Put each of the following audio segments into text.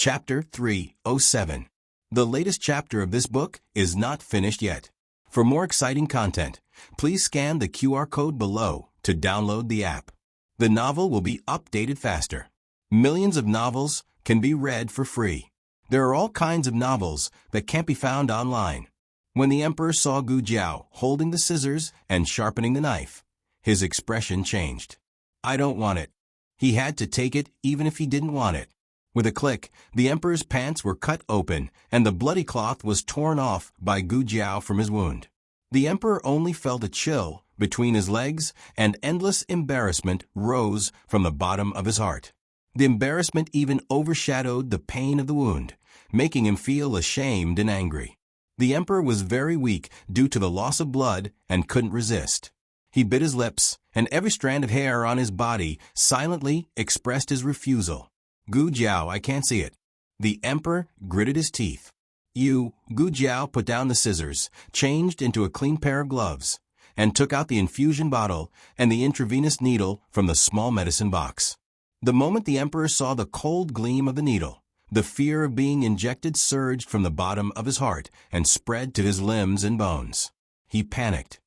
Chapter 307. The latest chapter of this book is not finished yet. For more exciting content, please scan the QR code below to download the app. The novel will be updated faster. Millions of novels can be read for free. There are all kinds of novels that can't be found online. When the emperor saw Gu Jiao holding the scissors and sharpening the knife, his expression changed. "I don't want it." He had to take it even if he didn't want it. With a click, the emperor's pants were cut open and the bloody cloth was torn off by Gu Jiao from his wound. The emperor only felt a chill between his legs, and endless embarrassment rose from the bottom of his heart. The embarrassment even overshadowed the pain of the wound, making him feel ashamed and angry. The emperor was very weak due to the loss of blood and couldn't resist. He bit his lips, and every strand of hair on his body silently expressed his refusal. "Gu Jiao, I can't see it." The emperor gritted his teeth. Gu Jiao put down the scissors, changed into a clean pair of gloves, and took out the infusion bottle and the intravenous needle from the small medicine box. The moment the emperor saw the cold gleam of the needle, the fear of being injected surged from the bottom of his heart and spread to his limbs and bones. He panicked.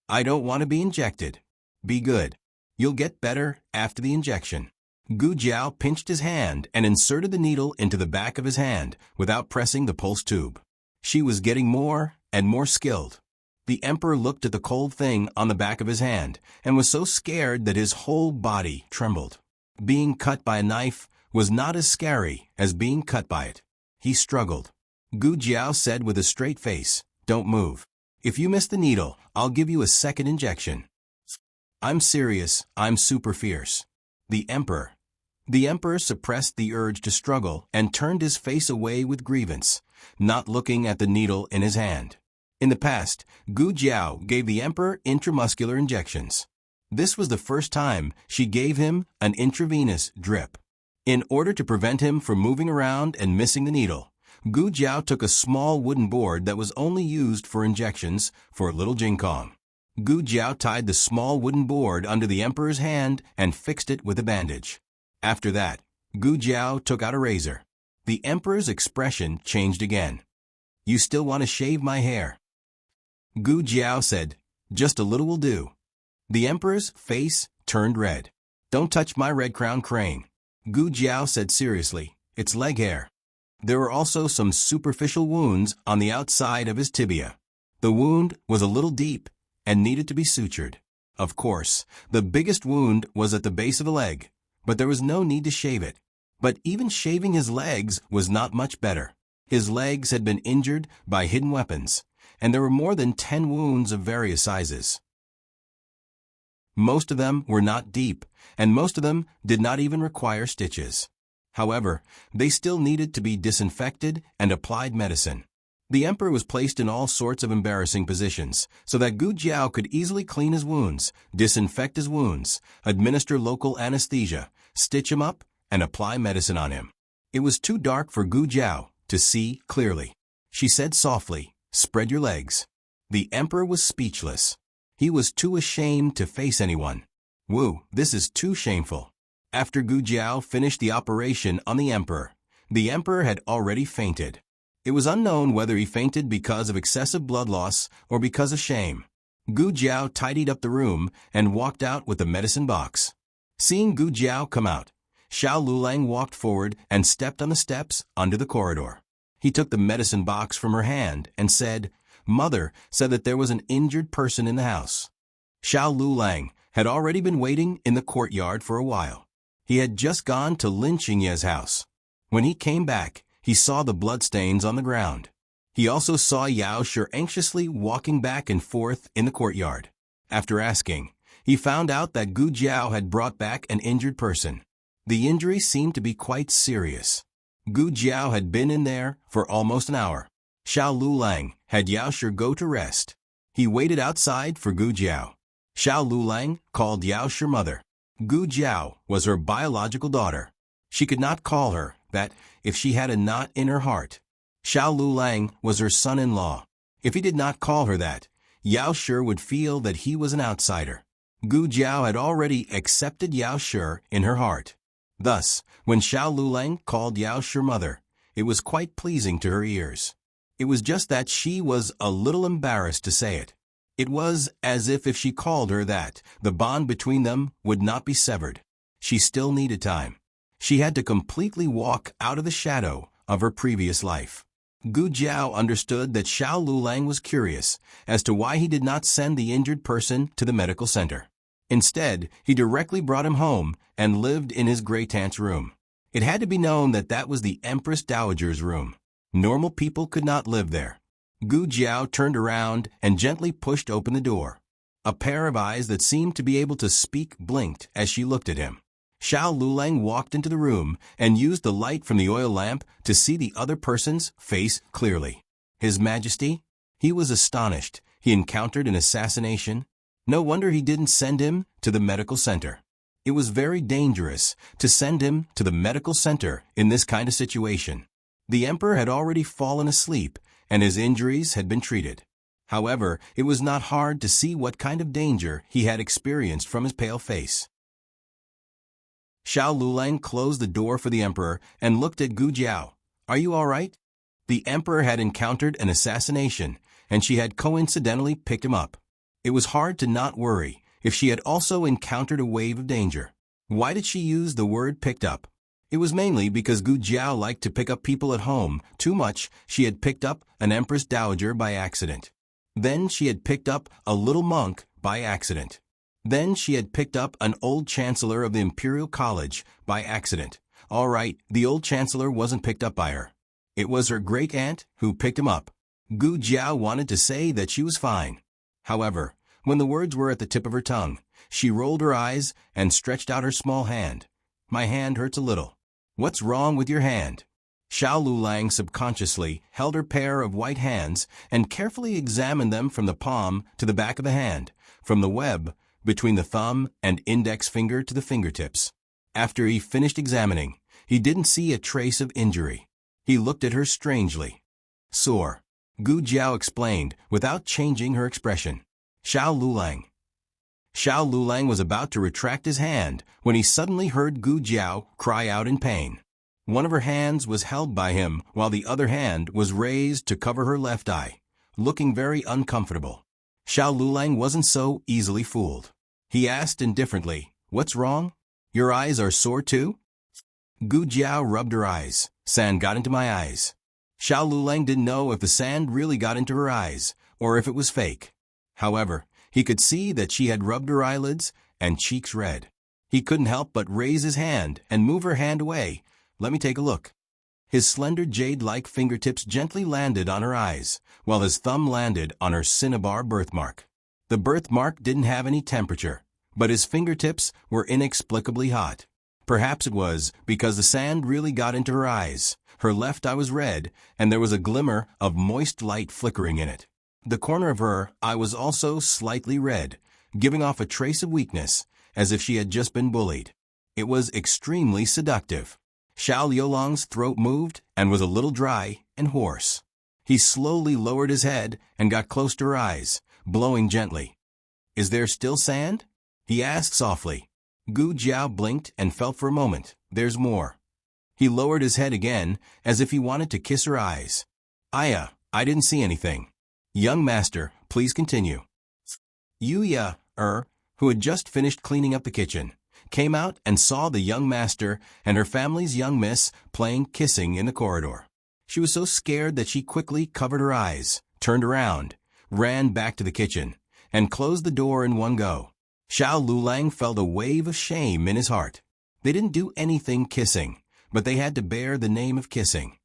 "I don't want to be injected." "Be good. You'll get better after the injection." Gu Jiao pinched his hand and inserted the needle into the back of his hand without pressing the pulse tube. She was getting more and more skilled. The emperor looked at the cold thing on the back of his hand and was so scared that his whole body trembled. Being cut by a knife was not as scary as being cut by it. He struggled. Gu Jiao said with a straight face, "Don't move. If you miss the needle, I'll give you a second injection." "I'm serious. I'm super fierce." The emperor suppressed the urge to struggle and turned his face away with grievance, not looking at the needle in his hand. In the past, Gu Jiao gave the emperor intramuscular injections. This was the first time she gave him an intravenous drip. In order to prevent him from moving around and missing the needle, Gu Jiao took a small wooden board that was only used for injections for little Jingkong. Gu Jiao tied the small wooden board under the emperor's hand and fixed it with a bandage. After that, Gu Jiao took out a razor. The emperor's expression changed again. "You still want to shave my hair?" Gu Jiao said, "Just a little will do." The emperor's face turned red. "Don't touch my red crown crane." Gu Jiao said seriously, "It's leg hair." There were also some superficial wounds on the outside of his tibia. The wound was a little deep and needed to be sutured. Of course, the biggest wound was at the base of the leg, but there was no need to shave it. But even shaving his legs was not much better. His legs had been injured by hidden weapons, and there were more than 10 wounds of various sizes. Most of them were not deep, and most of them did not even require stitches. However, they still needed to be disinfected and applied medicine. The emperor was placed in all sorts of embarrassing positions so that Gu Jiao could easily clean his wounds, disinfect his wounds, administer local anesthesia, stitch him up, and apply medicine on him. It was too dark for Gu Jiao to see clearly. She said softly, "Spread your legs." The emperor was speechless. He was too ashamed to face anyone. "Wu, this is too shameful." After Gu Jiao finished the operation on the emperor had already fainted. It was unknown whether he fainted because of excessive blood loss or because of shame. Gu Jiao tidied up the room and walked out with the medicine box. Seeing Gu Jiao come out, Xiao Lulang walked forward and stepped on the steps under the corridor. He took the medicine box from her hand and said, "Mother said that there was an injured person in the house." Xiao Lulang had already been waiting in the courtyard for a while. He had just gone to Lin Xingye's house. When he came back, he saw the bloodstains on the ground. He also saw Yao Shi anxiously walking back and forth in the courtyard. After asking, he found out that Gu Jiao had brought back an injured person. The injury seemed to be quite serious. Gu Jiao had been in there for almost an hour. Xiao Lulang had Yao Shi go to rest. He waited outside for Gu Jiao. Xiao Lulang called Yao Shi mother. Gu Jiao was her biological daughter. She could not call her that if she had a knot in her heart. Xiao Lulang was her son-in-law. If he did not call her that, Yao Shi would feel that he was an outsider. Gu Jiao had already accepted Yao Shi in her heart. Thus, when Xiao Lulang called Yao Shi mother, it was quite pleasing to her ears. It was just that she was a little embarrassed to say it. It was as if she called her that, the bond between them would not be severed. She still needed time. She had to completely walk out of the shadow of her previous life. Gu Jiao understood that Xiao Lulang was curious as to why he did not send the injured person to the medical center. Instead, he directly brought him home and lived in his great-aunt's room. It had to be known that that was the Empress Dowager's room. Normal people could not live there. Gu Jiao turned around and gently pushed open the door. A pair of eyes that seemed to be able to speak blinked as she looked at him. Xiao Lulang walked into the room and used the light from the oil lamp to see the other person's face clearly. His Majesty? He was astonished. He encountered an assassination. No wonder he didn't send him to the medical center. It was very dangerous to send him to the medical center in this kind of situation. The emperor had already fallen asleep, and his injuries had been treated. However, it was not hard to see what kind of danger he had experienced from his pale face. Xiao Lulang closed the door for the emperor and looked at Gu Jiao. "Are you all right?" The emperor had encountered an assassination, and she had coincidentally picked him up. It was hard to not worry if she had also encountered a wave of danger. Why did she use the word picked up? It was mainly because Gu Jiao liked to pick up people at home too much. She had picked up an Empress Dowager by accident. Then she had picked up a little monk by accident. Then she had picked up an old chancellor of the Imperial College by accident. All right, the old chancellor wasn't picked up by her. It was her great-aunt who picked him up. Gu Jiao wanted to say that she was fine. However, when the words were at the tip of her tongue, she rolled her eyes and stretched out her small hand. "My hand hurts a little." "What's wrong with your hand?" Xiao Lulang subconsciously held her pair of white hands and carefully examined them from the palm to the back of the hand, from the web between the thumb and index finger to the fingertips. After he finished examining, he didn't see a trace of injury. He looked at her strangely. "Sore," Gu Jiao explained without changing her expression. Xiao Lulang was about to retract his hand when he suddenly heard Gu Jiao cry out in pain. One of her hands was held by him while the other hand was raised to cover her left eye, looking very uncomfortable. Xiao Lulang wasn't so easily fooled. He asked indifferently, "What's wrong? Your eyes are sore too?" Gu Jiao rubbed her eyes. "Sand got into my eyes." Xiao Lulang didn't know if the sand really got into her eyes or if it was fake. However, he could see that she had rubbed her eyelids and cheeks red. He couldn't help but raise his hand and move her hand away. "Let me take a look." His slender jade-like fingertips gently landed on her eyes, while his thumb landed on her cinnabar birthmark. The birthmark didn't have any temperature, but his fingertips were inexplicably hot. Perhaps it was because the sand really got into her eyes. Her left eye was red, and there was a glimmer of moist light flickering in it. The corner of her eye was also slightly red, giving off a trace of weakness, as if she had just been bullied. It was extremely seductive. Xiao Luang's throat moved and was a little dry and hoarse. He slowly lowered his head and got close to her eyes, blowing gently. "Is there still sand?" he asked softly. Gu Jiao blinked and felt for a moment. "There's more." He lowered his head again, as if he wanted to kiss her eyes. "I didn't see anything." "Young master, please continue." Yu who had just finished cleaning up the kitchen, came out and saw the young master and her family's young miss playing kissing in the corridor. She was so scared that she quickly covered her eyes, turned around, ran back to the kitchen, and closed the door in one go. Xiao Lulang felt a wave of shame in his heart. They didn't do anything kissing, but they had to bear the name of kissing.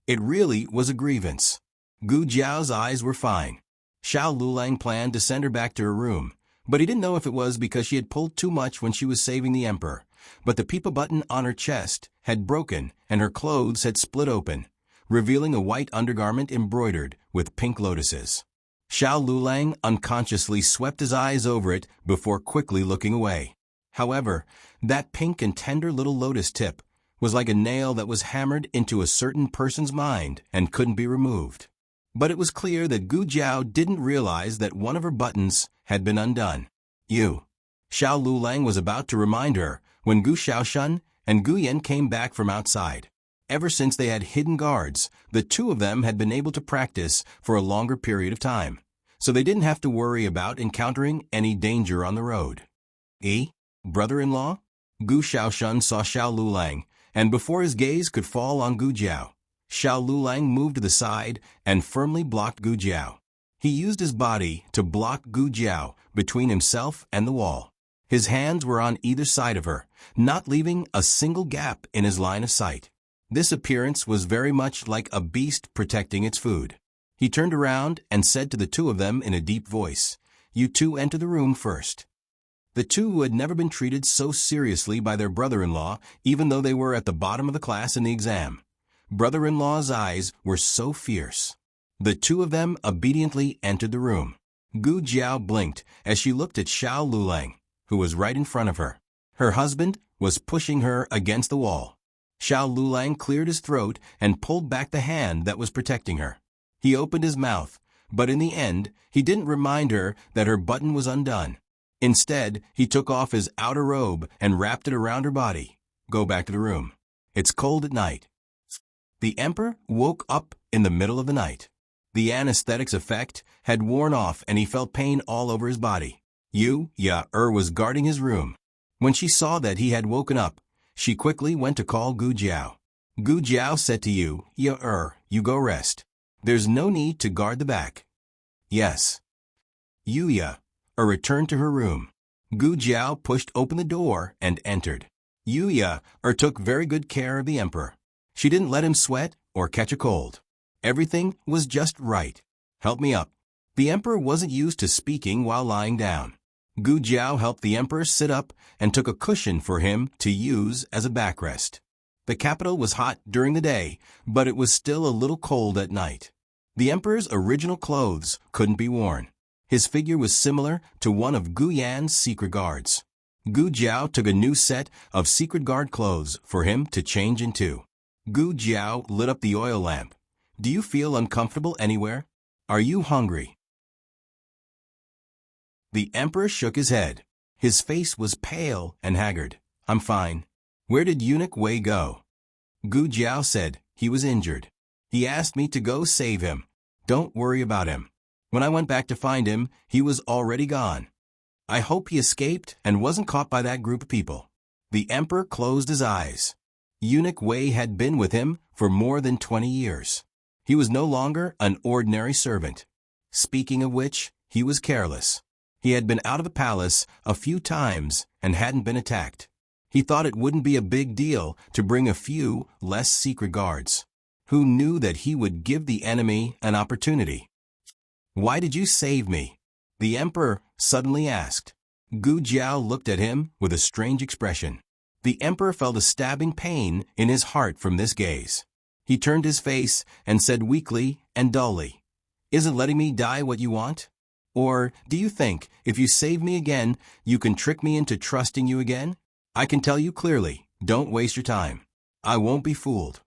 It really was a grievance. Gu Jiao's eyes were fine. Xiao Lulang planned to send her back to her room, but he didn't know if it was because she had pulled too much when she was saving the emperor. But the pipa button on her chest had broken and her clothes had split open, revealing a white undergarment embroidered with pink lotuses. Xiao Lulang unconsciously swept his eyes over it before quickly looking away. However, that pink and tender little lotus tip was like a nail that was hammered into a certain person's mind and couldn't be removed. But it was clear that Gu Jiao didn't realize that one of her buttons had been undone. Xiao Lulang was about to remind her when Gu Xiaoshan and Gu Yan came back from outside. Ever since they had hidden guards, the two of them had been able to practice for a longer period of time, so they didn't have to worry about encountering any danger on the road. Brother-in-law? Gu Xiaoshan saw Xiao Lulang, and before his gaze could fall on Gu Jiao, Xiao Lulang moved to the side and firmly blocked Gu Jiao. He used his body to block Gu Jiao between himself and the wall. His hands were on either side of her, not leaving a single gap in his line of sight. This appearance was very much like a beast protecting its food. He turned around and said to the two of them in a deep voice, "You two enter the room first." The two who had never been treated so seriously by their brother-in-law, even though they were at the bottom of the class in the exam. Brother-in-law's eyes were so fierce. The two of them obediently entered the room. Gu Jiao blinked as she looked at Xiao Lulang, who was right in front of her. Her husband was pushing her against the wall. Xiao Lulang cleared his throat and pulled back the hand that was protecting her. He opened his mouth, but in the end, he didn't remind her that her button was undone. Instead, he took off his outer robe and wrapped it around her body. "Go back to the room. It's cold at night." The emperor woke up in the middle of the night. The anesthetic's effect had worn off and he felt pain all over his body. Yu Ya-er was guarding his room. When she saw that he had woken up, she quickly went to call Gu Jiao. Gu Jiao said to Yu Ya-er, "You go rest. There's no need to guard the back." "Yes." Yu Ya-er returned to her room. Gu Jiao pushed open the door and entered. Yu Ya-er took very good care of the emperor. She didn't let him sweat or catch a cold. Everything was just right. "Help me up." The emperor wasn't used to speaking while lying down. Gu Jiao helped the emperor sit up and took a cushion for him to use as a backrest. The capital was hot during the day, but it was still a little cold at night. The emperor's original clothes couldn't be worn. His figure was similar to one of Gu Yan's secret guards. Gu Jiao took a new set of secret guard clothes for him to change into. Gu Jiao lit up the oil lamp. "Do you feel uncomfortable anywhere? Are you hungry?" The emperor shook his head. His face was pale and haggard. "I'm fine." "Where did Eunuch Wei go?" Gu Jiao said, "He was injured. He asked me to go save him. Don't worry about him. When I went back to find him, he was already gone. I hope he escaped and wasn't caught by that group of people." The emperor closed his eyes. Eunuch Wei had been with him for more than 20 years. He was no longer an ordinary servant. Speaking of which, he was careless. He had been out of the palace a few times and hadn't been attacked. He thought it wouldn't be a big deal to bring a few less secret guards. Who knew that he would give the enemy an opportunity? "Why did you save me?" the emperor suddenly asked. Gu Jiao looked at him with a strange expression. The emperor felt a stabbing pain in his heart from this gaze. He turned his face and said weakly and dully, "Isn't letting me die what you want? Or do you think, if you save me again, you can trick me into trusting you again? I can tell you clearly, don't waste your time. I won't be fooled."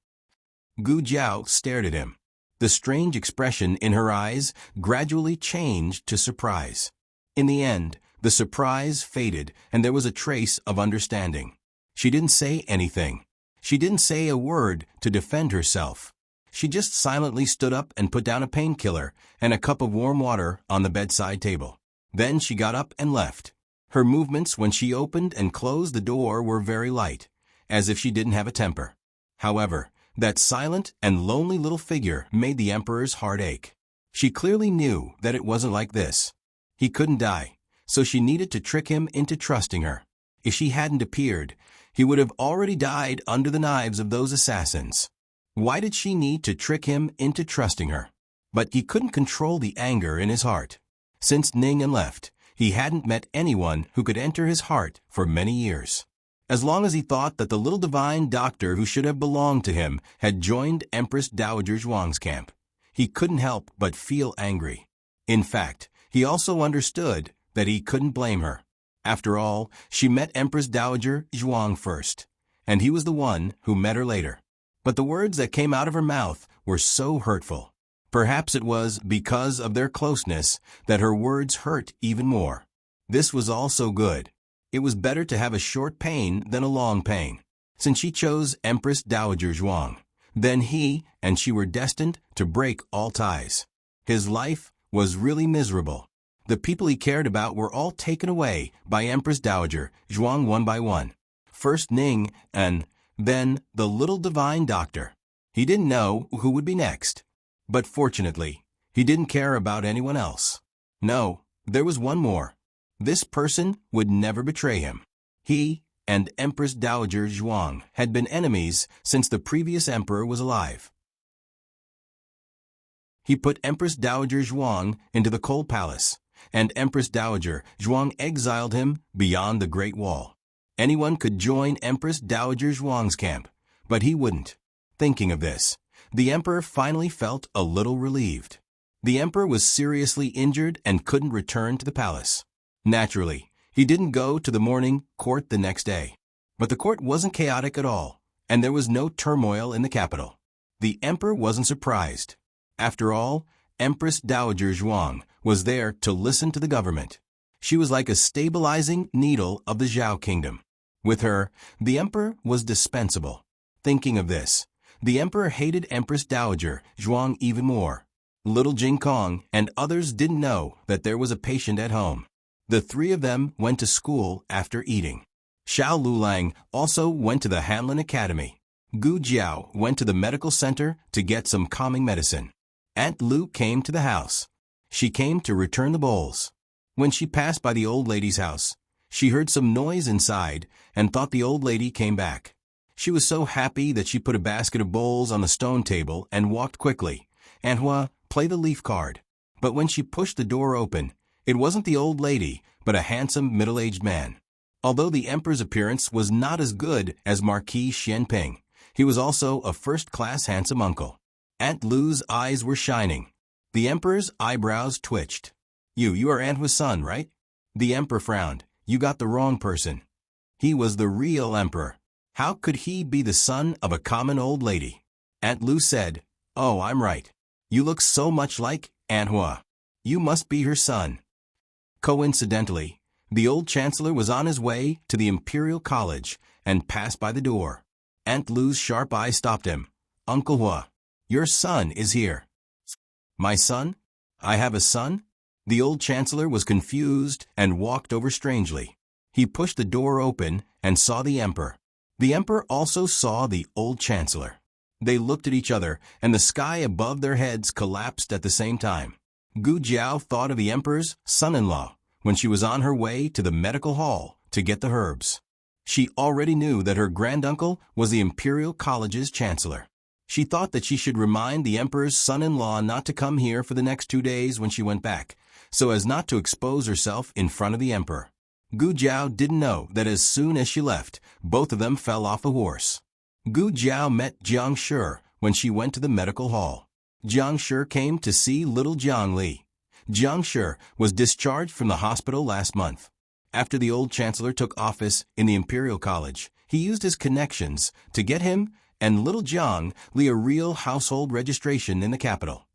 Gu Jiao stared at him. The strange expression in her eyes gradually changed to surprise. In the end, the surprise faded and there was a trace of understanding. She didn't say anything. She didn't say a word to defend herself. She just silently stood up and put down a painkiller and a cup of warm water on the bedside table. Then she got up and left. Her movements when she opened and closed the door were very light, as if she didn't have a temper. However, that silent and lonely little figure made the emperor's heart ache. She clearly knew that it wasn't like this. He couldn't die, so she needed to trick him into trusting her. If she hadn't appeared, he would have already died under the knives of those assassins. Why did she need to trick him into trusting her? But he couldn't control the anger in his heart. Since Ning left, he hadn't met anyone who could enter his heart for many years. As long as he thought that the little divine doctor who should have belonged to him had joined Empress Dowager Zhuang's camp, he couldn't help but feel angry. In fact, he also understood that he couldn't blame her. After all, she met Empress Dowager Zhuang first, and he was the one who met her later. But the words that came out of her mouth were so hurtful. Perhaps it was because of their closeness that her words hurt even more. This was all so good. It was better to have a short pain than a long pain. Since she chose Empress Dowager Zhuang, then he and she were destined to break all ties. His life was really miserable. The people he cared about were all taken away by Empress Dowager Zhuang one by one. First Ning, and then the little divine doctor. He didn't know who would be next. But fortunately, he didn't care about anyone else. No, there was one more. This person would never betray him. He and Empress Dowager Zhuang had been enemies since the previous emperor was alive. He put Empress Dowager Zhuang into the coal palace, and Empress Dowager Zhuang exiled him beyond the Great Wall. Anyone could join Empress Dowager Zhuang's camp, but he wouldn't. Thinking of this, the emperor finally felt a little relieved. The emperor was seriously injured and couldn't return to the palace. Naturally, he didn't go to the morning court the next day. But the court wasn't chaotic at all, and there was no turmoil in the capital. The emperor wasn't surprised. After all, Empress Dowager Zhuang was there to listen to the government. She was like a stabilizing needle of the Zhao kingdom. With her, the emperor was dispensable. Thinking of this, the emperor hated Empress Dowager Zhuang even more. Little Jing Kong and others didn't know that there was a patient at home. The three of them went to school after eating. Xiao Lulang also went to the Hanlin Academy. Gu Jiao went to the medical center to get some calming medicine. Aunt Lu came to the house. She came to return the bowls. When she passed by the old lady's house, she heard some noise inside and thought the old lady came back. She was so happy that she put a basket of bowls on the stone table and walked quickly. "Aunt Hua, play the leaf card." But when she pushed the door open, it wasn't the old lady, but a handsome middle-aged man. Although the emperor's appearance was not as good as Marquis Xianping, he was also a first-class handsome uncle. Aunt Lu's eyes were shining. The emperor's eyebrows twitched. You are Aunt Hua's son, right?" The emperor frowned. "You got the wrong person. He was the real emperor. How could he be the son of a common old lady?" Aunt Lu said, "Oh, I'm right. You look so much like Aunt Hua. You must be her son." Coincidentally, the old chancellor was on his way to the Imperial College and passed by the door. Aunt Lu's sharp eye stopped him. "Uncle Hua, your son is here." "My son? I have a son?" The old chancellor was confused and walked over strangely. He pushed the door open and saw the emperor. The emperor also saw the old chancellor. They looked at each other, and the sky above their heads collapsed at the same time. Gu Jiao thought of the emperor's son-in-law when she was on her way to the medical hall to get the herbs. She already knew that her granduncle was the Imperial College's chancellor. She thought that she should remind the emperor's son-in-law not to come here for the next 2 days when she went back, so as not to expose herself in front of the emperor. Gu Jiao didn't know that as soon as she left, both of them fell off a horse. Gu Jiao met Jiang Shi when she went to the medical hall. Jiang Shi came to see little Jiang Li. Jiang Shi was discharged from the hospital last month. After the old chancellor took office in the Imperial College, he used his connections to get him and little Jiang Li a real household registration in the capital.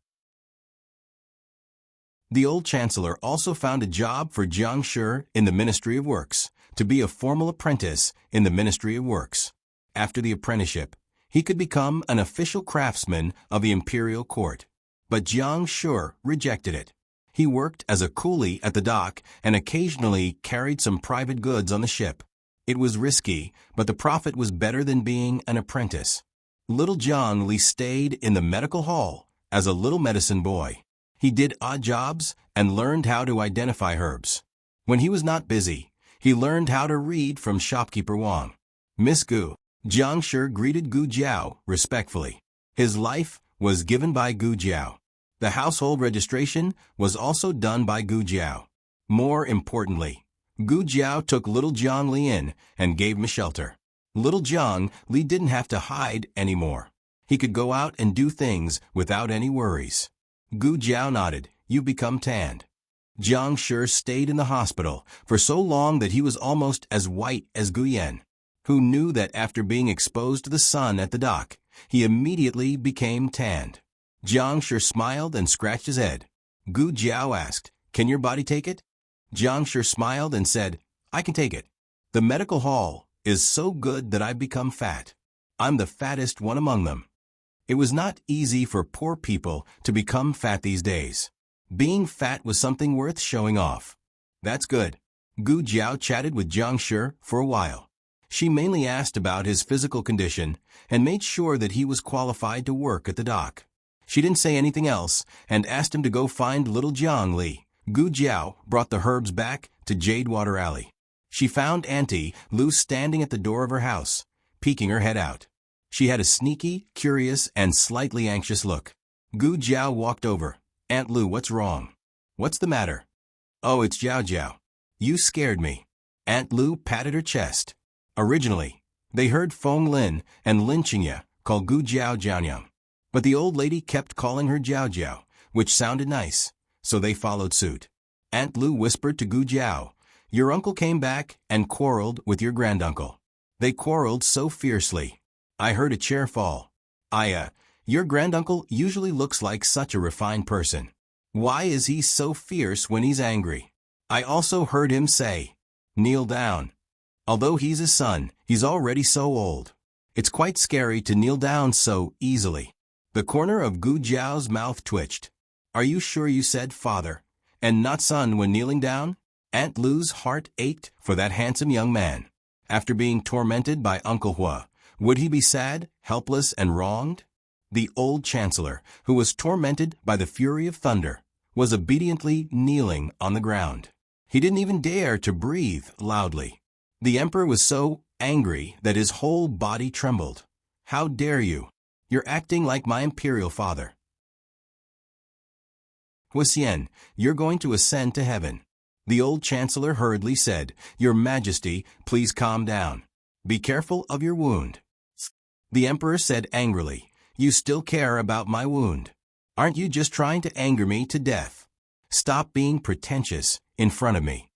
The old chancellor also found a job for Jiang Shi in the Ministry of Works, to be a formal apprentice in the Ministry of Works. After the apprenticeship, he could become an official craftsman of the imperial court. But Jiang Shi rejected it. He worked as a coolie at the dock and occasionally carried some private goods on the ship. It was risky, but the profit was better than being an apprentice. Little Jiang Li stayed in the medical hall as a little medicine boy. He did odd jobs and learned how to identify herbs. When he was not busy, he learned how to read from shopkeeper Wang. "Miss Gu." Jiang Shi greeted Gu Jiao respectfully. His life was given by Gu Jiao. The household registration was also done by Gu Jiao. More importantly, Gu Jiao took little Jiang Li in and gave him shelter. Little Jiang Li didn't have to hide anymore. He could go out and do things without any worries. Gu Jiao nodded. "You've become tanned." Jiang Shi stayed in the hospital for so long that he was almost as white as Gu Yan, who knew that after being exposed to the sun at the dock, he immediately became tanned. Jiang Shi smiled and scratched his head. Gu Jiao asked, "Can your body take it?" Jiang Shi smiled and said, "I can take it." The medical hall is so good that I've become fat. I'm the fattest one among them. It was not easy for poor people to become fat these days. Being fat was something worth showing off. That's good. Gu Jiao chatted with Jiang Shi for a while. She mainly asked about his physical condition and made sure that he was qualified to work at the dock. She didn't say anything else and asked him to go find little Jiang Li. Gu Jiao brought the herbs back to Jadewater Alley. She found Auntie Lu standing at the door of her house, peeking her head out. She had a sneaky, curious, and slightly anxious look. Gu Jiao walked over. "Aunt Lu, what's wrong?" "What's the matter?" "Oh, it's Jiao Jiao. You scared me." Aunt Lu patted her chest. Originally, they heard Feng Lin and Lin Qingye call Gu Jiao Jianyang, but the old lady kept calling her Jiao Jiao, which sounded nice, so they followed suit. Aunt Lu whispered to Gu Jiao, "Your uncle came back and quarreled with your granduncle. They quarreled so fiercely. I heard a chair fall. Your granduncle usually looks like such a refined person. Why is he so fierce when he's angry? I also heard him say, 'Kneel down.' Although he's a son, he's already so old. It's quite scary to kneel down so easily." The corner of Gu Jiao's mouth twitched. "Are you sure you said father, and not son when kneeling down?" Aunt Lu's heart ached for that handsome young man. After being tormented by Uncle Hua, would he be sad, helpless, and wronged? The old chancellor, who was tormented by the fury of thunder, was obediently kneeling on the ground. He didn't even dare to breathe loudly. The emperor was so angry that his whole body trembled. "How dare you? You're acting like my imperial father. Huixian, you're going to ascend to heaven." The old chancellor hurriedly said, "Your Majesty, please calm down. Be careful of your wound." The emperor said angrily, "You still care about my wound. Aren't you just trying to anger me to death? Stop being pretentious in front of me."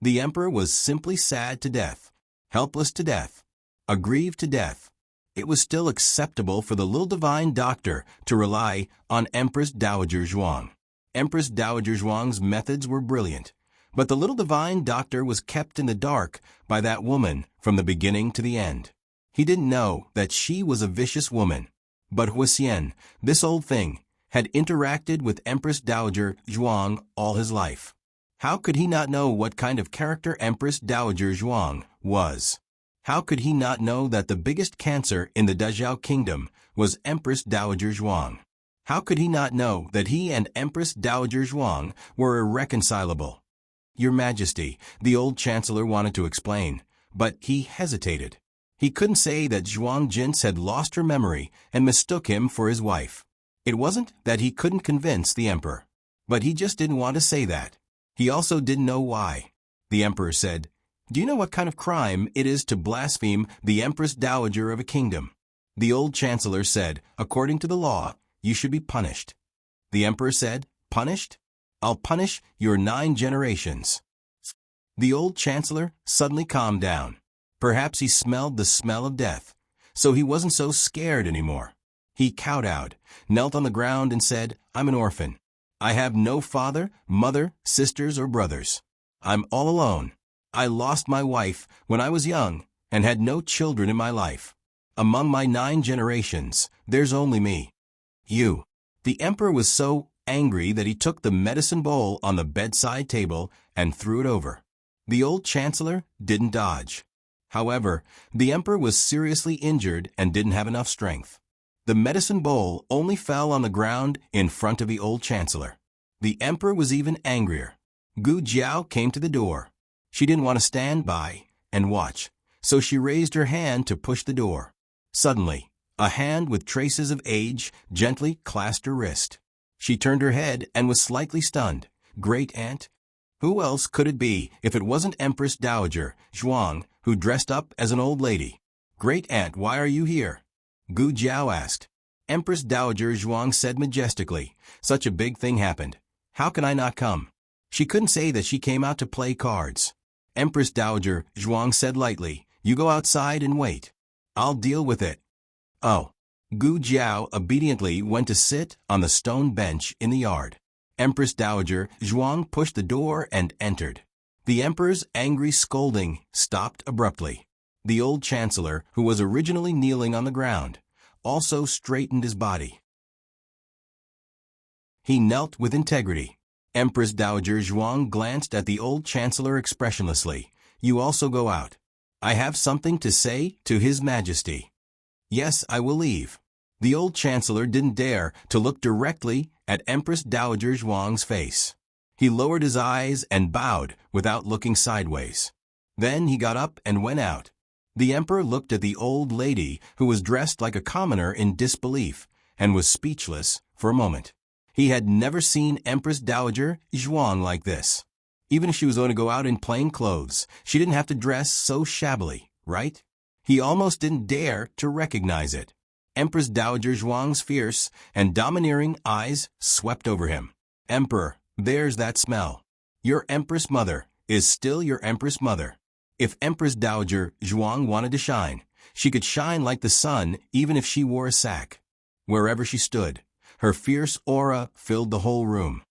The emperor was simply sad to death, helpless to death, aggrieved to death. It was still acceptable for the little divine doctor to rely on Empress Dowager Zhuang. Empress Dowager Zhuang's methods were brilliant, but the little divine doctor was kept in the dark by that woman from the beginning to the end. He didn't know that she was a vicious woman. But Huixian, this old thing, had interacted with Empress Dowager Zhuang all his life. How could he not know what kind of character Empress Dowager Zhuang was? How could he not know that the biggest cancer in the Dezhou kingdom was Empress Dowager Zhuang? How could he not know that he and Empress Dowager Zhuang were irreconcilable? "Your Majesty," the old chancellor wanted to explain, but he hesitated. He couldn't say that Zhuang Jin's had lost her memory and mistook him for his wife. It wasn't that he couldn't convince the emperor, but he just didn't want to say that. He also didn't know why. The emperor said, "Do you know what kind of crime it is to blaspheme the Empress Dowager of a kingdom?" The old chancellor said, "According to the law, you should be punished." The emperor said, "Punished? I'll punish your 9 generations." The old chancellor suddenly calmed down. Perhaps he smelled the smell of death, so he wasn't so scared anymore. He kowtowed, knelt on the ground and said, "I'm an orphan. I have no father, mother, sisters, or brothers. I'm all alone. I lost my wife when I was young and had no children in my life. Among my 9 generations, there's only me. You." The emperor was so angry that he took the medicine bowl on the bedside table and threw it over. The old chancellor didn't dodge. However, the emperor was seriously injured and didn't have enough strength. The medicine bowl only fell on the ground in front of the old chancellor. The emperor was even angrier. Gu Jiao came to the door. She didn't want to stand by and watch, so she raised her hand to push the door. Suddenly, a hand with traces of age gently clasped her wrist. She turned her head and was slightly stunned. "Great Aunt?" Who else could it be if it wasn't Empress Dowager Zhuang, who dressed up as an old lady? "Great Aunt, why are you here?" Gu Jiao asked. Empress Dowager Zhuang said majestically, "Such a big thing happened. How can I not come?" She couldn't say that she came out to play cards. Empress Dowager Zhuang said lightly, "You go outside and wait. I'll deal with it." "Oh." Gu Jiao obediently went to sit on the stone bench in the yard. Empress Dowager Zhuang pushed the door and entered. The emperor's angry scolding stopped abruptly. The old chancellor, who was originally kneeling on the ground, also straightened his body. He knelt with integrity. Empress Dowager Zhuang glanced at the old chancellor expressionlessly. "You also go out. I have something to say to His Majesty." "Yes, I will leave." The old chancellor didn't dare to look directly at Empress Dowager Zhuang's face. He lowered his eyes and bowed without looking sideways. Then he got up and went out. The emperor looked at the old lady, who was dressed like a commoner, in disbelief, and was speechless for a moment. He had never seen Empress Dowager Zhuang like this. Even if she was going to go out in plain clothes, she didn't have to dress so shabbily, right? He almost didn't dare to recognize it. Empress Dowager Zhuang's fierce and domineering eyes swept over him. "Emperor, there's that smell. Your Empress Mother is still your Empress Mother." If Empress Dowager Zhuang wanted to shine, she could shine like the sun even if she wore a sack. Wherever she stood, her fierce aura filled the whole room.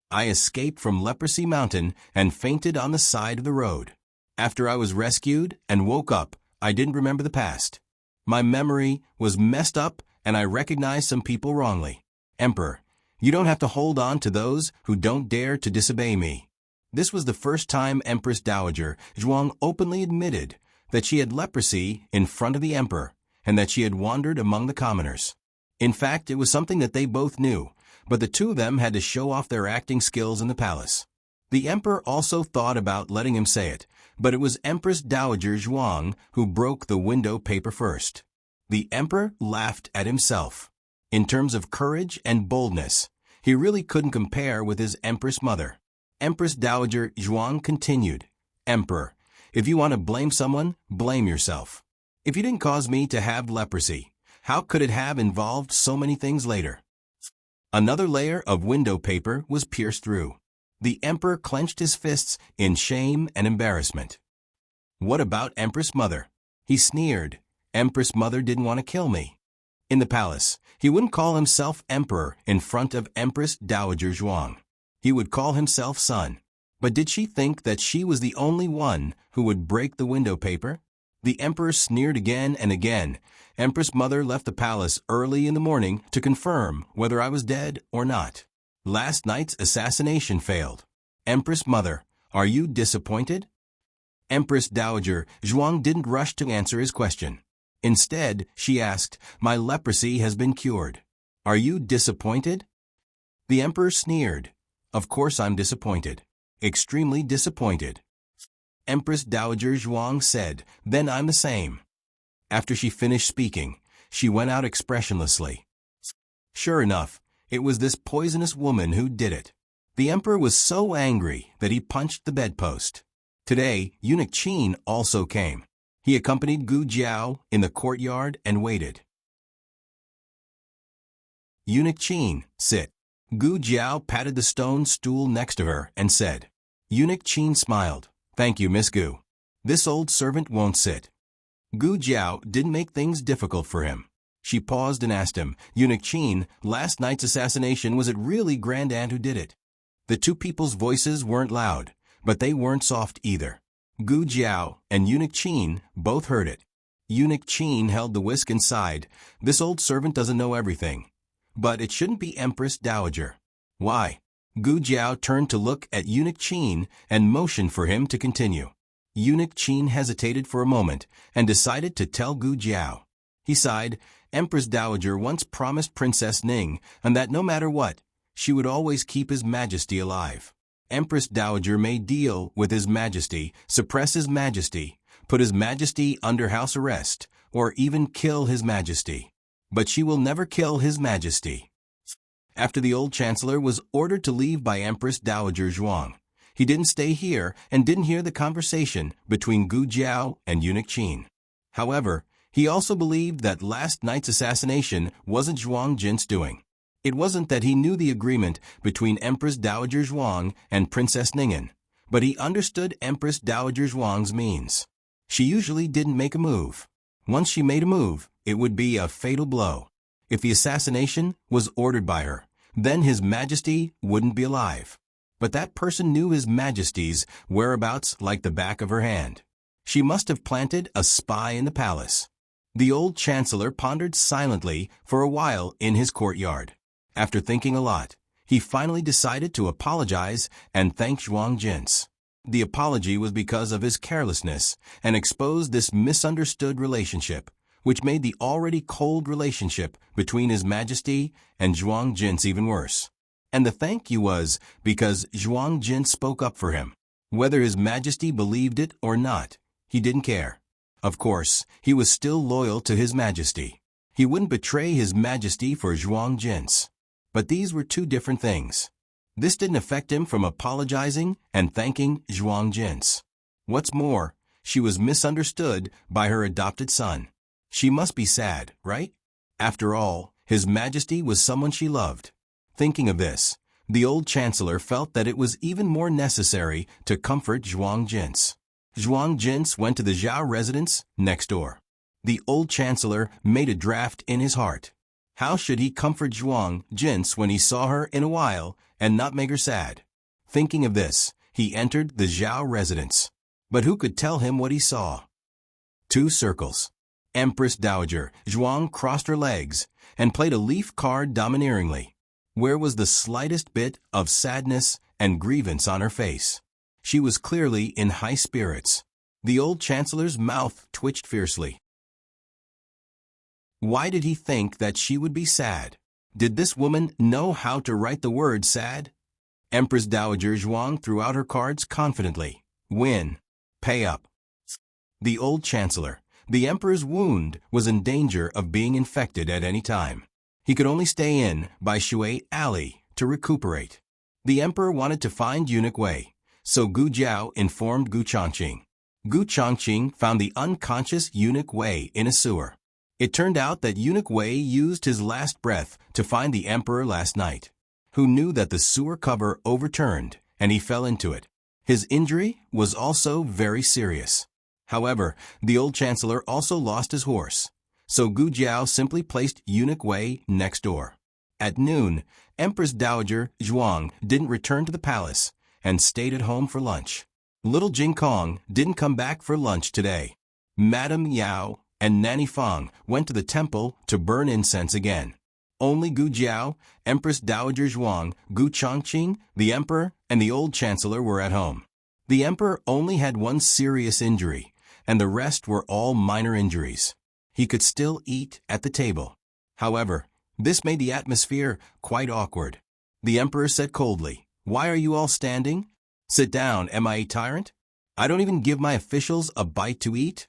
"I escaped from Leprosy Mountain and fainted on the side of the road. After I was rescued and woke up, I didn't remember the past. My memory was messed up and I recognized some people wrongly. Emperor, you don't have to hold on to those who don't dare to disobey me." This was the first time Empress Dowager Zhuang openly admitted that she had leprosy in front of the emperor and that she had wandered among the commoners. In fact, it was something that they both knew, but the two of them had to show off their acting skills in the palace. The emperor also thought about letting him say it, but it was Empress Dowager Zhuang who broke the window paper first. The emperor laughed at himself. In terms of courage and boldness, he really couldn't compare with his Empress Mother. Empress Dowager Zhuang continued, "Emperor, if you want to blame someone, blame yourself. If you didn't cause me to have leprosy, how could it have involved so many things later?" Another layer of window paper was pierced through. The emperor clenched his fists in shame and embarrassment. "What about Empress Mother?" He sneered. "Empress Mother didn't want to kill me." In the palace, he wouldn't call himself emperor in front of Empress Dowager Zhuang. He would call himself son. But did she think that she was the only one who would break the window paper? The emperor sneered again and again. "Empress Mother left the palace early in the morning to confirm whether I was dead or not. Last night's assassination failed. Empress Mother, are you disappointed?" Empress Dowager Zhuang didn't rush to answer his question. Instead, she asked, "My leprosy has been cured. Are you disappointed?" The emperor sneered. "Of course I'm disappointed. Extremely disappointed." Empress Dowager Zhuang said, "Then I'm the same." After she finished speaking, she went out expressionlessly. Sure enough, it was this poisonous woman who did it. The emperor was so angry that he punched the bedpost. Today, Eunuch Qin also came. He accompanied Gu Jiao in the courtyard and waited. "Eunuch Qin, sit." Gu Jiao patted the stone stool next to her and said. Eunuch Qin smiled. "Thank you, Miss Gu. This old servant won't sit." Gu Jiao didn't make things difficult for him. She paused and asked him, "Eunuch Qin, last night's assassination, was it really Grand Aunt who did it?" The two people's voices weren't loud, but they weren't soft either. Gu Jiao and Eunuch Qin both heard it. Eunuch Qin held the whisk and sighed. "This old servant doesn't know everything. But it shouldn't be Empress Dowager." "Why?" Gu Jiao turned to look at Eunuch Qin and motioned for him to continue. Eunuch Qin hesitated for a moment and decided to tell Gu Jiao. He sighed. Empress Dowager once promised Princess Ning, and that no matter what, she would always keep His Majesty alive. Empress Dowager may deal with His Majesty, suppress His Majesty, put His Majesty under house arrest, or even kill His Majesty. But she will never kill His Majesty. After the old chancellor was ordered to leave by Empress Dowager Zhuang, he didn't stay here and didn't hear the conversation between Gu Jiao and Eunuch Qin. However, he also believed that last night's assassination wasn't Zhuang Jin's doing. It wasn't that he knew the agreement between Empress Dowager Zhuang and Princess Ning'an, but he understood Empress Dowager Zhuang's means. She usually didn't make a move. Once she made a move, it would be a fatal blow. If the assassination was ordered by her, then His Majesty wouldn't be alive. but that person knew His Majesty's whereabouts like the back of her hand. She must have planted a spy in the palace. The old chancellor pondered silently for a while in his courtyard. After thinking a lot, he finally decided to apologize and thank Zhuang Jin's. The apology was because of his carelessness and exposed this misunderstood relationship, which made the already cold relationship between His Majesty and Zhuang Jin's even worse. And the thank you was because Zhuang Jin spoke up for him. Whether His Majesty believed it or not, he didn't care. Of course, he was still loyal to His Majesty. He wouldn't betray His Majesty for Zhuang Jin's. But these were two different things. This didn't affect him from apologizing and thanking Zhuang Jin's. What's more, she was misunderstood by her adopted son. She must be sad, right? After all, His Majesty was someone she loved. Thinking of this, the old chancellor felt that it was even more necessary to comfort Zhuang Jin's. Zhuang Jin's went to the Zhao residence next door. The old chancellor made a draft in his heart. How should he comfort Zhuang Jin's when he saw her in a while and not make her sad? Thinking of this, he entered the Zhao residence. But who could tell him what he saw? 2 circles. Empress Dowager Zhuang crossed her legs and played a leaf card domineeringly. Where was the slightest bit of sadness and grievance on her face? She was clearly in high spirits. The old chancellor's mouth twitched fiercely. Why did he think that she would be sad? Did this woman know how to write the word sad? Empress Dowager Zhuang threw out her cards confidently. Win. Pay up. The old chancellor. The emperor's wound was in danger of being infected at any time. He could only stay in by Shui Alley to recuperate. The emperor wanted to find eunuch Wei, so Gu Jiao informed Gu Chongqing. Gu Chongqing found the unconscious eunuch Wei in a sewer. It turned out that eunuch Wei used his last breath to find the emperor last night, who knew that the sewer cover overturned and he fell into it. His injury was also very serious. However, the old chancellor also lost his horse, so Gu Jiao simply placed eunuch Wei next door. At noon, Empress Dowager Zhuang didn't return to the palace and stayed at home for lunch. Little Jing Kong didn't come back for lunch today. Madame Yao and Nanny Fang went to the temple to burn incense again. Only Gu Jiao, Empress Dowager Zhuang, Gu Chongqing, the emperor, and the old chancellor were at home. The emperor only had one serious injury, and the rest were all minor injuries. He could still eat at the table. However, this made the atmosphere quite awkward. The emperor said coldly, "Why are you all standing? Sit down, am I a tyrant? I don't even give my officials a bite to eat."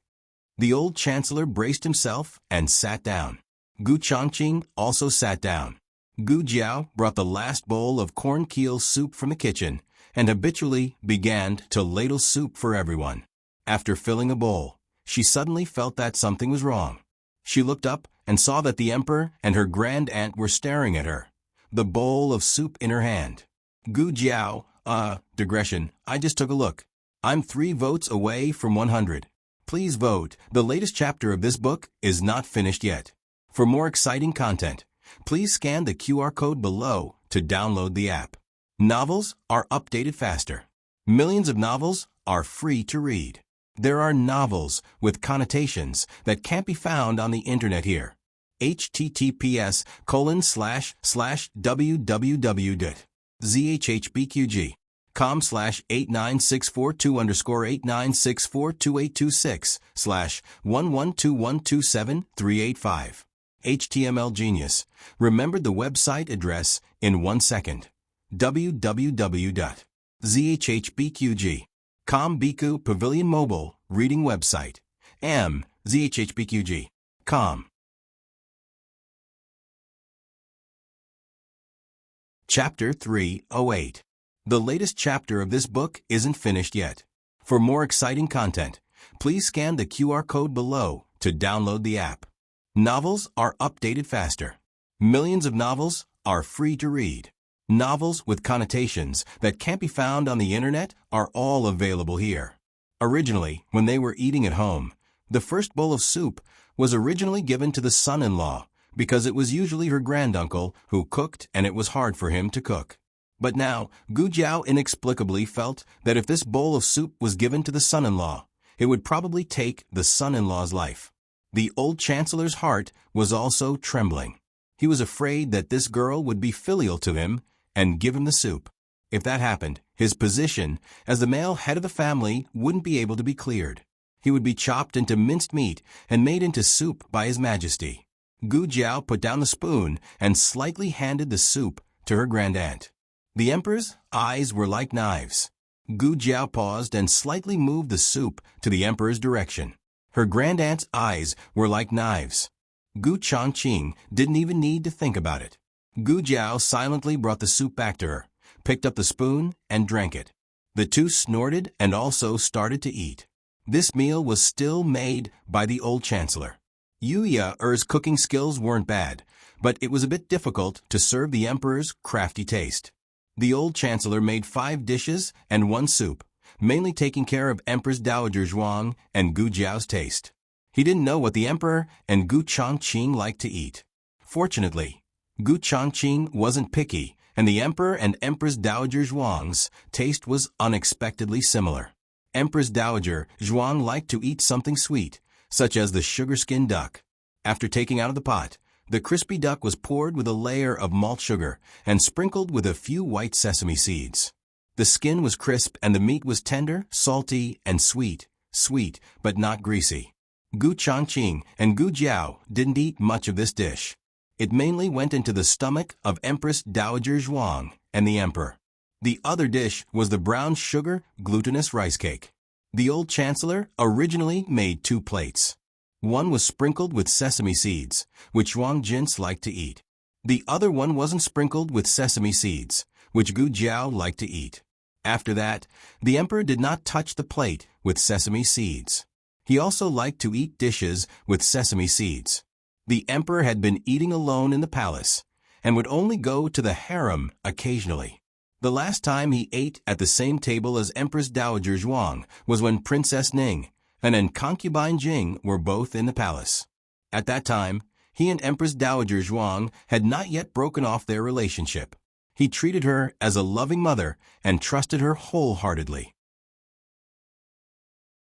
The old chancellor braced himself and sat down. Gu Chongqing also sat down. Gu Jiao brought the last bowl of corn keel soup from the kitchen and habitually began to ladle soup for everyone. After filling a bowl, she suddenly felt that something was wrong. She looked up and saw that the emperor and her grand aunt were staring at her, the bowl of soup in her hand. Gu Jiao, digression, I just took a look. I'm 3 votes away from 100. Please vote. The latest chapter of this book is not finished yet. For more exciting content, please scan the QR code below to download the app. Novels are updated faster. Millions of novels are free to read. There are novels with connotations that can't be found on the internet here. https://www.zhhbqg.com/89642_8964273855. HTML Genius remembered the website address in 1 second. www.zhhbqg.com Biku Pavilion Mobile Reading Website. zhhbqg.com. Chapter 308. The latest chapter of this book isn't finished yet. For more exciting content, please scan the QR code below to download the app. Novels are updated faster. Millions of novels are free to read. Novels with connotations that can't be found on the internet are all available here. Originally, when they were eating at home, the first bowl of soup was originally given to the son-in-law because it was usually her granduncle who cooked and it was hard for him to cook. But now, Gu Jiao inexplicably felt that if this bowl of soup was given to the son-in-law, it would probably take the son-in-law's life. The old chancellor's heart was also trembling. He was afraid that this girl would be filial to him and give him the soup. If that happened, his position as the male head of the family wouldn't be able to be cleared. He would be chopped into minced meat and made into soup by His Majesty. Gu Jiao put down the spoon and slightly handed the soup to her grandaunt. The emperor's eyes were like knives. Gu Jiao paused and slightly moved the soup to the emperor's direction. Her grandaunt's eyes were like knives. Gu Chongqing didn't even need to think about it. Gu Jiao silently brought the soup back to her, picked up the spoon, and drank it. The two snorted and also started to eat. This meal was still made by the old chancellor. Yu Ye's cooking skills weren't bad, but it was a bit difficult to serve the emperor's crafty taste. The old chancellor made 5 dishes and 1 soup, mainly taking care of Empress Dowager Zhuang and Gu Jiao's taste. He didn't know what the emperor and Gu Chongqing liked to eat. Fortunately, Gu Chongqing wasn't picky, and the emperor and Empress Dowager Zhuang's taste was unexpectedly similar. Empress Dowager Zhuang liked to eat something sweet, such as the sugar-skin duck. After taking out of the pot, the crispy duck was poured with a layer of malt sugar and sprinkled with a few white sesame seeds. The skin was crisp and the meat was tender, salty, and sweet, but not greasy. Gu Chongqing and Gu Jiao didn't eat much of this dish. It mainly went into the stomach of Empress Dowager Zhuang and the emperor. The other dish was the brown sugar glutinous rice cake. The old chancellor originally made 2 plates. One was sprinkled with sesame seeds, which Zhuang Jin's liked to eat. The other one wasn't sprinkled with sesame seeds, which Gu Jiao liked to eat. After that, the emperor did not touch the plate with sesame seeds. He also liked to eat dishes with sesame seeds. The emperor had been eating alone in the palace and would only go to the harem occasionally. The last time he ate at the same table as Empress Dowager Zhuang was when Princess Ning and concubine Jing were both in the palace. At that time, he and Empress Dowager Zhuang had not yet broken off their relationship. He treated her as a loving mother and trusted her wholeheartedly.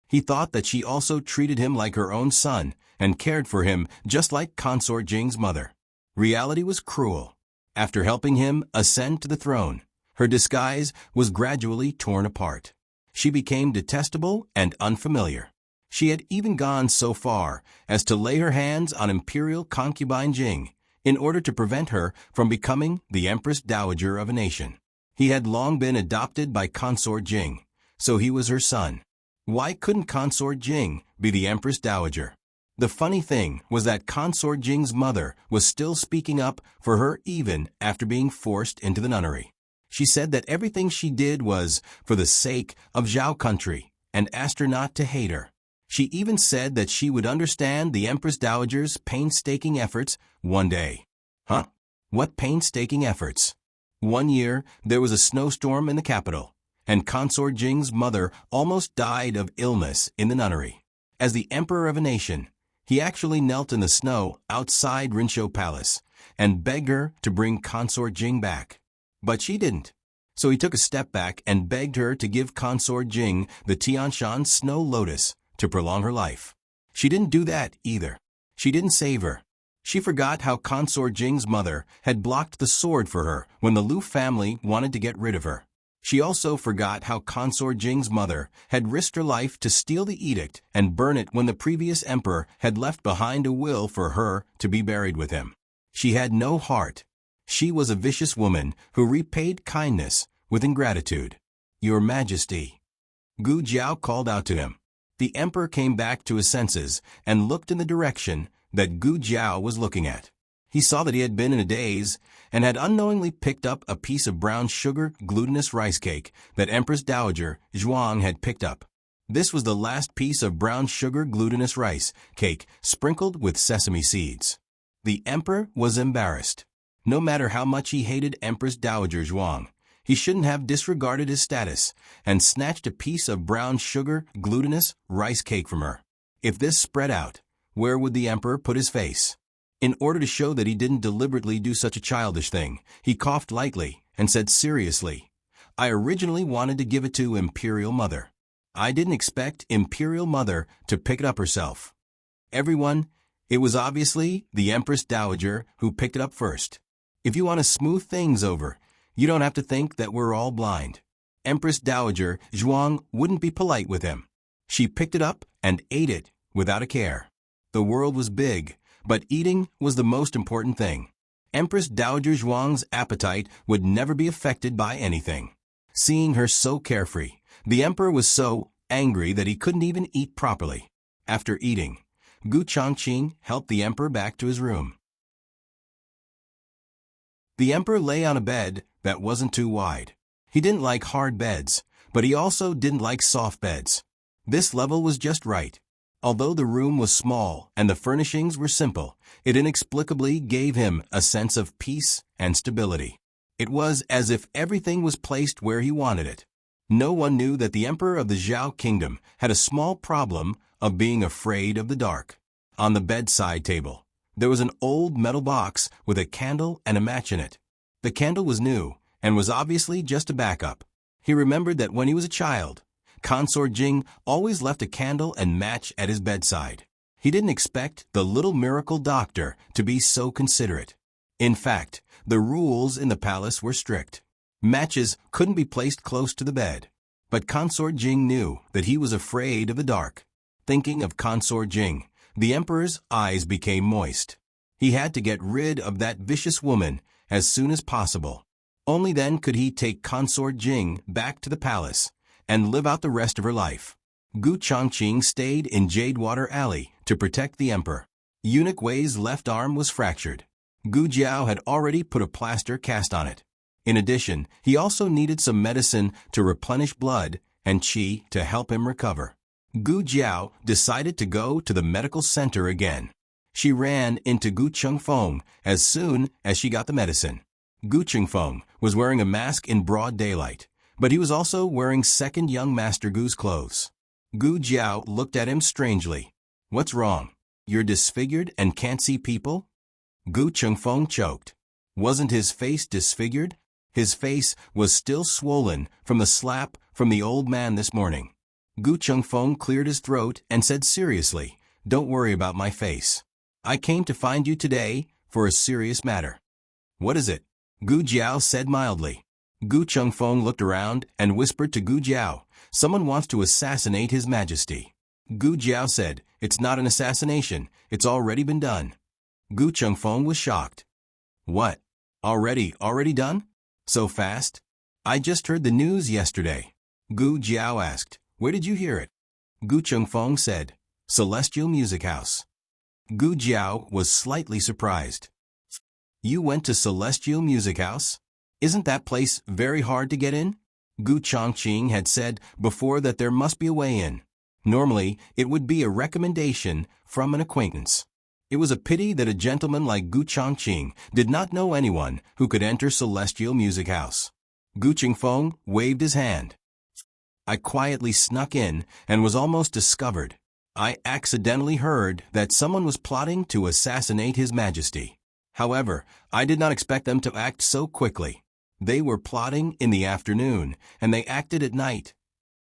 He thought that she also treated him like her own son and cared for him just like Consort Jing's mother. Reality was cruel. After helping him ascend to the throne, her disguise was gradually torn apart. She became detestable and unfamiliar. She had even gone so far as to lay her hands on imperial concubine Jing in order to prevent her from becoming the Empress Dowager of a nation. He had long been adopted by Consort Jing, so he was her son. Why couldn't Consort Jing be the Empress Dowager? The funny thing was that Consort Jing's mother was still speaking up for her even after being forced into the nunnery. She said that everything she did was for the sake of Zhao country and asked her not to hate her. She even said that she would understand the Empress Dowager's painstaking efforts one day. Huh? What painstaking efforts? One year, there was a snowstorm in the capital, and Consort Jing's mother almost died of illness in the nunnery. As the emperor of a nation, he actually knelt in the snow outside Rinshou Palace and begged her to bring Consort Jing back. But she didn't. So he took a step back and begged her to give Consort Jing the Tianshan Snow Lotus to prolong her life. She didn't do that either. She didn't save her. She forgot how Consort Jing's mother had blocked the sword for her when the Lu family wanted to get rid of her. She also forgot how Consort Jing's mother had risked her life to steal the edict and burn it when the previous emperor had left behind a will for her to be buried with him. She had no heart. She was a vicious woman who repaid kindness with ingratitude. Your Majesty. Gu Jiao called out to him. The emperor came back to his senses and looked in the direction that Gu Jiao was looking at. He saw that he had been in a daze and had unknowingly picked up a piece of brown sugar glutinous rice cake that Empress Dowager Zhuang had picked up. This was the last piece of brown sugar glutinous rice cake sprinkled with sesame seeds. The emperor was embarrassed. No matter how much he hated Empress Dowager Zhuang, he shouldn't have disregarded his status and snatched a piece of brown sugar glutinous rice cake from her. If this spread out, where would the emperor put his face? In order to show that he didn't deliberately do such a childish thing, he coughed lightly and said seriously, I originally wanted to give it to Imperial Mother. I didn't expect Imperial Mother to pick it up herself. Everyone, it was obviously the Empress Dowager who picked it up first. If you want to smooth things over, you don't have to think that we're all blind. Empress Dowager Zhuang wouldn't be polite with him. She picked it up and ate it without a care. The world was big, but eating was the most important thing. Empress Dowager Zhuang's appetite would never be affected by anything. Seeing her so carefree, the emperor was so angry that he couldn't even eat properly. After eating, Gu Chongqing helped the emperor back to his room. The emperor lay on a bed that wasn't too wide. He didn't like hard beds, but he also didn't like soft beds. This level was just right. Although the room was small and the furnishings were simple, it inexplicably gave him a sense of peace and stability. It was as if everything was placed where he wanted it. No one knew that the emperor of the Zhao kingdom had a small problem of being afraid of the dark. On the bedside table, there was an old metal box with a candle and a match in it. The candle was new and was obviously just a backup. He remembered that when he was a child, Consort Jing always left a candle and match at his bedside. He didn't expect the little miracle doctor to be so considerate. In fact, the rules in the palace were strict. Matches couldn't be placed close to the bed. But Consort Jing knew that he was afraid of the dark. Thinking of Consort Jing, the emperor's eyes became moist. He had to get rid of that vicious woman as soon as possible. Only then could he take Consort Jing back to the palace and live out the rest of her life. Gu Chongqing stayed in Jadewater Alley to protect the emperor. Eunuch Wei's left arm was fractured. Gu Jiao had already put a plaster cast on it. In addition, he also needed some medicine to replenish blood and qi to help him recover. Gu Jiao decided to go to the medical center again. She ran into Gu Chengfeng as soon as she got the medicine. Gu Chengfeng was wearing a mask in broad daylight, but he was also wearing second young Master Gu's clothes. Gu Jiao looked at him strangely. What's wrong? You're disfigured and can't see people? Gu Chengfeng choked. Wasn't his face disfigured? His face was still swollen from the slap from the old man this morning. Gu Chengfeng cleared his throat and said seriously, Don't worry about my face. I came to find you today for a serious matter. What is it? Gu Jiao said mildly. Gu Chengfeng looked around and whispered to Gu Jiao, Someone wants to assassinate His Majesty. Gu Jiao said, It's not an assassination, it's already been done. Gu Chengfeng was shocked. What? Already done? So fast? I just heard the news yesterday. Gu Jiao asked, Where did you hear it? Gu Chengfeng said, Celestial Music House. Gu Jiao was slightly surprised. You went to Celestial Music House? Isn't that place very hard to get in? Gu Chongqing had said before that there must be a way in. Normally, it would be a recommendation from an acquaintance. It was a pity that a gentleman like Gu Chongqing did not know anyone who could enter Celestial Music House. Gu Chengfeng waved his hand. I quietly snuck in and was almost discovered. I accidentally heard that someone was plotting to assassinate His Majesty. However, I did not expect them to act so quickly. They were plotting in the afternoon, and they acted at night.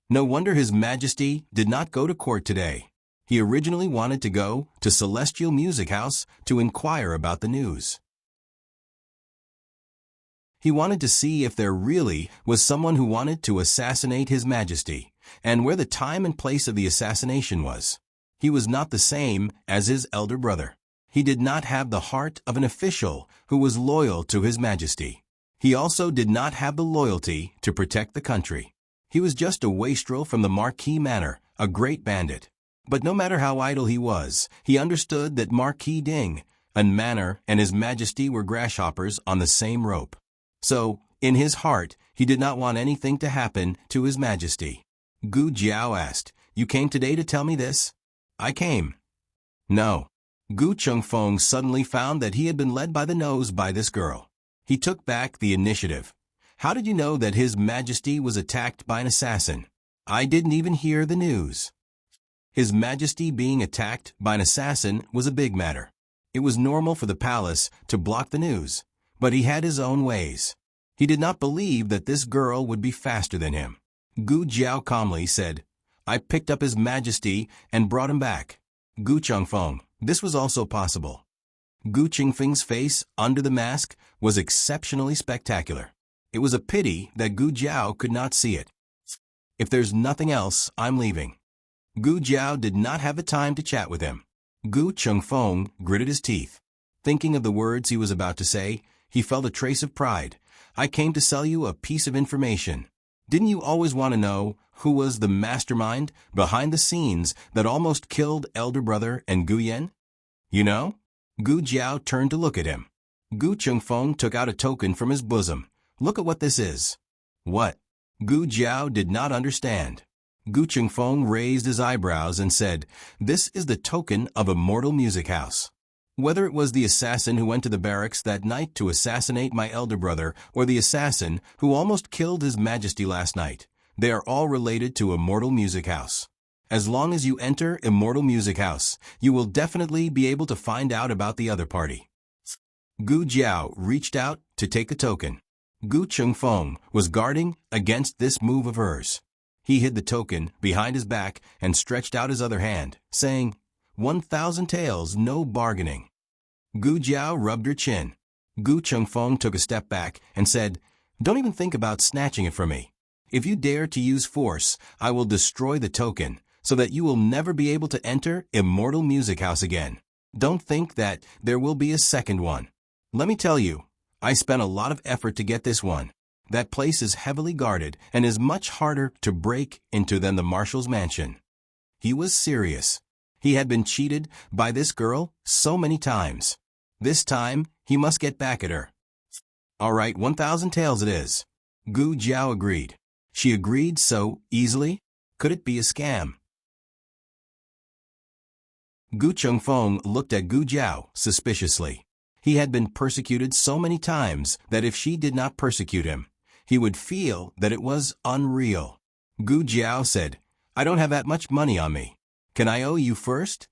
No wonder His Majesty did not go to court today. He originally wanted to go to Celestial Music House to inquire about the news. He wanted to see if there really was someone who wanted to assassinate His Majesty, and where the time and place of the assassination was. He was not the same as his elder brother. He did not have the heart of an official who was loyal to His Majesty. He also did not have the loyalty to protect the country. He was just a wastrel from the Marquis Manor, a great bandit. But no matter how idle he was, he understood that Marquis Ding, and Manor and His Majesty were grasshoppers on the same rope. So, in his heart, he did not want anything to happen to His Majesty. Gu Jiao asked, You came today to tell me this? I came. No. Gu Chengfeng suddenly found that he had been led by the nose by this girl. He took back the initiative. How did you know that His Majesty was attacked by an assassin? I didn't even hear the news. His Majesty being attacked by an assassin was a big matter. It was normal for the palace to block the news, but he had his own ways. He did not believe that this girl would be faster than him. Gu Jiao calmly said, I picked up His Majesty and brought him back. Gu Chengfeng, this was also possible. Gu Qingfeng's face under the mask was exceptionally spectacular. It was a pity that Gu Jiao could not see it. If there's nothing else, I'm leaving. Gu Jiao did not have the time to chat with him. Gu Chengfeng gritted his teeth. Thinking of the words he was about to say, he felt a trace of pride. I came to sell you a piece of information. Didn't you always want to know who was the mastermind behind the scenes that almost killed elder brother and Gu Yan? You know? Gu Jiao turned to look at him. Gu Chengfeng took out a token from his bosom. Look at what this is. What? Gu Jiao did not understand. Gu Chengfeng raised his eyebrows and said, This is the token of Immortal Music House. Whether it was the assassin who went to the barracks that night to assassinate my elder brother or the assassin who almost killed His Majesty last night, they are all related to Immortal Music House. As long as you enter Immortal Music House, you will definitely be able to find out about the other party. Gu Jiao reached out to take the token. Gu Chengfeng was guarding against this move of hers. He hid the token behind his back and stretched out his other hand, saying, 1,000 taels, no bargaining. Gu Jiao rubbed her chin. Gu Chengfeng took a step back and said, Don't even think about snatching it from me. If you dare to use force, I will destroy the token, so that you will never be able to enter Immortal Music House again. Don't think that there will be a second one. Let me tell you, I spent a lot of effort to get this one. That place is heavily guarded and is much harder to break into than the marshal's mansion. He was serious. He had been cheated by this girl so many times. This time, he must get back at her. All right, 1,000 taels it is. Gu Jiao agreed. She agreed so easily? Could it be a scam? Gu Chengfeng looked at Gu Jiao suspiciously. He had been persecuted so many times that if she did not persecute him, he would feel that it was unreal. Gu Jiao said, I don't have that much money on me. Can I owe you first?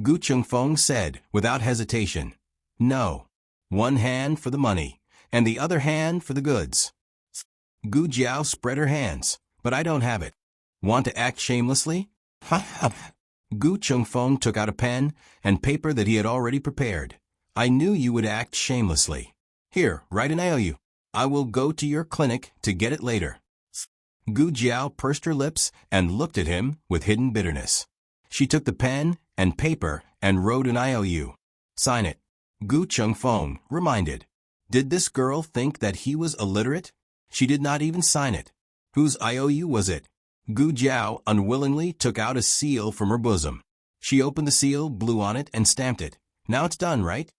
Gu Chengfeng said, without hesitation, No. One hand for the money, and the other hand for the goods. Gu Jiao spread her hands, but I don't have it. Want to act shamelessly? Gu Chengfeng took out a pen and paper that he had already prepared. I knew you would act shamelessly. Here, write an IOU. I will go to your clinic to get it later. Gu Jiao pursed her lips and looked at him with hidden bitterness. She took the pen and paper and wrote an IOU. Sign it. Gu Chengfeng reminded. Did this girl think that he was illiterate? She did not even sign it. Whose IOU was it? Gu Jiao unwillingly took out a seal from her bosom. She opened the seal, blew on it, and stamped it. Now it's done, right?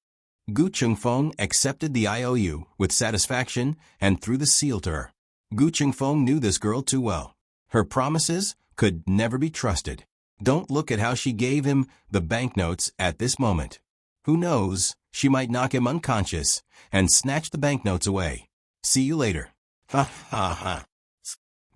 Gu Chengfeng accepted the IOU with satisfaction and threw the seal to her. Gu Chengfeng knew this girl too well. Her promises could never be trusted. Don't look at how she gave him the banknotes at this moment. Who knows, she might knock him unconscious and snatch the banknotes away. See you later. Ha ha ha.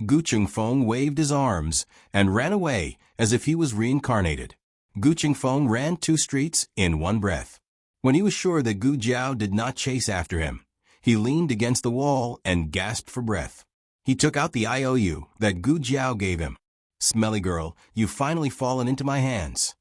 Gu Chengfeng waved his arms and ran away as if he was reincarnated. Gu Chengfeng ran 2 streets in one breath. When he was sure that Gu Jiao did not chase after him, he leaned against the wall and gasped for breath. He took out the IOU that Gu Jiao gave him. Smelly girl, you've finally fallen into my hands.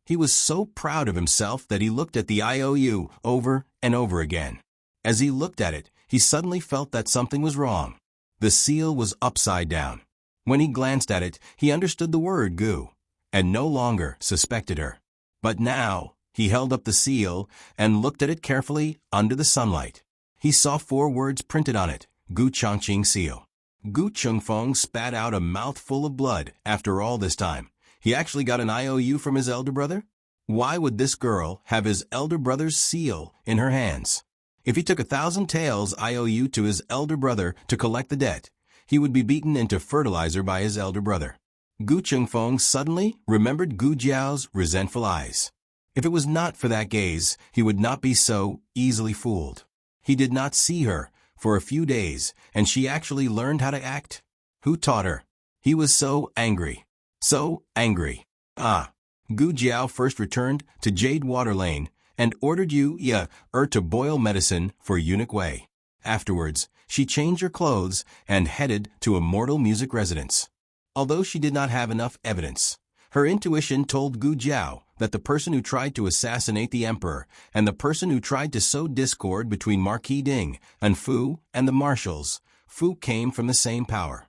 He was so proud of himself that he looked at the IOU over and over again. As he looked at it, he suddenly felt that something was wrong. The seal was upside down. When he glanced at it, he understood the word Gu, and no longer suspected her. But now, he held up the seal and looked at it carefully under the sunlight. He saw 4 words printed on it, Gu Changqing seal. Gu Chengfeng spat out a mouthful of blood after all this time. He actually got an IOU from his elder brother? Why would this girl have his elder brother's seal in her hands? If he took 1,000 taels IOU to his elder brother to collect the debt, he would be beaten into fertilizer by his elder brother. Gu Chengfeng suddenly remembered Gu Jiao's resentful eyes. If it was not for that gaze, he would not be so easily fooled. He did not see her for a few days, and she actually learned how to act. Who taught her? He was so angry. So angry. Gu Jiao first returned to Jade Water Lane and ordered to boil medicine for Eunuch Wei. Afterwards, she changed her clothes and headed to a mortal music residence. Although she did not have enough evidence, her intuition told Gu Jiao that the person who tried to assassinate the emperor and the person who tried to sow discord between Marquis Ding and Fu and the marshals, Fu came from the same power.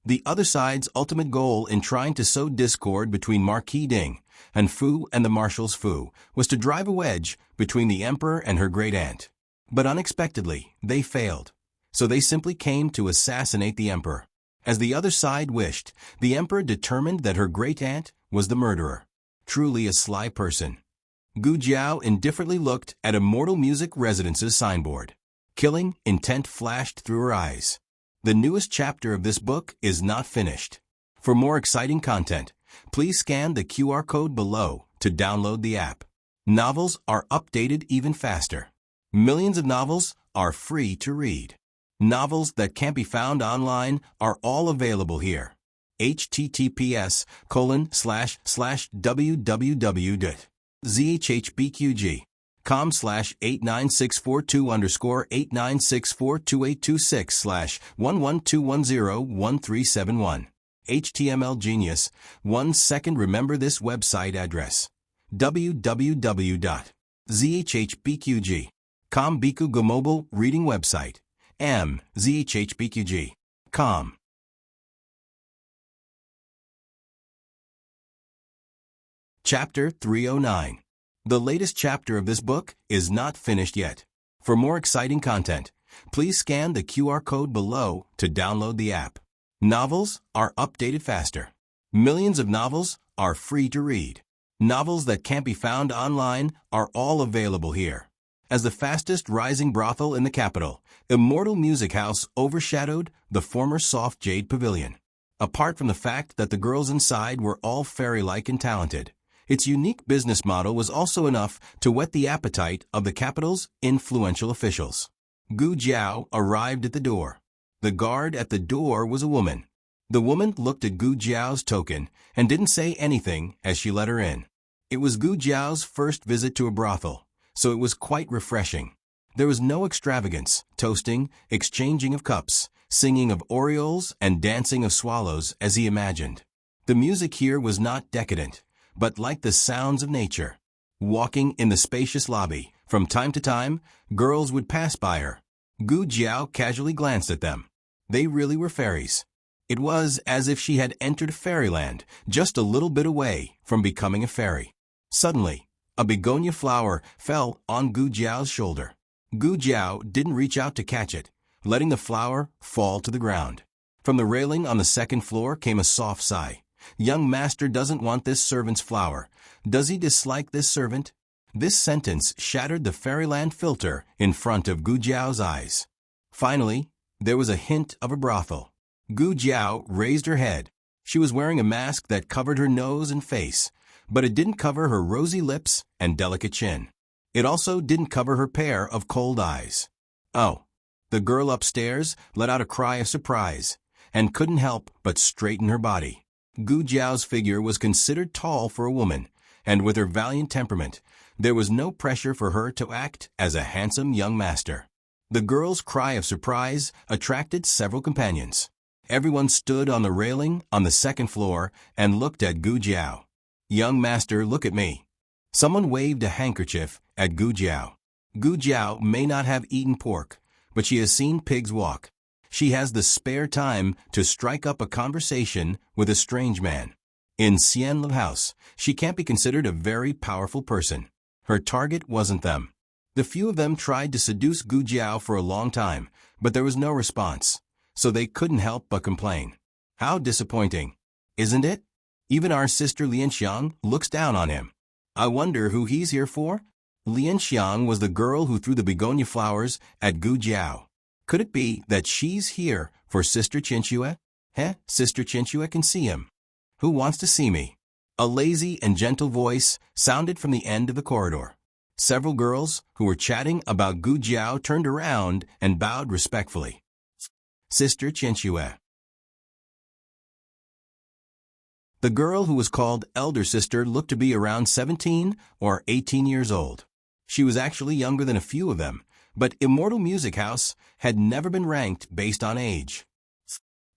The other side's ultimate goal in trying to sow discord between Marquis Ding and Fu and the marshals Fu was to drive a wedge between the emperor and her great-aunt. But unexpectedly, they failed. So they simply came to assassinate the emperor. As the other side wished, the emperor determined that her great-aunt was the murderer. Truly a sly person. Gu Jiao indifferently looked at a mortal music residence's signboard. Killing intent flashed through her eyes. The newest chapter of this book is not finished. For more exciting content, please scan the QR code below to download the app. Novels are updated even faster. Millions of novels are free to read. Novels that can't be found online are all available here. https://www.zhbqg.com/89642_8964226/112101371. HTML Genius. 1 second. Remember this website address. www.zhbqg.com. Bikugo mobile reading website. zhbqg.com. Chapter 309. The latest chapter of this book is not finished yet. For more exciting content, please scan the QR code below to download the app. Novels are updated faster. Millions of novels are free to read. Novels that can't be found online are all available here. As the fastest rising brothel in the capital, Immortal Music House overshadowed the former Soft Jade Pavilion. Apart from the fact that the girls inside were all fairy-like and talented, its unique business model was also enough to whet the appetite of the capital's influential officials. Gu Jiao arrived at the door. The guard at the door was a woman. The woman looked at Gu Jiao's token and didn't say anything as she let her in. It was Gu Jiao's first visit to a brothel, so it was quite refreshing. There was no extravagance, toasting, exchanging of cups, singing of orioles, and dancing of swallows as he imagined. The music here was not decadent, but like the sounds of nature. Walking in the spacious lobby, from time to time, girls would pass by her. Gu Jiao casually glanced at them. They really were fairies. It was as if she had entered fairyland, just a little bit away from becoming a fairy. Suddenly, a begonia flower fell on Gu Jiao's shoulder. Gu Jiao didn't reach out to catch it, letting the flower fall to the ground. From the railing on the second floor came a soft sigh. Young master doesn't want this servant's flower. Does he dislike this servant? This sentence shattered the fairyland filter in front of Gu Jiao's eyes. Finally, there was a hint of a brothel. Gu Jiao raised her head. She was wearing a mask that covered her nose and face, but it didn't cover her rosy lips and delicate chin. It also didn't cover her pair of cold eyes. Oh, the girl upstairs let out a cry of surprise and couldn't help but straighten her body. Gu Jiao's figure was considered tall for a woman, and with her valiant temperament, there was no pressure for her to act as a handsome young master. The girl's cry of surprise attracted several companions. Everyone stood on the railing on the second floor and looked at Gu Jiao. "Young master, look at me." Someone waved a handkerchief at Gu Jiao. Gu Jiao may not have eaten pork, but she has seen pigs walk. She has the spare time to strike up a conversation with a strange man. In Xianlu House, she can't be considered a very powerful person. Her target wasn't them. The few of them tried to seduce Gu Jiao for a long time, but there was no response, so they couldn't help but complain. How disappointing, isn't it? Even our sister Lianxiang looks down on him. I wonder who he's here for? Lianxiang was the girl who threw the begonia flowers at Gu Jiao. Could it be that she's here for Sister Qinxue? Sister Qinxue can see him. Who wants to see me? A lazy and gentle voice sounded from the end of the corridor. Several girls who were chatting about Gu Jiao turned around and bowed respectfully. Sister Qinxue. The girl who was called elder sister looked to be around 17 or 18 years old. She was actually younger than a few of them, But Immortal Music House had never been ranked based on age.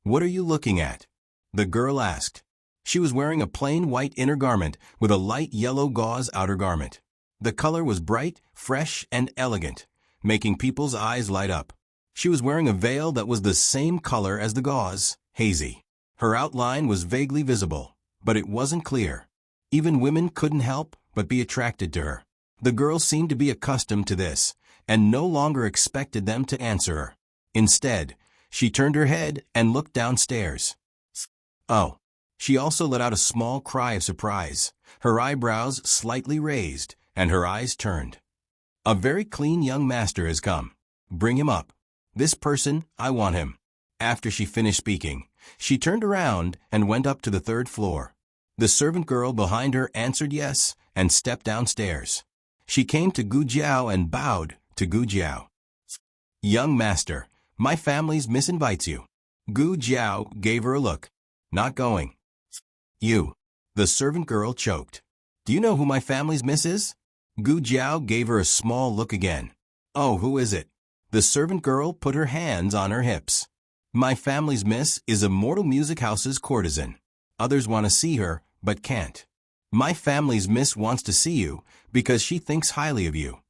"What are you looking at?" the girl asked. She was wearing a plain white inner garment with a light yellow gauze outer garment. The color was bright, fresh, and elegant, making people's eyes light up. She was wearing a veil that was the same color as the gauze, hazy. Her outline was vaguely visible, but it wasn't clear. Even women couldn't help but be attracted to her. The girl seemed to be accustomed to this, and no longer expected them to answer her. Instead, she turned her head and looked downstairs. "Oh." She also let out a small cry of surprise, her eyebrows slightly raised, and her eyes turned. "A very clean young master has come. Bring him up. This person, I want him." After she finished speaking, she turned around and went up to the 3rd floor. The servant girl behind her answered yes and stepped downstairs. She came to Gu Jiao and bowed to Gu Jiao. "Young master, my family's miss invites you." Gu Jiao gave her a look. "Not going." "You." The servant girl choked. "Do you know who my family's miss is?" Gu Jiao gave her a small look again. "Oh, who is it?" The servant girl put her hands on her hips. "My family's miss is Immortal Music House's courtesan. Others want to see her, but can't. My family's miss wants to see you because she thinks highly of you."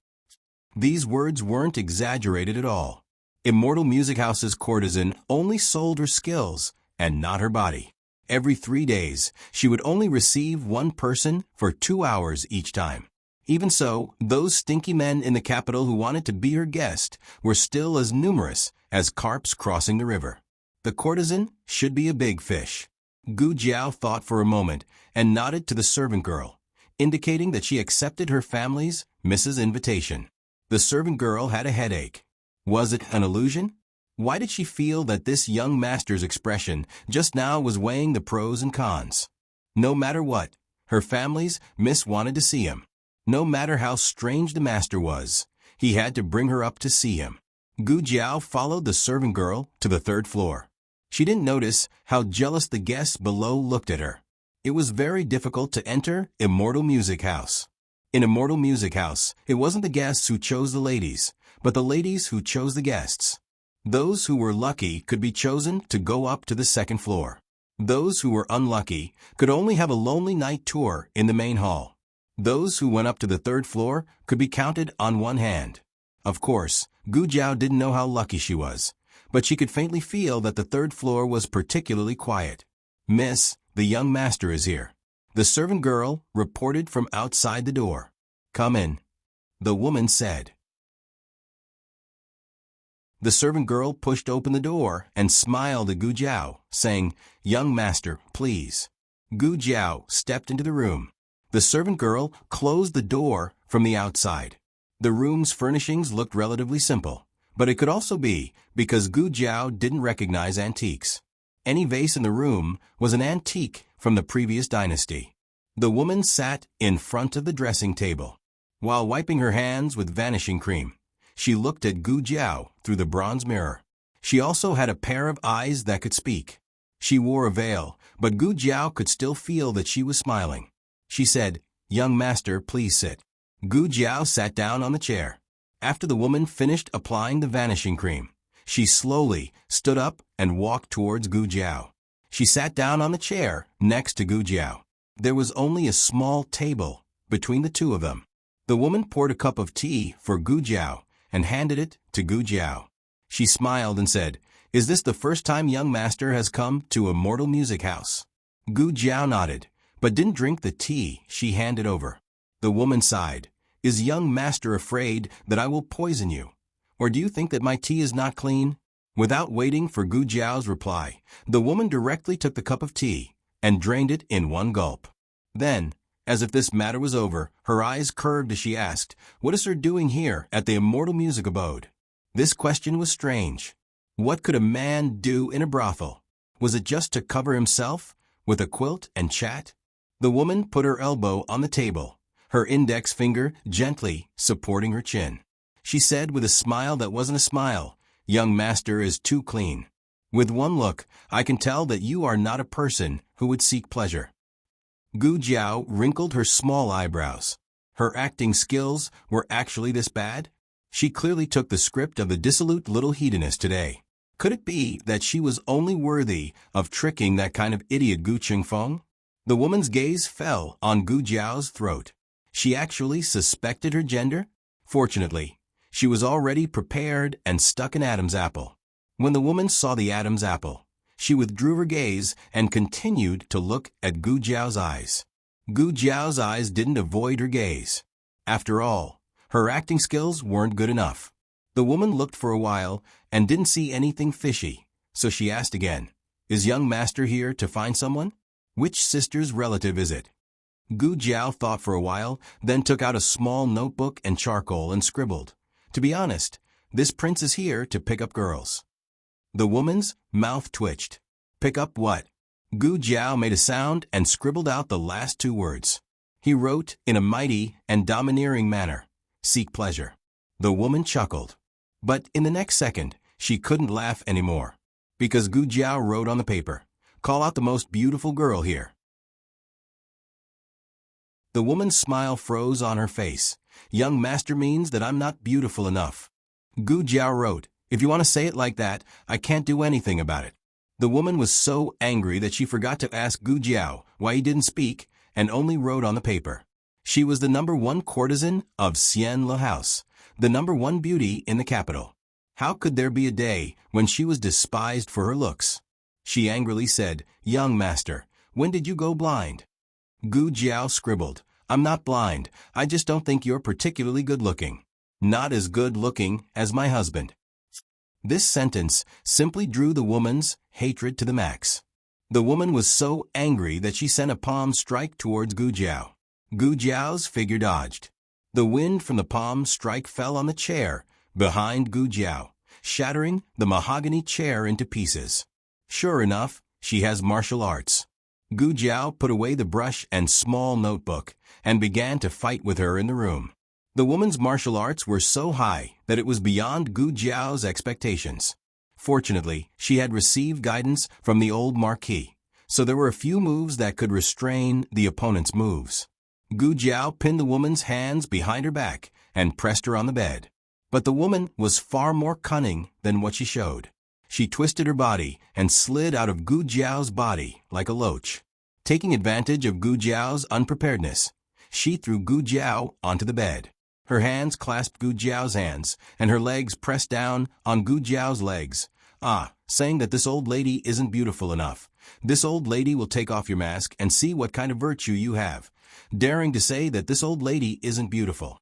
These words weren't exaggerated at all. Immortal Music House's courtesan only sold her skills and not her body. Every 3 days, she would only receive one person for 2 hours each time. Even so, those stinky men in the capital who wanted to be her guest were still as numerous as carps crossing the river. The courtesan should be a big fish. Gu Jiao thought for a moment and nodded to the servant girl, indicating that she accepted her family's Mrs. invitation. The servant girl had a headache. Was it an illusion? Why did she feel that this young master's expression just now was weighing the pros and cons? No matter what, her family's miss wanted to see him. No matter how strange the master was, he had to bring her up to see him. Gu Jiao followed the servant girl to the 3rd floor. She didn't notice how jealous the guests below looked at her. It was very difficult to enter Immortal Music House. In Immortal Music House, it wasn't the guests who chose the ladies, but the ladies who chose the guests. Those who were lucky could be chosen to go up to the 2nd floor. Those who were unlucky could only have a lonely night tour in the main hall. Those who went up to the 3rd floor could be counted on one hand. Of course, Gu Jiao didn't know how lucky she was, but she could faintly feel that the 3rd floor was particularly quiet. "Miss, the young master is here." The servant girl reported from outside the door. "Come in," the woman said. The servant girl pushed open the door and smiled at Gu Jiao, saying, "Young master, please." Gu Jiao stepped into the room. The servant girl closed the door from the outside. The room's furnishings looked relatively simple, but it could also be because Gu Jiao didn't recognize antiques. Any vase in the room was an antique from the previous dynasty. The woman sat in front of the dressing table. While wiping her hands with vanishing cream, she looked at Gu Jiao through the bronze mirror. She also had a pair of eyes that could speak. She wore a veil, but Gu Jiao could still feel that she was smiling. She said, "Young master, please sit." Gu Jiao sat down on the chair. After the woman finished applying the vanishing cream, she slowly stood up and walked towards Gu Jiao. She sat down on the chair next to Gu Jiao. There was only a small table between the two of them. The woman poured a cup of tea for Gu Jiao and handed it to Gu Jiao. She smiled and said, "Is this the first time young master has come to Immortal Music House?" Gu Jiao nodded, but didn't drink the tea she handed over. The woman sighed. "Is young master afraid that I will poison you? Or do you think that my tea is not clean?" Without waiting for Gu Jiao's reply, the woman directly took the cup of tea and drained it in one gulp. Then, as if this matter was over, her eyes curved as she asked, "What is her doing here at the Immortal Music Abode?" This question was strange. What could a man do in a brothel? Was it just to cover himself with a quilt and chat? The woman put her elbow on the table, her index finger gently supporting her chin. She said with a smile that wasn't a smile, "Young master is too clean. With one look, I can tell that you are not a person who would seek pleasure." Gu Jiao wrinkled her small eyebrows. Her acting skills were actually this bad? She clearly took the script of the dissolute little hedonist today. Could it be that she was only worthy of tricking that kind of idiot Gu Qingfeng? The woman's gaze fell on Gu Jiao's throat. She actually suspected her gender? Fortunately, she was already prepared and stuck an Adam's apple. When the woman saw the Adam's apple, she withdrew her gaze and continued to look at Gu Jiao's eyes. Gu Jiao's eyes didn't avoid her gaze. After all, her acting skills weren't good enough. The woman looked for a while and didn't see anything fishy, so she asked again, "Is young master here to find someone? Which sister's relative is it?" Gu Jiao thought for a while, then took out a small notebook and charcoal and scribbled, "To be honest, this prince is here to pick up girls." The woman's mouth twitched. "Pick up what?" Gu Jiao made a sound and scribbled out the last two words. He wrote in a mighty and domineering manner, "Seek pleasure." The woman chuckled. But in the next second, she couldn't laugh anymore, because Gu Jiao wrote on the paper, "Call out the most beautiful girl here." The woman's smile froze on her face. "Young master means that I'm not beautiful enough." Gu Jiao wrote, "If you want to say it like that, I can't do anything about it." The woman was so angry that she forgot to ask Gu Jiao why he didn't speak and only wrote on the paper. She was the #1 courtesan of Xianle House, the #1 beauty in the capital. How could there be a day when she was despised for her looks? She angrily said, "Young master, when did you go blind?" Gu Jiao scribbled, "I'm not blind, I just don't think you're particularly good-looking. Not as good-looking as my husband." This sentence simply drew the woman's hatred to the max. The woman was so angry that she sent a palm strike towards Gu Jiao. Gu Jiao's figure dodged. The wind from the palm strike fell on the chair behind Gu Jiao, shattering the mahogany chair into pieces. Sure enough, she has martial arts. Gu Jiao put away the brush and small notebook and began to fight with her in the room. The woman's martial arts were so high that it was beyond Gu Jiao's expectations. Fortunately, she had received guidance from the old marquis, so there were a few moves that could restrain the opponent's moves. Gu Jiao pinned the woman's hands behind her back and pressed her on the bed. But the woman was far more cunning than what she showed. She twisted her body and slid out of Gu Jiao's body like a loach. Taking advantage of Gu Jiao's unpreparedness, she threw Gu Jiao onto the bed. Her hands clasped Gu Jiao's hands, and her legs pressed down on Gu Jiao's legs. Saying that this old lady isn't beautiful enough. This old lady will take off your mask and see what kind of virtue you have. Daring to say that this old lady isn't beautiful.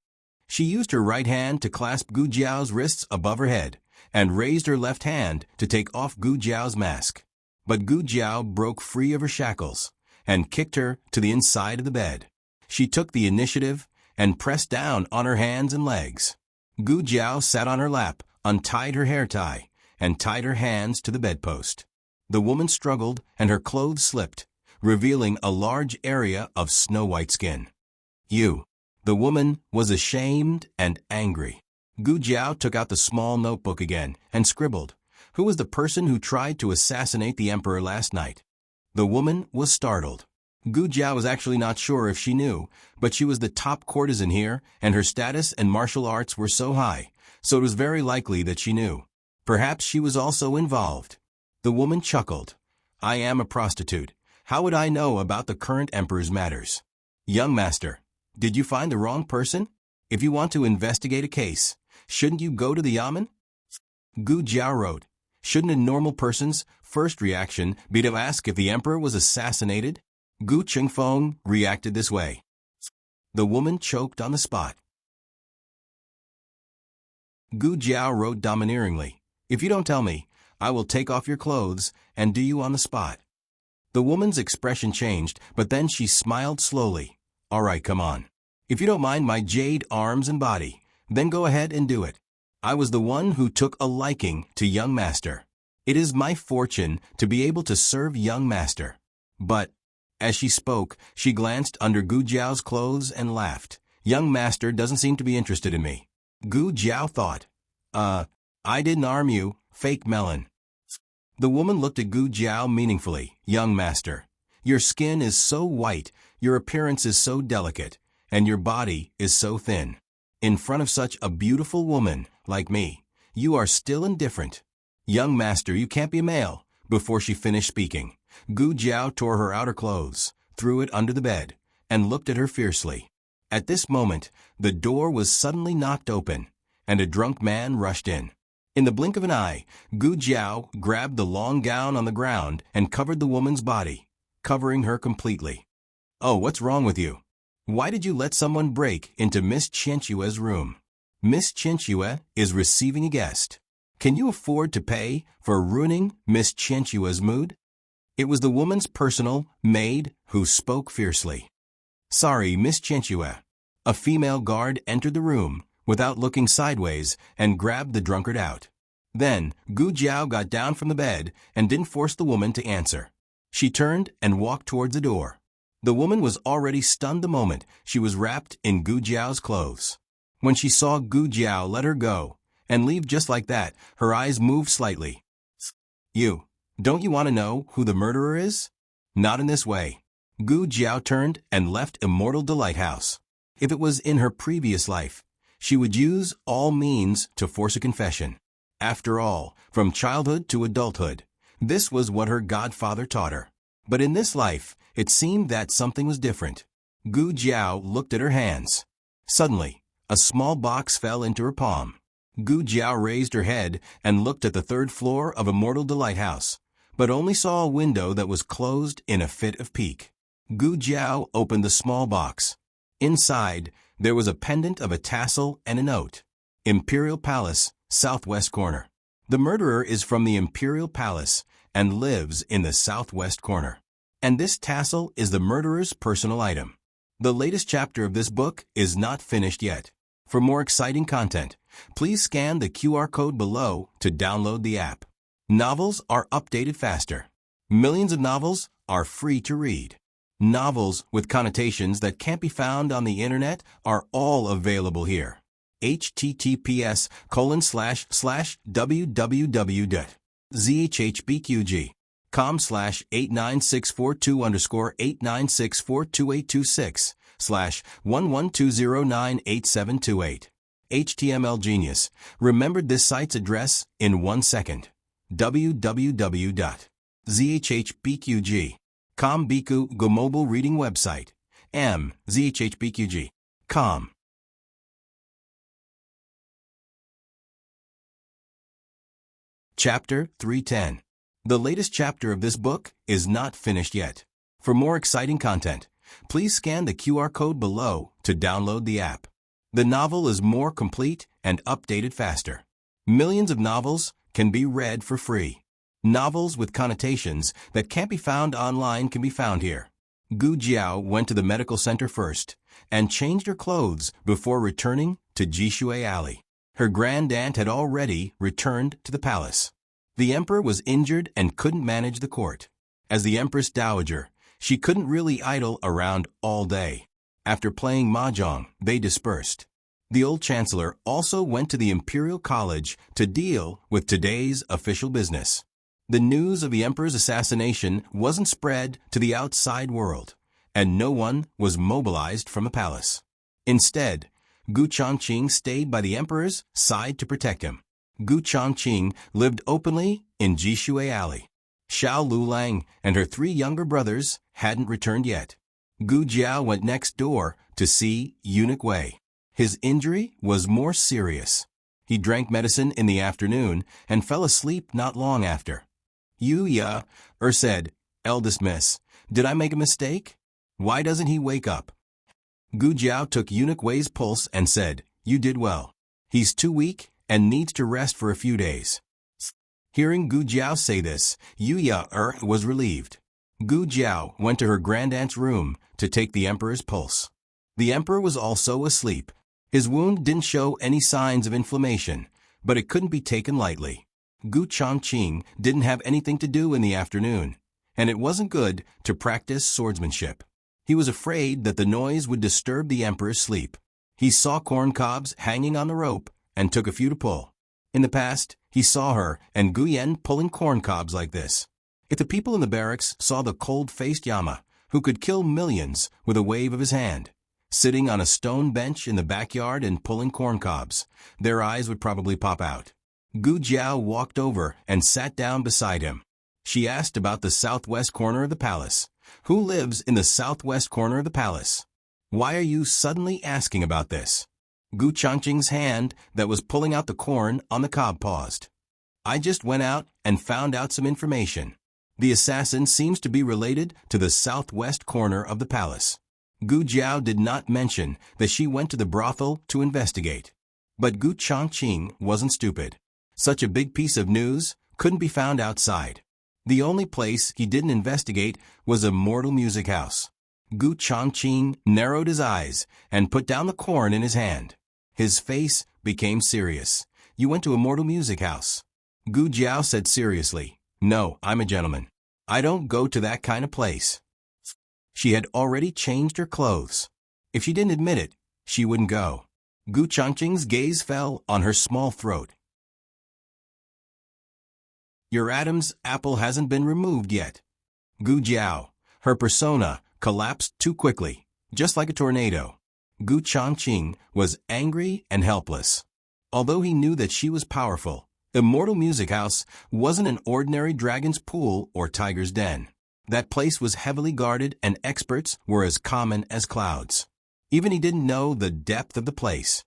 She used her right hand to clasp Gu Jiao's wrists above her head, and raised her left hand to take off Gu Jiao's mask. But Gu Jiao broke free of her shackles and kicked her to the inside of the bed. She took the initiative and pressed down on her hands and legs. Gu Jiao sat on her lap, untied her hair tie, and tied her hands to the bedpost. The woman struggled and her clothes slipped, revealing a large area of snow-white skin. The woman was ashamed and angry. Gu Jiao took out the small notebook again and scribbled, "Who was the person who tried to assassinate the emperor last night?" The woman was startled. Gu Jiao was actually not sure if she knew, but she was the top courtesan here, and her status and martial arts were so high, so it was very likely that she knew. Perhaps she was also involved. The woman chuckled. "I am a prostitute. How would I know about the current emperor's matters?" "Young master, did you find the wrong person? If you want to investigate a case, shouldn't you go to the yamen?" Gu Jiao wrote, "Shouldn't a normal person's first reaction be to ask if the emperor was assassinated?" Gu Qingfeng reacted this way. The woman choked on the spot. Gu Jiao wrote domineeringly, "If you don't tell me, I will take off your clothes and do you on the spot." The woman's expression changed, but then she smiled slowly. "All right, come on. If you don't mind my jade arms and body, then go ahead and do it. I was the one who took a liking to young master. It is my fortune to be able to serve young master." But, as she spoke, she glanced under Gu Jiao's clothes and laughed. "Young master doesn't seem to be interested in me." Gu Jiao thought, I didn't arm you, fake melon." The woman looked at Gu Jiao meaningfully. "Young master, your skin is so white, your appearance is so delicate, and your body is so thin. In front of such a beautiful woman, like me, you are still indifferent. Young master, you can't be a male. Before she finished speaking, Gu Jiao tore her outer clothes, threw it under the bed, and looked at her fiercely. At this moment, the door was suddenly knocked open, and a drunk man rushed in. In the blink of an eye, Gu Jiao grabbed the long gown on the ground and covered the woman's body, covering her completely. Oh, what's wrong with you? Why did you let someone break into Miss Qianxue's room? Miss Qianxue is receiving a guest. Can you afford to pay for ruining Miss Qianxue's mood? It was the woman's personal maid who spoke fiercely. Sorry, Miss Qianxue. A female guard entered the room without looking sideways and grabbed the drunkard out. Then, Gu Jiao got down from the bed and didn't force the woman to answer. She turned and walked towards the door. The woman was already stunned the moment she was wrapped in Gu Jiao's clothes. When she saw Gu Jiao let her go and leave just like that, her eyes moved slightly. Don't you want to know who the murderer is? Not in this way. Gu Jiao turned and left Immortal Delight House. If it was in her previous life, she would use all means to force a confession. After all, from childhood to adulthood, this was what her godfather taught her. But in this life, it seemed that something was different. Gu Jiao looked at her hands. Suddenly, a small box fell into her palm. Gu Jiao raised her head and looked at the third floor of Immortal Delight House, but only saw a window that was closed in a fit of pique. Gu Jiao opened the small box. Inside, there was a pendant of a tassel and a note. Imperial Palace, southwest corner. The murderer is from the Imperial Palace and lives in the southwest corner. And this tassel is the murderer's personal item. The latest chapter of this book is not finished yet. For more exciting content, please scan the QR code below to download the app. Novels are updated faster. Millions of novels are free to read. Novels with connotations that can't be found on the internet are all available here. https://www.zhhbqg.com/89642_896/112098728. HTML Genius remembered this site's address in 1 second. www.zhhbqg.com Biku Go mobile reading website. zhhbqg.com. Chapter 310. The latest chapter of this book is not finished yet. For more exciting content, please scan the QR code below to download the app. The novel is more complete and updated faster. Millions of novels can be read for free. Novels with connotations that can't be found online can be found here. Gu Jiao went to the medical center first and changed her clothes before returning to Jishui Alley. Her grand-aunt had already returned to the palace. The emperor was injured and couldn't manage the court. As the empress dowager, she couldn't really idle around all day. After playing mahjong, they dispersed. The old chancellor also went to the Imperial College to deal with today's official business. The news of the emperor's assassination wasn't spread to the outside world, and no one was mobilized from the palace. Instead, Gu Chongqing stayed by the emperor's side to protect him. Gu Chongqing lived openly in Jishui Alley. Xiao Lulang and her 3 younger brothers hadn't returned yet. Gu Jiao went next door to see Eunuch Wei. His injury was more serious. He drank medicine in the afternoon and fell asleep not long after. Yu Ya said, "Eldest miss, did I make a mistake? Why doesn't he wake up?" Gu Jiao took Eunuch Wei's pulse and said, "You did well. He's too weak and needs to rest for a few days." Hearing Gu Jiao say this, Yu Ya was relieved. Gu Jiao went to her grandaunt's room to take the emperor's pulse. The emperor was also asleep. His wound didn't show any signs of inflammation, but it couldn't be taken lightly. Gu Chongqing didn't have anything to do in the afternoon, and it wasn't good to practice swordsmanship. He was afraid that the noise would disturb the emperor's sleep. He saw corn cobs hanging on the rope and took a few to pull. In the past, he saw her and Guyen pulling corn cobs like this. If the people in the barracks saw the cold-faced Yama, who could kill millions with a wave of his hand, sitting on a stone bench in the backyard and pulling corn cobs. Their eyes would probably pop out. Gu Jiao walked over and sat down beside him. She asked about the southwest corner of the palace. Who lives in the southwest corner of the palace? Why are you suddenly asking about this? Gu Changqing's hand that was pulling out the corn on the cob paused. I just went out and found out some information. The assassin seems to be related to the southwest corner of the palace. Gu Jiao did not mention that she went to the brothel to investigate. But Gu Changqing wasn't stupid. Such a big piece of news couldn't be found outside. The only place he didn't investigate was a mortal music house. Gu Changqing narrowed his eyes and put down the corn in his hand. His face became serious. You went to a mortal music house? Gu Jiao said seriously, No, I'm a gentleman. I don't go to that kind of place. She had already changed her clothes. If she didn't admit it, she wouldn't go. Gu Changqing's gaze fell on her small throat. Your Adam's apple hasn't been removed yet. Gu Jiao, her persona, collapsed too quickly, just like a tornado. Gu Changqing was angry and helpless. Although he knew that she was powerful, Immortal Music House wasn't an ordinary dragon's pool or tiger's den. That place was heavily guarded and experts were as common as clouds. Even he didn't know the depth of the place.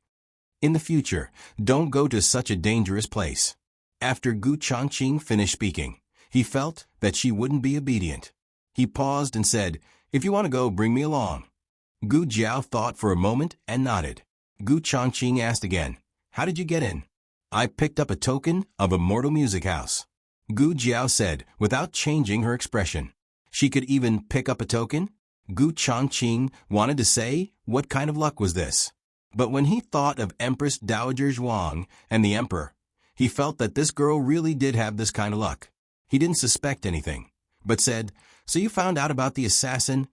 In the future, don't go to such a dangerous place. After Gu Changqing finished speaking, he felt that she wouldn't be obedient. He paused and said, If you want to go, bring me along. Gu Jiao thought for a moment and nodded. Gu Changqing asked again, How did you get in? I picked up a token of Immortal Music House. Gu Jiao said, without changing her expression. She could even pick up a token? Gu Changqing wanted to say, what kind of luck was this? But when he thought of Empress Dowager Zhuang and the Emperor, he felt that this girl really did have this kind of luck. He didn't suspect anything, but said, So you found out about the assassin?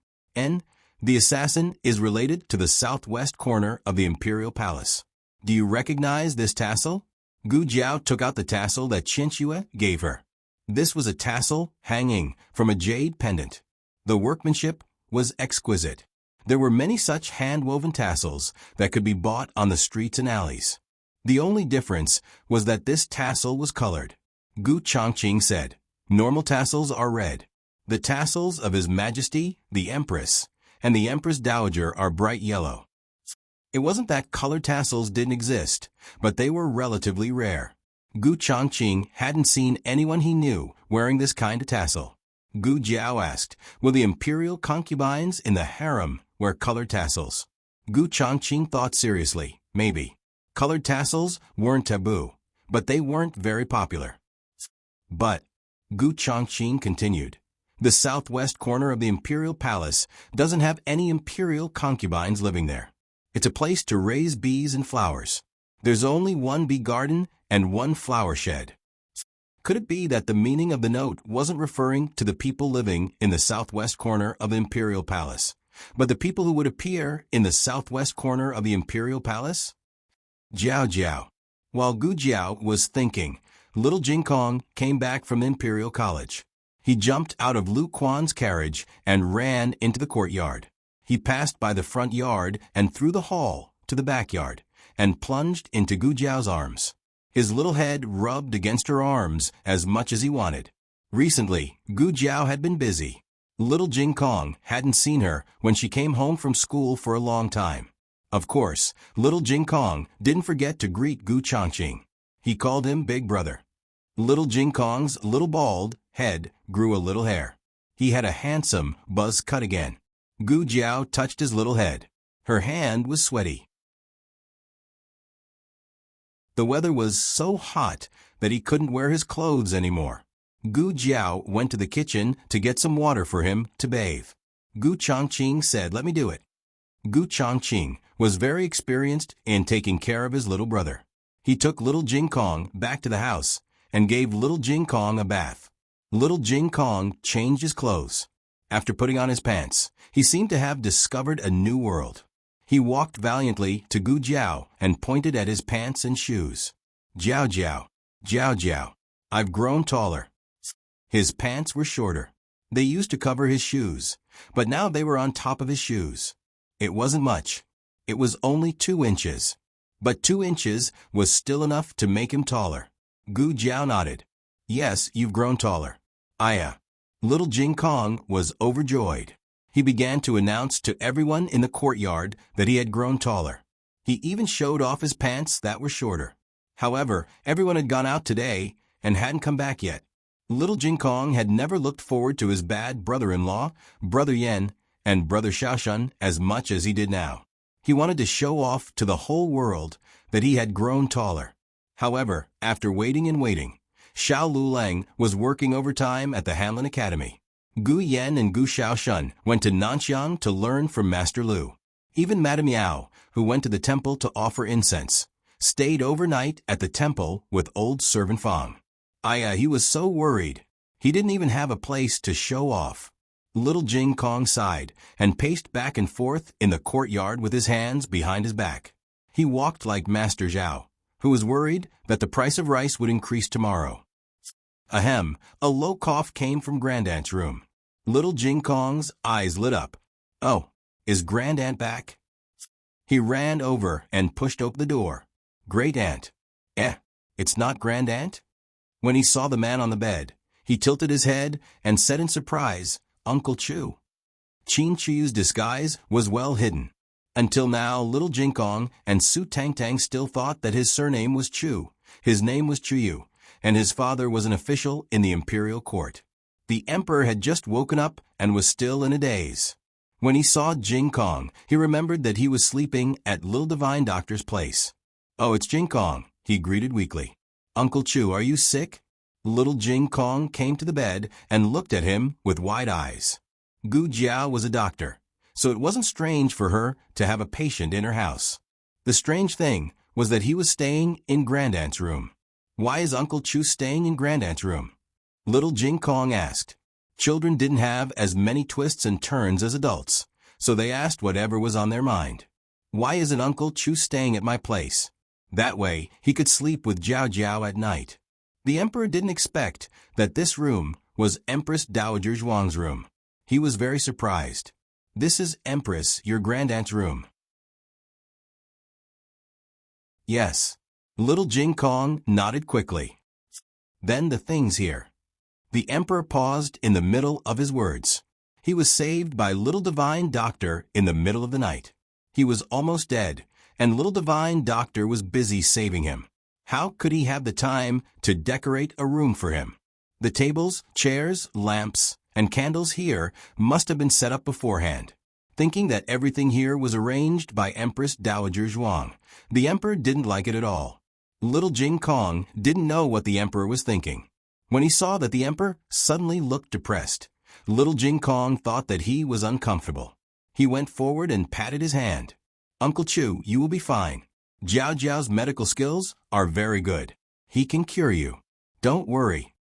The assassin is related to the southwest corner of the Imperial Palace. Do you recognize this tassel? Gu Jiao took out the tassel that Qianxue gave her. This was a tassel hanging from a jade pendant. The workmanship was exquisite. There were many such hand-woven tassels that could be bought on the streets and alleys. The only difference was that this tassel was colored. Gu Changqing said, Normal tassels are red. The tassels of His Majesty, the Empress, and the Empress Dowager are bright yellow. It wasn't that colored tassels didn't exist, but they were relatively rare. Gu Changqing hadn't seen anyone he knew wearing this kind of tassel. Gu Jiao asked, Will the imperial concubines in the harem wear colored tassels? Gu Changqing thought seriously, maybe. Colored tassels weren't taboo, but they weren't very popular. But, Gu Changqing continued, the southwest corner of the Imperial Palace doesn't have any imperial concubines living there. It's a place to raise bees and flowers. There's only one bee garden and one flower shed. Could it be that the meaning of the note wasn't referring to the people living in the southwest corner of the Imperial Palace, but the people who would appear in the southwest corner of the Imperial Palace? Jiao. While Gu Jiao was thinking, little Jing Kong came back from the Imperial College. He jumped out of Lu Quan's carriage and ran into the courtyard. He passed by the front yard and through the hall to the backyard and plunged into Gu Jiao's arms. His little head rubbed against her arms as much as he wanted. Recently, Gu Jiao had been busy. Little Jing Kong hadn't seen her when she came home from school for a long time. Of course, little Jing Kong didn't forget to greet Gu Changqing. He called him Big Brother. Little Jing Kong's little bald head grew a little hair. He had a handsome buzz cut again. Gu Jiao touched his little head. Her hand was sweaty. The weather was so hot that he couldn't wear his clothes anymore. Gu Jiao went to the kitchen to get some water for him to bathe. Gu Changqing said, Let me do it. Gu Changqing was very experienced in taking care of his little brother. He took little Jing Kong back to the house and gave little Jing Kong a bath. Little Jing Kong changed his clothes. After putting on his pants, he seemed to have discovered a new world. He walked valiantly to Gu Jiao and pointed at his pants and shoes. Jiao, I've grown taller. His pants were shorter. They used to cover his shoes, but now they were on top of his shoes. It wasn't much. It was only 2 inches. But 2 inches was still enough to make him taller. Gu Jiao nodded. Yes, you've grown taller. Aya. Little Jing Kong was overjoyed. He began to announce to everyone in the courtyard that he had grown taller. He even showed off his pants that were shorter. However, everyone had gone out today and hadn't come back yet. Little Jing Kong had never looked forward to his bad brother-in-law, Brother Yen, and Brother Xiaoshun as much as he did now. He wanted to show off to the whole world that he had grown taller. However, after waiting and waiting, Xiao Lulang was working overtime at the Hanlin Academy. Gu Yen and Gu Xiaoshun went to Nanxiang to learn from Master Lu. Even Madame Yao, who went to the temple to offer incense, stayed overnight at the temple with old servant Fang. He was so worried. He didn't even have a place to show off. Little Jing Kong sighed and paced back and forth in the courtyard with his hands behind his back. He walked like Master Zhao, who was worried that the price of rice would increase tomorrow. Ahem, a low cough came from Grandaunt's room. Little Jing Kong's eyes lit up. Oh, is Grandaunt back? He ran over and pushed open the door. Great Aunt. It's not Grandaunt? When he saw the man on the bed, he tilted his head and said in surprise, Uncle Chu. Qin Chiyu's disguise was well hidden. Until now, Little Jing Kong and Su Tang Tang still thought that his surname was Chu, his name was Chuyu, and his father was an official in the imperial court. The emperor had just woken up and was still in a daze. When he saw Jing Kong, he remembered that he was sleeping at Little Divine Doctor's place. Oh, it's Jing Kong, he greeted weakly. Uncle Chu, are you sick? Little Jing Kong came to the bed and looked at him with wide eyes. Gu Jiao was a doctor, so it wasn't strange for her to have a patient in her house. The strange thing was that he was staying in Grandaunt's room. Why is Uncle Chu staying in Grandaunt's room? Little Jing Kong asked. Children didn't have as many twists and turns as adults, so they asked whatever was on their mind. Why isn't Uncle Chu staying at my place? That way, he could sleep with Jiao Jiao at night. The emperor didn't expect that this room was Empress Dowager Zhuang's room. He was very surprised. This is Empress, your Grandaunt's room. Yes. Little Jing Kong nodded quickly. Then the things here. The emperor paused in the middle of his words. He was saved by Little Divine Doctor in the middle of the night. He was almost dead, and Little Divine Doctor was busy saving him. How could he have the time to decorate a room for him? The tables, chairs, lamps, and candles here must have been set up beforehand. Thinking that everything here was arranged by Empress Dowager Zhuang, the emperor didn't like it at all. Little Jing Kong didn't know what the emperor was thinking. When he saw that the emperor suddenly looked depressed, Little Jing Kong thought that he was uncomfortable. He went forward and patted his hand. Uncle Chu, you will be fine. Jiao Jiao's medical skills are very good. He can cure you. Don't worry.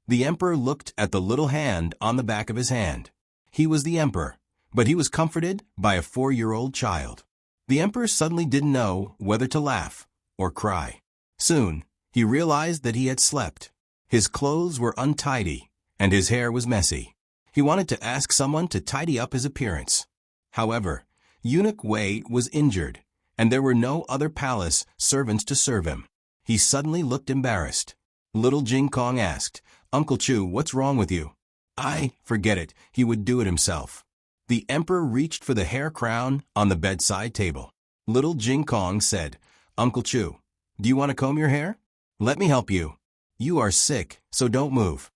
The emperor looked at the little hand on the back of his hand. He was the emperor, but he was comforted by a 4-year-old child. The emperor suddenly didn't know whether to laugh or cry. Soon, he realized that he had slept. His clothes were untidy, and his hair was messy. He wanted to ask someone to tidy up his appearance. However, Eunuch Wei was injured, and there were no other palace servants to serve him. He suddenly looked embarrassed. Little Jing Kong asked, Uncle Chu, what's wrong with you? Forget it, he would do it himself. The emperor reached for the hair crown on the bedside table. Little Jing Kong said, Uncle Chu, do you want to comb your hair? Let me help you. You are sick, so don't move.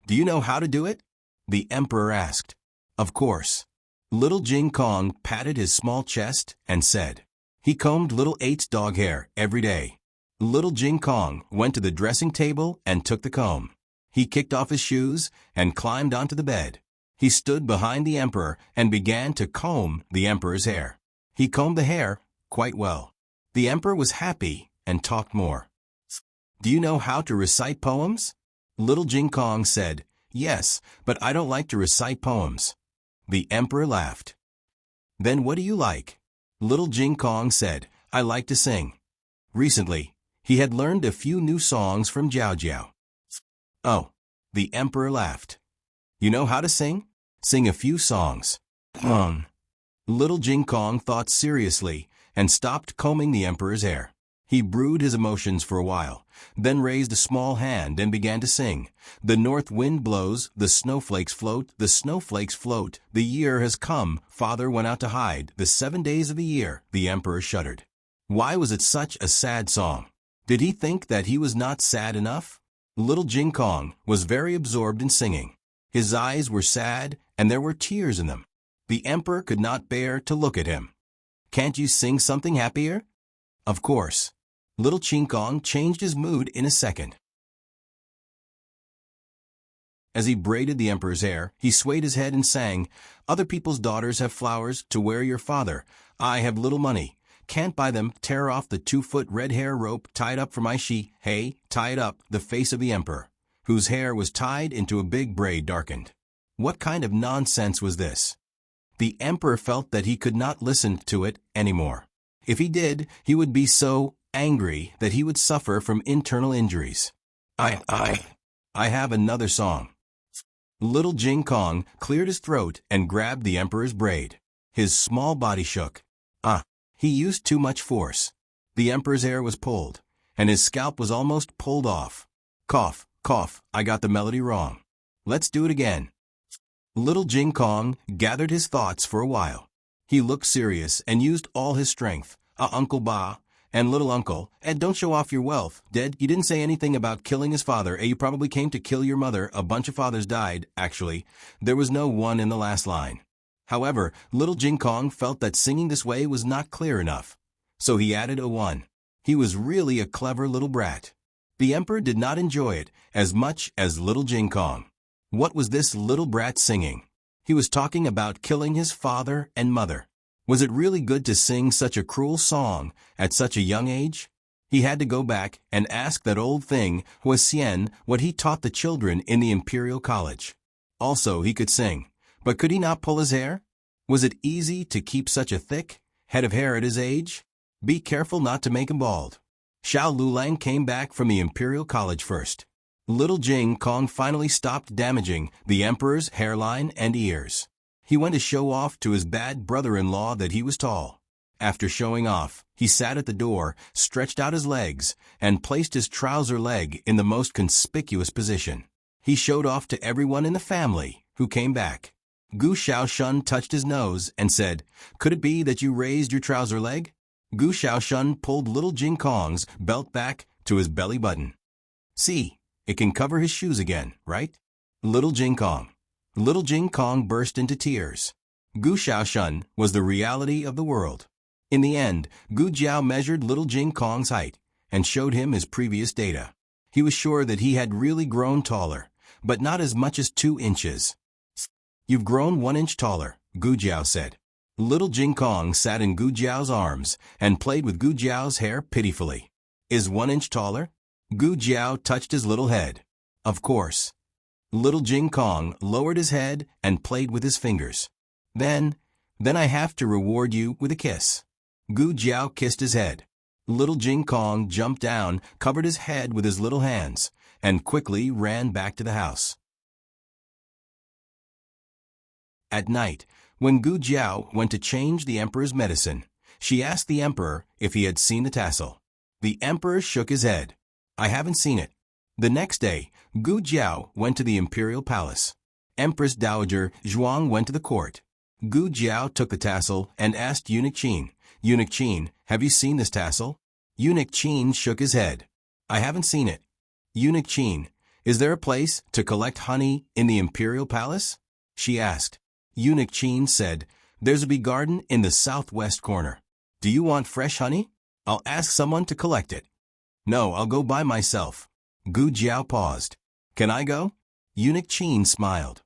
Do you know how to do it? The emperor asked. Of course. Little Jing Kong patted his small chest and said. He combed Little Eight's dog hair every day. Little Jing Kong went to the dressing table and took the comb. He kicked off his shoes and climbed onto the bed. He stood behind the emperor and began to comb the emperor's hair. He combed the hair quite well. The emperor was happy and talked more. Do you know how to recite poems? Little Jing Kong said, Yes, but I don't like to recite poems. The emperor laughed. Then what do you like? Little Jing Kong said, I like to sing. Recently, he had learned a few new songs from Jiao Jiao. Oh, the emperor laughed. You know how to sing? Sing a few songs. Little Jing Kong thought seriously and stopped combing the emperor's hair. He brewed his emotions for a while, then raised a small hand and began to sing. The north wind blows, the snowflakes float, the snowflakes float. The year has come, father went out to hide. The 7 days of the year, the emperor shuddered. Why was it such a sad song? Did he think that he was not sad enough? Little Jing Kong was very absorbed in singing. His eyes were sad and there were tears in them. The emperor could not bear to look at him. Can't you sing something happier? Of course. Little Jing Kong changed his mood in a second. As he braided the emperor's hair, he swayed his head and sang, "Other people's daughters have flowers to wear your father. I have little money. Can't buy them. Tear off the 2-foot red hair rope tied up for my hey, tie it up." The face of the emperor, whose hair was tied into a big braid, darkened. What kind of nonsense was this? The emperor felt that he could not listen to it anymore. If he did, he would be so angry that he would suffer from internal injuries. I have another song. Little Jing Kong cleared his throat and grabbed the emperor's braid. His small body shook. He used too much force. The emperor's hair was pulled, and his scalp was almost pulled off. Cough, cough, I got the melody wrong. Let's do it again. Little Jing Kong gathered his thoughts for a while. He looked serious and used all his strength. Uncle Ba, and little uncle, and don't show off your wealth. Dead, you didn't say anything about killing his father, you probably came to kill your mother. A bunch of fathers died, actually. There was no one in the last line. However, little Jing Kong felt that singing this way was not clear enough. So he added a 1. He was really a clever little brat. The emperor did not enjoy it as much as little Jing Kong. What was this little brat singing? He was talking about killing his father and mother. Was it really good to sing such a cruel song at such a young age? He had to go back and ask that old thing, Huasien, what he taught the children in the Imperial College. Also, he could sing. But could he not pull his hair? Was it easy to keep such a thick head of hair at his age? Be careful not to make him bald. Xiao Lulang came back from the Imperial College first. Little Jing Kong finally stopped damaging the emperor's hairline and ears. He went to show off to his bad brother-in-law that he was tall. After showing off, he sat at the door, stretched out his legs, and placed his trouser leg in the most conspicuous position. He showed off to everyone in the family who came back. Gu Xiaoshun touched his nose and said, "Could it be that you raised your trouser leg?" Gu Xiaoshun pulled little Jing Kong's belt back to his belly button. "See, it can cover his shoes again, right?" Little Jing Kong. Little Jing Kong burst into tears. Gu Xiaoshun was the reality of the world. In the end, Gu Jiao measured little Jing Kong's height and showed him his previous data. He was sure that he had really grown taller, but not as much as 2 inches. "You've grown 1 inch taller," Gu Jiao said. Little Jing Kong sat in Gu Jiao's arms and played with Gu Jiao's hair pitifully. "Is 1 inch taller?" Gu Jiao touched his little head. "Of course." Little Jing Kong lowered his head and played with his fingers. Then I have to reward you with a kiss." Gu Jiao kissed his head. Little Jing Kong jumped down, covered his head with his little hands, and quickly ran back to the house. At night, when Gu Jiao went to change the emperor's medicine, she asked the emperor if he had seen the tassel. The emperor shook his head. "I haven't seen it." The next day, Gu Jiao went to the imperial palace. Empress Dowager Zhuang went to the court. Gu Jiao took the tassel and asked Eunuch Qin, "Eunuch Qin, have you seen this tassel?" Eunuch Qin shook his head. "I haven't seen it." "Eunuch Qin, is there a place to collect honey in the imperial palace?" she asked. Eunuch Qin said, "There's a bee garden in the southwest corner. Do you want fresh honey? I'll ask someone to collect it." "No, I'll go by myself." Gu Jiao paused. "Can I go?" Eunuch Qin smiled.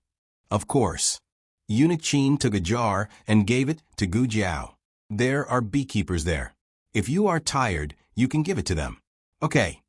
"Of course." Eunuch Qin took a jar and gave it to Gu Jiao. "There are beekeepers there. If you are tired, you can give it to them." "Okay."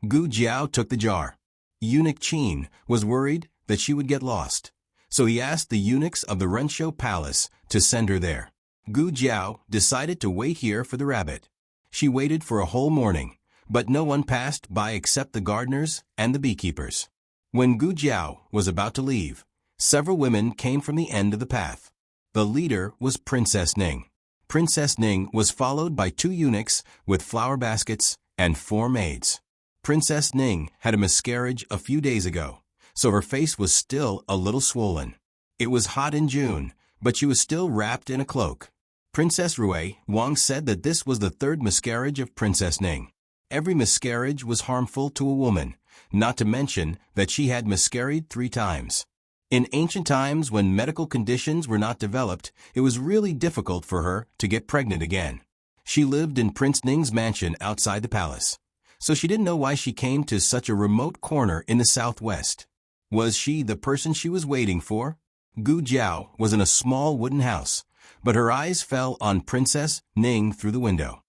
Gu Jiao took the jar. Eunuch Qin was worried that she would get lost, so he asked the eunuchs of the Rensho Palace to send her there. Gu Jiao decided to wait here for the rabbit. She waited for a whole morning, but no one passed by except the gardeners and the beekeepers. When Gu Jiao was about to leave, several women came from the end of the path. The leader was Princess Ning. Princess Ning was followed by 2 eunuchs with flower baskets and 4 maids. Princess Ning had a miscarriage a few days ago, so her face was still a little swollen. It was hot in June, but she was still wrapped in a cloak. Princess Rui Wang said that this was the 3rd miscarriage of Princess Ning. Every miscarriage was harmful to a woman, not to mention that she had miscarried 3 times. In ancient times, when medical conditions were not developed, it was really difficult for her to get pregnant again. She lived in Prince Ning's mansion outside the palace, so she didn't know why she came to such a remote corner in the southwest. Was she the person she was waiting for? Gu Jiao was in a small wooden house, but her eyes fell on Princess Ning through the window.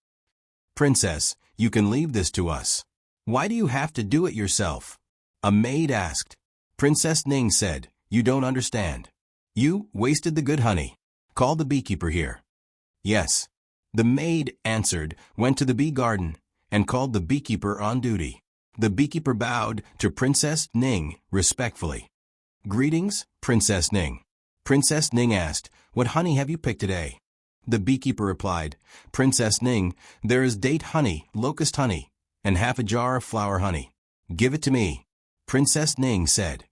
"Princess, you can leave this to us. Why do you have to do it yourself?" a maid asked. Princess Ning said, "You don't understand. You wasted the good honey. Call the beekeeper here." "Yes." The maid answered, went to the bee garden, and called the beekeeper on duty. The beekeeper bowed to Princess Ning respectfully. "Greetings, Princess Ning." Princess Ning asked, "What honey have you picked today?" The beekeeper replied, "Princess Ning, there is date honey, locust honey, and half a jar of flower honey. Give it to me." Princess Ning said,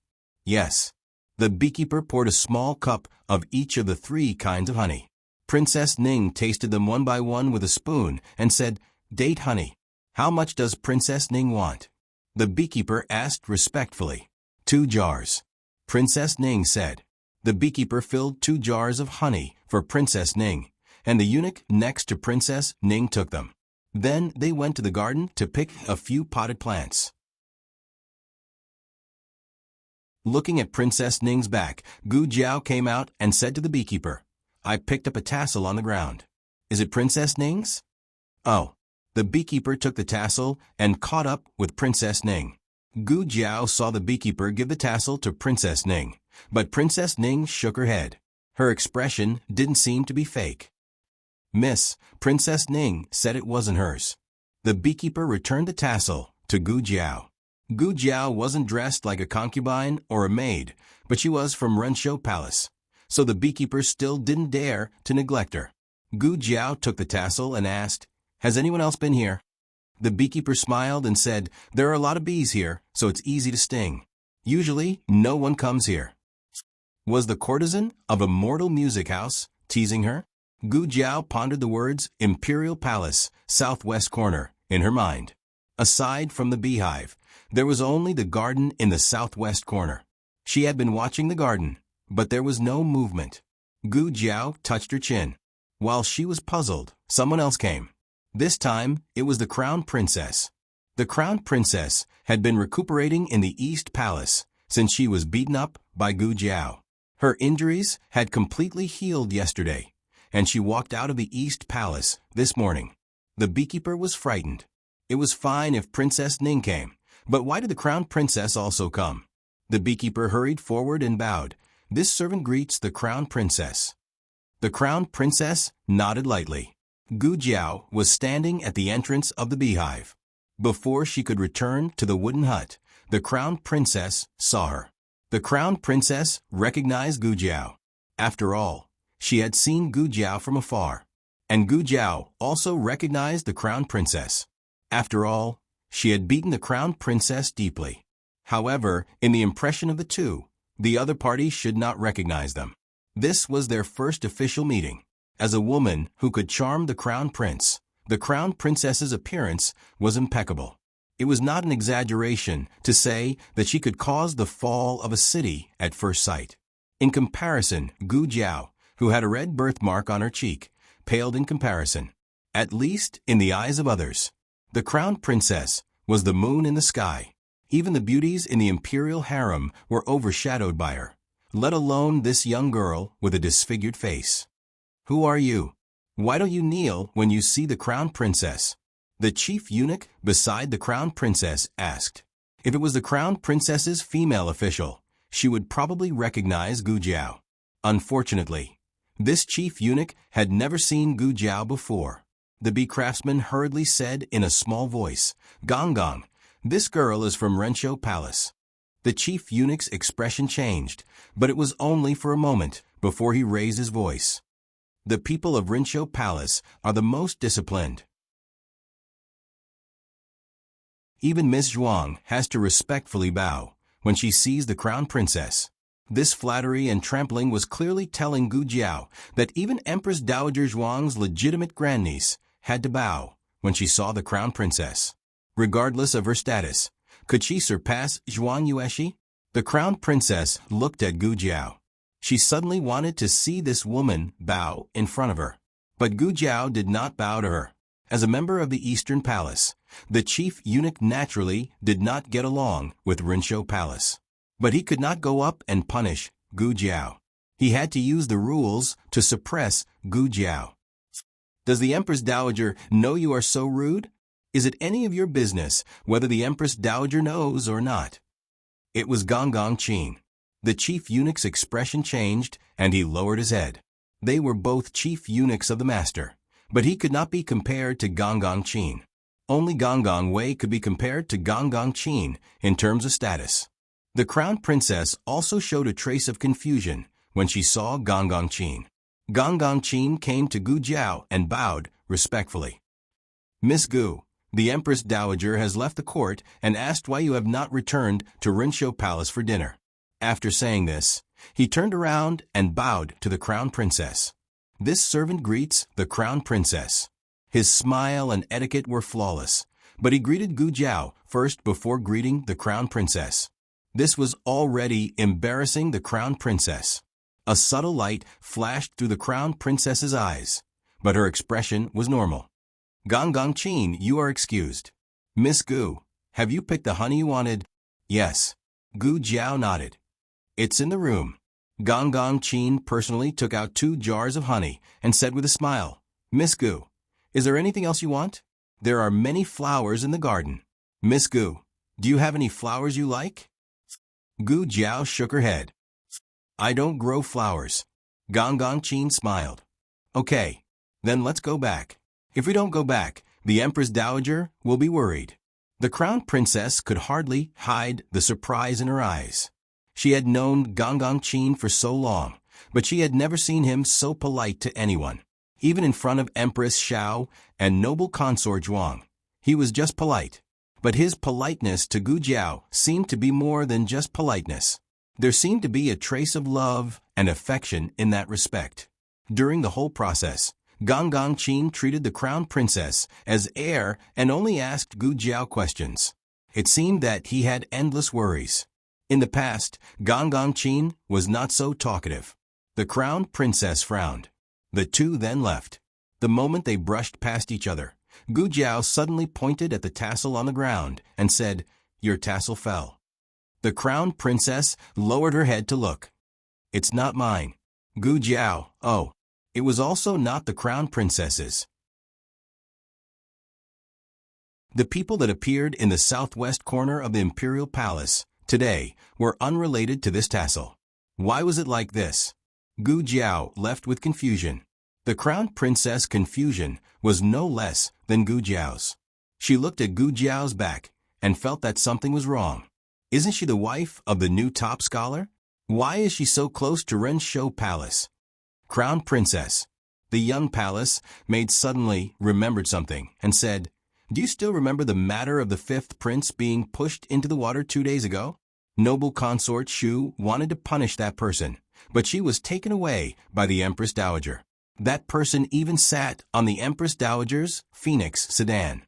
"Yes." The beekeeper poured a small cup of each of the 3 kinds of honey. Princess Ning tasted them one by one with a spoon and said, "Date honey. How much does Princess Ning want?" The beekeeper asked respectfully. 2 jars. Princess Ning said. The beekeeper filled 2 jars of honey for Princess Ning, and the eunuch next to Princess Ning took them. Then they went to the garden to pick a few potted plants. Looking at Princess Ning's back, Gu Jiao came out and said to the beekeeper, "I picked up a tassel on the ground. Is it Princess Ning's?" "Oh." The beekeeper took the tassel and caught up with Princess Ning. Gu Jiao saw the beekeeper give the tassel to Princess Ning, but Princess Ning shook her head. Her expression didn't seem to be fake. "Miss," Princess Ning said it wasn't hers. The beekeeper returned the tassel to Gu Jiao. Gu Jiao wasn't dressed like a concubine or a maid, but she was from Renshou Palace, so the beekeeper still didn't dare to neglect her. Gu Jiao took the tassel and asked, "Has anyone else been here?" The beekeeper smiled and said, "There are a lot of bees here, so it's easy to sting. Usually, no one comes here." Was the courtesan of a mortal music house teasing her? Gu Jiao pondered the words Imperial Palace, Southwest Corner in her mind. Aside from the beehive, there was only the garden in the southwest corner. She had been watching the garden, but there was no movement. Gu Jiao touched her chin. While she was puzzled, someone else came. This time, it was the Crown Princess. The Crown Princess had been recuperating in the East Palace since she was beaten up by Gu Jiao. Her injuries had completely healed yesterday, and she walked out of the East Palace this morning. The beekeeper was frightened. It was fine if Princess Ning came, but why did the Crown Princess also come? The beekeeper hurried forward and bowed. "This servant greets the Crown Princess." The Crown Princess nodded lightly. Gu Jiao was standing at the entrance of the beehive. Before she could return to the wooden hut, the Crown Princess saw her. The Crown Princess recognized Gu Jiao. After all, she had seen Gu Jiao from afar, and Gu Jiao also recognized the Crown Princess. After all, she had beaten the Crown Princess deeply. However, in the impression of the two, the other party should not recognize them. This was their first official meeting. As a woman who could charm the Crown Prince, the Crown Princess's appearance was impeccable. It was not an exaggeration to say that she could cause the fall of a city at first sight. In comparison, Gu Jiao, who had a red birthmark on her cheek, paled in comparison, at least in the eyes of others. The Crown Princess was the moon in the sky. Even the beauties in the imperial harem were overshadowed by her, let alone this young girl with a disfigured face. "Who are you? Why don't you kneel when you see the Crown Princess?" The chief eunuch beside the Crown Princess asked. If it was the Crown Princess's female official, she would probably recognize Gu Jiao. Unfortunately, this chief eunuch had never seen Gu Jiao before. The bee craftsman hurriedly said in a small voice, "Gong Gong, this girl is from Renshou Palace." The chief eunuch's expression changed, but it was only for a moment before he raised his voice. The people of Rinshou Palace are the most disciplined. Even Miss Zhuang has to respectfully bow when she sees the crown princess. This flattery and trampling was clearly telling Gu Jiao that even Empress Dowager Zhuang's legitimate grandniece had to bow when she saw the crown princess. Regardless of her status, could she surpass Zhuang Yueshi? The crown princess looked at Gu Jiao. She suddenly wanted to see this woman bow in front of her. But Gu Jiao did not bow to her. As a member of the Eastern Palace, the chief eunuch naturally did not get along with Rinshou Palace. But he could not go up and punish Gu Jiao. He had to use the rules to suppress Gu Jiao. Does the Empress Dowager know you are so rude? Is it any of your business whether the Empress Dowager knows or not? It was Gong Qin. The chief eunuch's expression changed, and he lowered his head. They were both chief eunuchs of the master, but he could not be compared to Gong Qin. Only Gong Wei could be compared to Gong Qin in terms of status. The crown princess also showed a trace of confusion when she saw Gong Qin. Gong Qin came to Gu Jiao and bowed respectfully. Miss Gu, the Empress Dowager has left the court and asked why you have not returned to Rinshou Palace for dinner. After saying this, he turned around and bowed to the crown princess. This servant greets the crown princess. His smile and etiquette were flawless, but he greeted Gu Jiao first before greeting the crown princess. This was already embarrassing the crown princess. A subtle light flashed through the crown princess's eyes, but her expression was normal. Gong Qin, you are excused. Miss Gu, have you picked the honey you wanted? Yes. Gu Jiao nodded. It's in the room. Gong Qin personally took out 2 jars of honey and said with a smile, Miss Gu, is there anything else you want? There are many flowers in the garden. Miss Gu, do you have any flowers you like? Gu Jiao shook her head. I don't grow flowers. Gong Qin smiled. Okay, then let's go back. If we don't go back, the Empress Dowager will be worried. The crown princess could hardly hide the surprise in her eyes. She had known Gong Qin for so long, but she had never seen him so polite to anyone. Even in front of Empress Xiao and noble consort Zhuang, he was just polite. But his politeness to Gu Jiao seemed to be more than just politeness. There seemed to be a trace of love and affection in that respect. During the whole process, Gong Qin treated the crown princess as heir and only asked Gu Jiao questions. It seemed that he had endless worries. In the past, Gong Qin was not so talkative. The crown princess frowned. The two then left. The moment they brushed past each other, Gu Jiao suddenly pointed at the tassel on the ground and said, Your tassel fell. The crown princess lowered her head to look. It's not mine. Gu Jiao, oh. It was also not the crown princess's. The people that appeared in the southwest corner of the imperial palace today were unrelated to this tassel. Why was it like this? Gu Jiao left with confusion. The crown princess' confusion was no less than Gu Jiao's. She looked at Gu Jiao's back and felt that something was wrong. Isn't she the wife of the new top scholar? Why is she so close to Rinshou Palace? Crown Princess. The young palace maid suddenly remembered something and said, Do you still remember the matter of the 5th prince being pushed into the water 2 days ago? Noble consort Shu wanted to punish that person, but she was taken away by the Empress Dowager. That person even sat on the Empress Dowager's Phoenix sedan.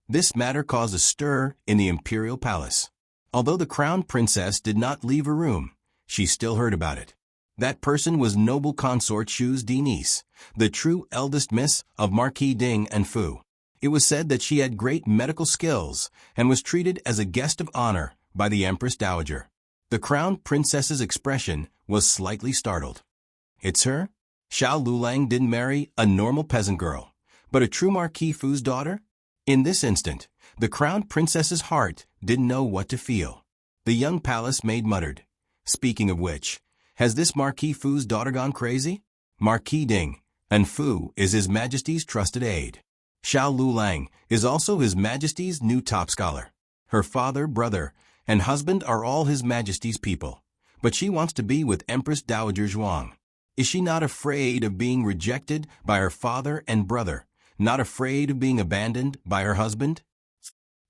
This matter caused a stir in the imperial palace. Although the crown princess did not leave her room, she still heard about it. That person was noble consort Shu's niece, the true eldest miss of Marquis Ding and Fu. It was said that she had great medical skills and was treated as a guest of honor by the Empress Dowager. The crown princess's expression was slightly startled. It's her? Xiao Lulang didn't marry a normal peasant girl, but a true Marquis Fu's daughter? In this instant, the crown princess's heart didn't know what to feel. The young palace maid muttered, Speaking of which, has this Marquis Fu's daughter gone crazy? Marquis Ding and Fu is His Majesty's trusted aide. Xiao Lulang is also His Majesty's new top scholar. Her father, brother, and husband are all His Majesty's people. But she wants to be with Empress Dowager Zhuang. Is she not afraid of being rejected by her father and brother? Not afraid of being abandoned by her husband?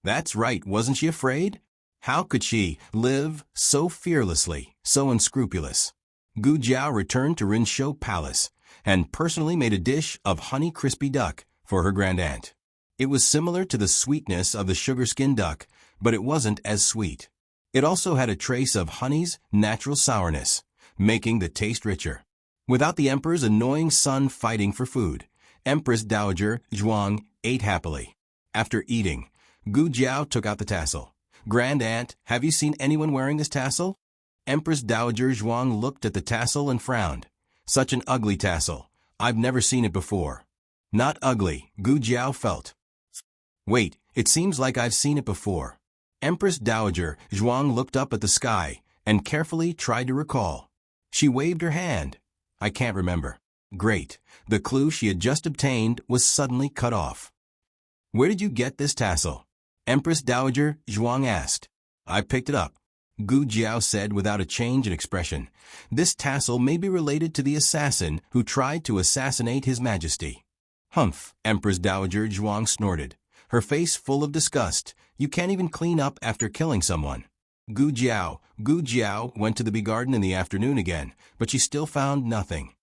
That's right, wasn't she afraid? How could she live so fearlessly, so unscrupulous? Gu Jiao returned to Rinshou Palace and personally made a dish of honey crispy duck for her grandaunt. It was similar to the sweetness of the sugar-skin duck, but it wasn't as sweet. It also had a trace of honey's natural sourness, making the taste richer. Without the emperor's annoying son fighting for food, Empress Dowager Zhuang ate happily. After eating, Gu Jiao took out the tassel. "Grand Aunt, have you seen anyone wearing this tassel?" Empress Dowager Zhuang looked at the tassel and frowned. "Such an ugly tassel. I've never seen it before." "Not ugly," Gu Jiao felt. "Wait, it seems like I've seen it before." Empress Dowager Zhuang looked up at the sky and carefully tried to recall. She waved her hand. "I can't remember." Great. The clue she had just obtained was suddenly cut off. "Where did you get this tassel?" Empress Dowager Zhuang asked. "I picked it up," Gu Jiao said without a change in expression. "This tassel may be related to the assassin who tried to assassinate His Majesty." "Humph," Empress Dowager Zhuang snorted, her face full of disgust. "You can't even clean up after killing someone." Gu Jiao went to the bee garden in the afternoon again, but she still found nothing.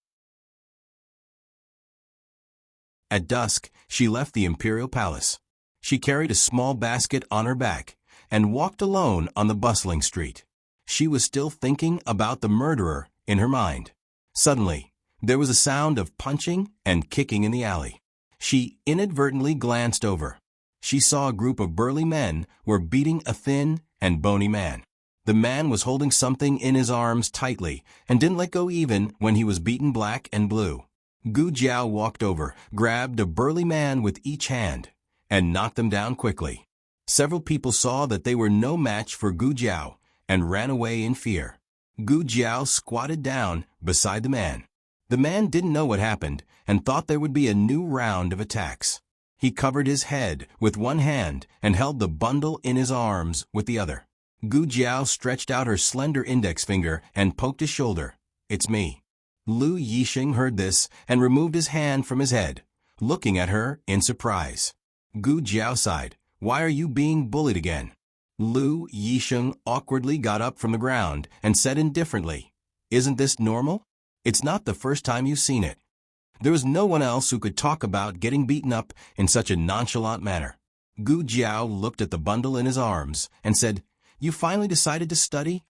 At dusk, she left the imperial palace. She carried a small basket on her back and walked alone on the bustling street. She was still thinking about the murderer in her mind. Suddenly, there was a sound of punching and kicking in the alley. She inadvertently glanced over. She saw a group of burly men were beating a thin and bony man. The man was holding something in his arms tightly and didn't let go even when he was beaten black and blue. Gu Jiao walked over, grabbed a burly man with each hand, and knocked them down quickly. Several people saw that they were no match for Gu Jiao and ran away in fear. Gu Jiao squatted down beside the man. The man didn't know what happened and thought there would be a new round of attacks. He covered his head with one hand and held the bundle in his arms with the other. Gu Jiao stretched out her slender index finger and poked his shoulder. "It's me." Lu Yixing heard this and removed his hand from his head, looking at her in surprise. Gu Jiao sighed. "Why are you being bullied again?" Lu Yixing awkwardly got up from the ground and said indifferently, "Isn't this normal? It's not the first time you've seen it." There was no one else who could talk about getting beaten up in such a nonchalant manner. Gu Jiao looked at the bundle in his arms and said, "You finally decided to study?"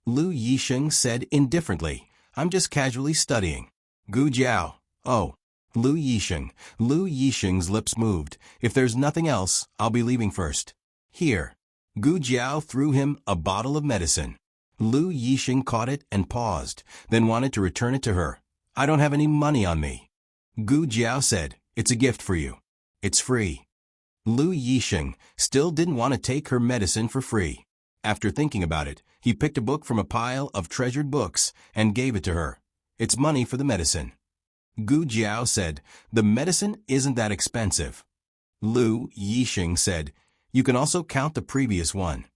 Lu Yixing said indifferently, "I'm just casually studying." Gu Jiao, "Oh." Lu Yixing's lips moved. "If there's nothing else, I'll be leaving first." "Here." Gu Jiao threw him a bottle of medicine. Lu Yixing caught it and paused, then wanted to return it to her. "I don't have any money on me." Gu Jiao said, "It's a gift for you. It's free." Lu Yixing still didn't want to take her medicine for free. After thinking about it, he picked a book from a pile of treasured books and gave it to her. "It's money for the medicine." Gu Jiao said, "The medicine isn't that expensive." Lu Yixing said, "You can also count the previous one."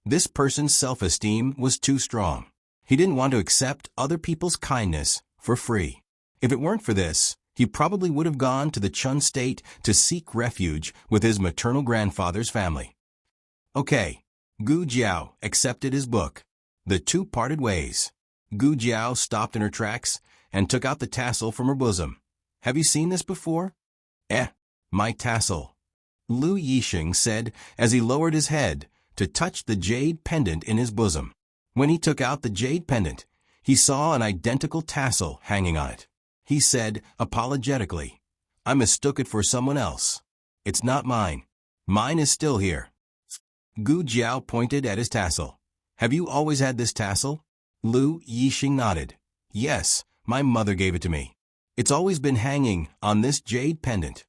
This person's self-esteem was too strong. He didn't want to accept other people's kindness for free. If it weren't for this, he probably would have gone to the Chun state to seek refuge with his maternal grandfather's family. Okay. Gu Jiao accepted his book. The two parted ways. Gu Jiao stopped in her tracks and took out the tassel from her bosom. "Have you seen this before?" My tassel," Lu Yixing said as he lowered his head to touch the jade pendant in his bosom. When he took out the jade pendant, he saw an identical tassel hanging on it. He said apologetically, "I mistook it for someone else. It's not mine. Mine is still here." Gu Jiao pointed at his tassel. "Have you always had this tassel?" Lu Yixing nodded. "Yes, my mother gave it to me. It's always been hanging on this jade pendant."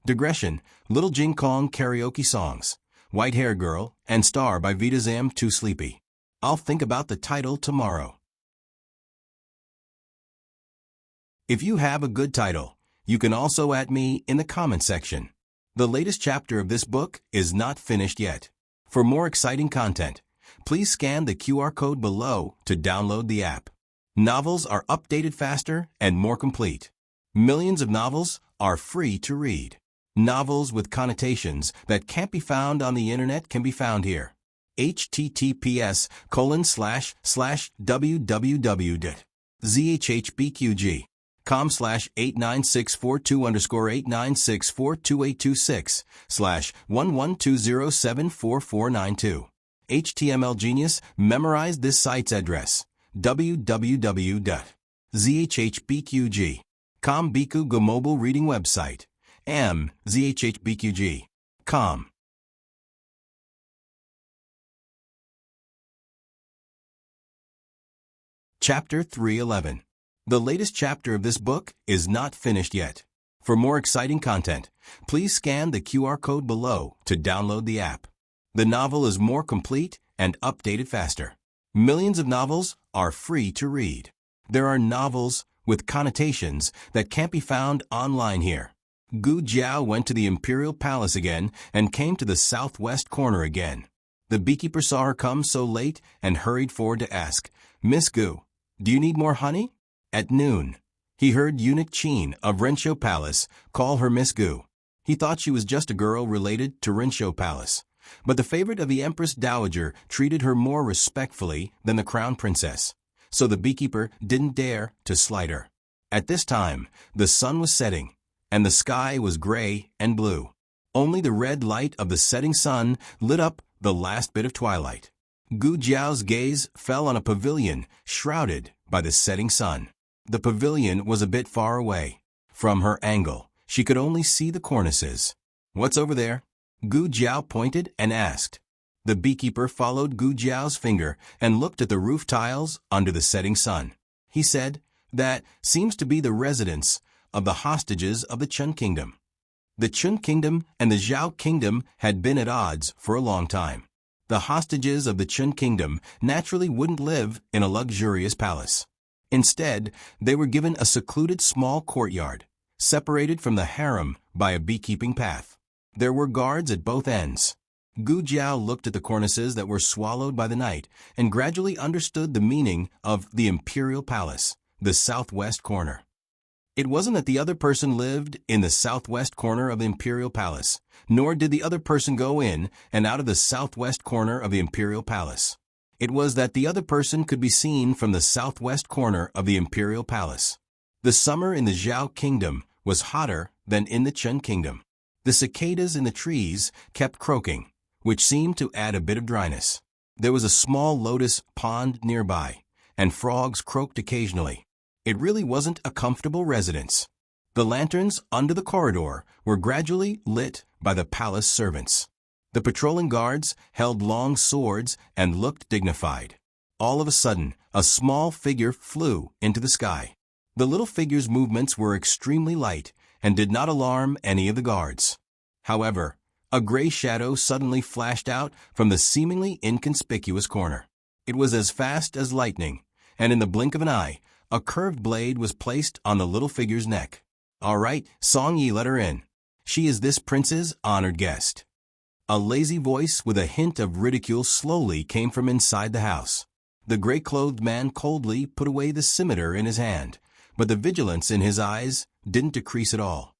Digression, Little Jing Kong karaoke songs, White Hair Girl, and Star by Vita Zam Too Sleepy. I'll think about the title tomorrow. If you have a good title, you can also at me in the comment section. The latest chapter of this book is not finished yet. For more exciting content, please scan the QR code below to download the app. Novels are updated faster and more complete. Millions of novels are free to read. Novels with connotations that can't be found on the internet can be found here. https://www.zhbqg.com/89642_896422826/1120744492. HTML Genius memorized this site's address: www.zhbqg.com. Biku Go mobile reading website. zhbqg.com. Chapter 311. The latest chapter of this book is not finished yet. For more exciting content, please scan the QR code below to download the app. The novel is more complete and updated faster. Millions of novels are free to read. There are novels with connotations that can't be found online here. Gu Jiao went to the imperial palace again and came to the southwest corner again. The beekeeper saw her come so late and hurried forward to ask, "Miss Gu, do you need more honey?" At noon, he heard eunuch Qin of Renshou Palace call her Miss Gu. He thought she was just a girl related to Renshou Palace, but the favorite of the Empress Dowager treated her more respectfully than the crown princess, so the beekeeper didn't dare to slight her. At this time, the sun was setting, and the sky was gray and blue. Only the red light of the setting sun lit up the last bit of twilight. Gu Jiao's gaze fell on a pavilion shrouded by the setting sun. The pavilion was a bit far away. From her angle, she could only see the cornices. "What's over there?" Gu Jiao pointed and asked. The beekeeper followed Gu Jiao's finger and looked at the roof tiles under the setting sun. He said, "That seems to be the residence of the hostages of the Chun Kingdom." The Chun Kingdom and the Zhao Kingdom had been at odds for a long time. The hostages of the Chun Kingdom naturally wouldn't live in a luxurious palace. Instead, they were given a secluded small courtyard, separated from the harem by a beekeeping path. There were guards at both ends. Gu Jiao looked at the cornices that were swallowed by the night and gradually understood the meaning of the imperial palace, the southwest corner. It wasn't that the other person lived in the southwest corner of the imperial palace, nor did the other person go in and out of the southwest corner of the imperial palace. It was that the other person could be seen from the southwest corner of the imperial palace. The summer in the Zhao Kingdom was hotter than in the Chun Kingdom. The cicadas in the trees kept croaking, which seemed to add a bit of dryness. There was a small lotus pond nearby, and frogs croaked occasionally. It really wasn't a comfortable residence. The lanterns under the corridor were gradually lit by the palace servants. The patrolling guards held long swords and looked dignified. All of a sudden, a small figure flew into the sky. The little figure's movements were extremely light and did not alarm any of the guards. However, a gray shadow suddenly flashed out from the seemingly inconspicuous corner. It was as fast as lightning, and in the blink of an eye, a curved blade was placed on the little figure's neck. "All right, Song Yi, let her in. She is this prince's honored guest." A lazy voice with a hint of ridicule slowly came from inside the house. The gray-clothed man coldly put away the scimitar in his hand, but the vigilance in his eyes didn't decrease at all.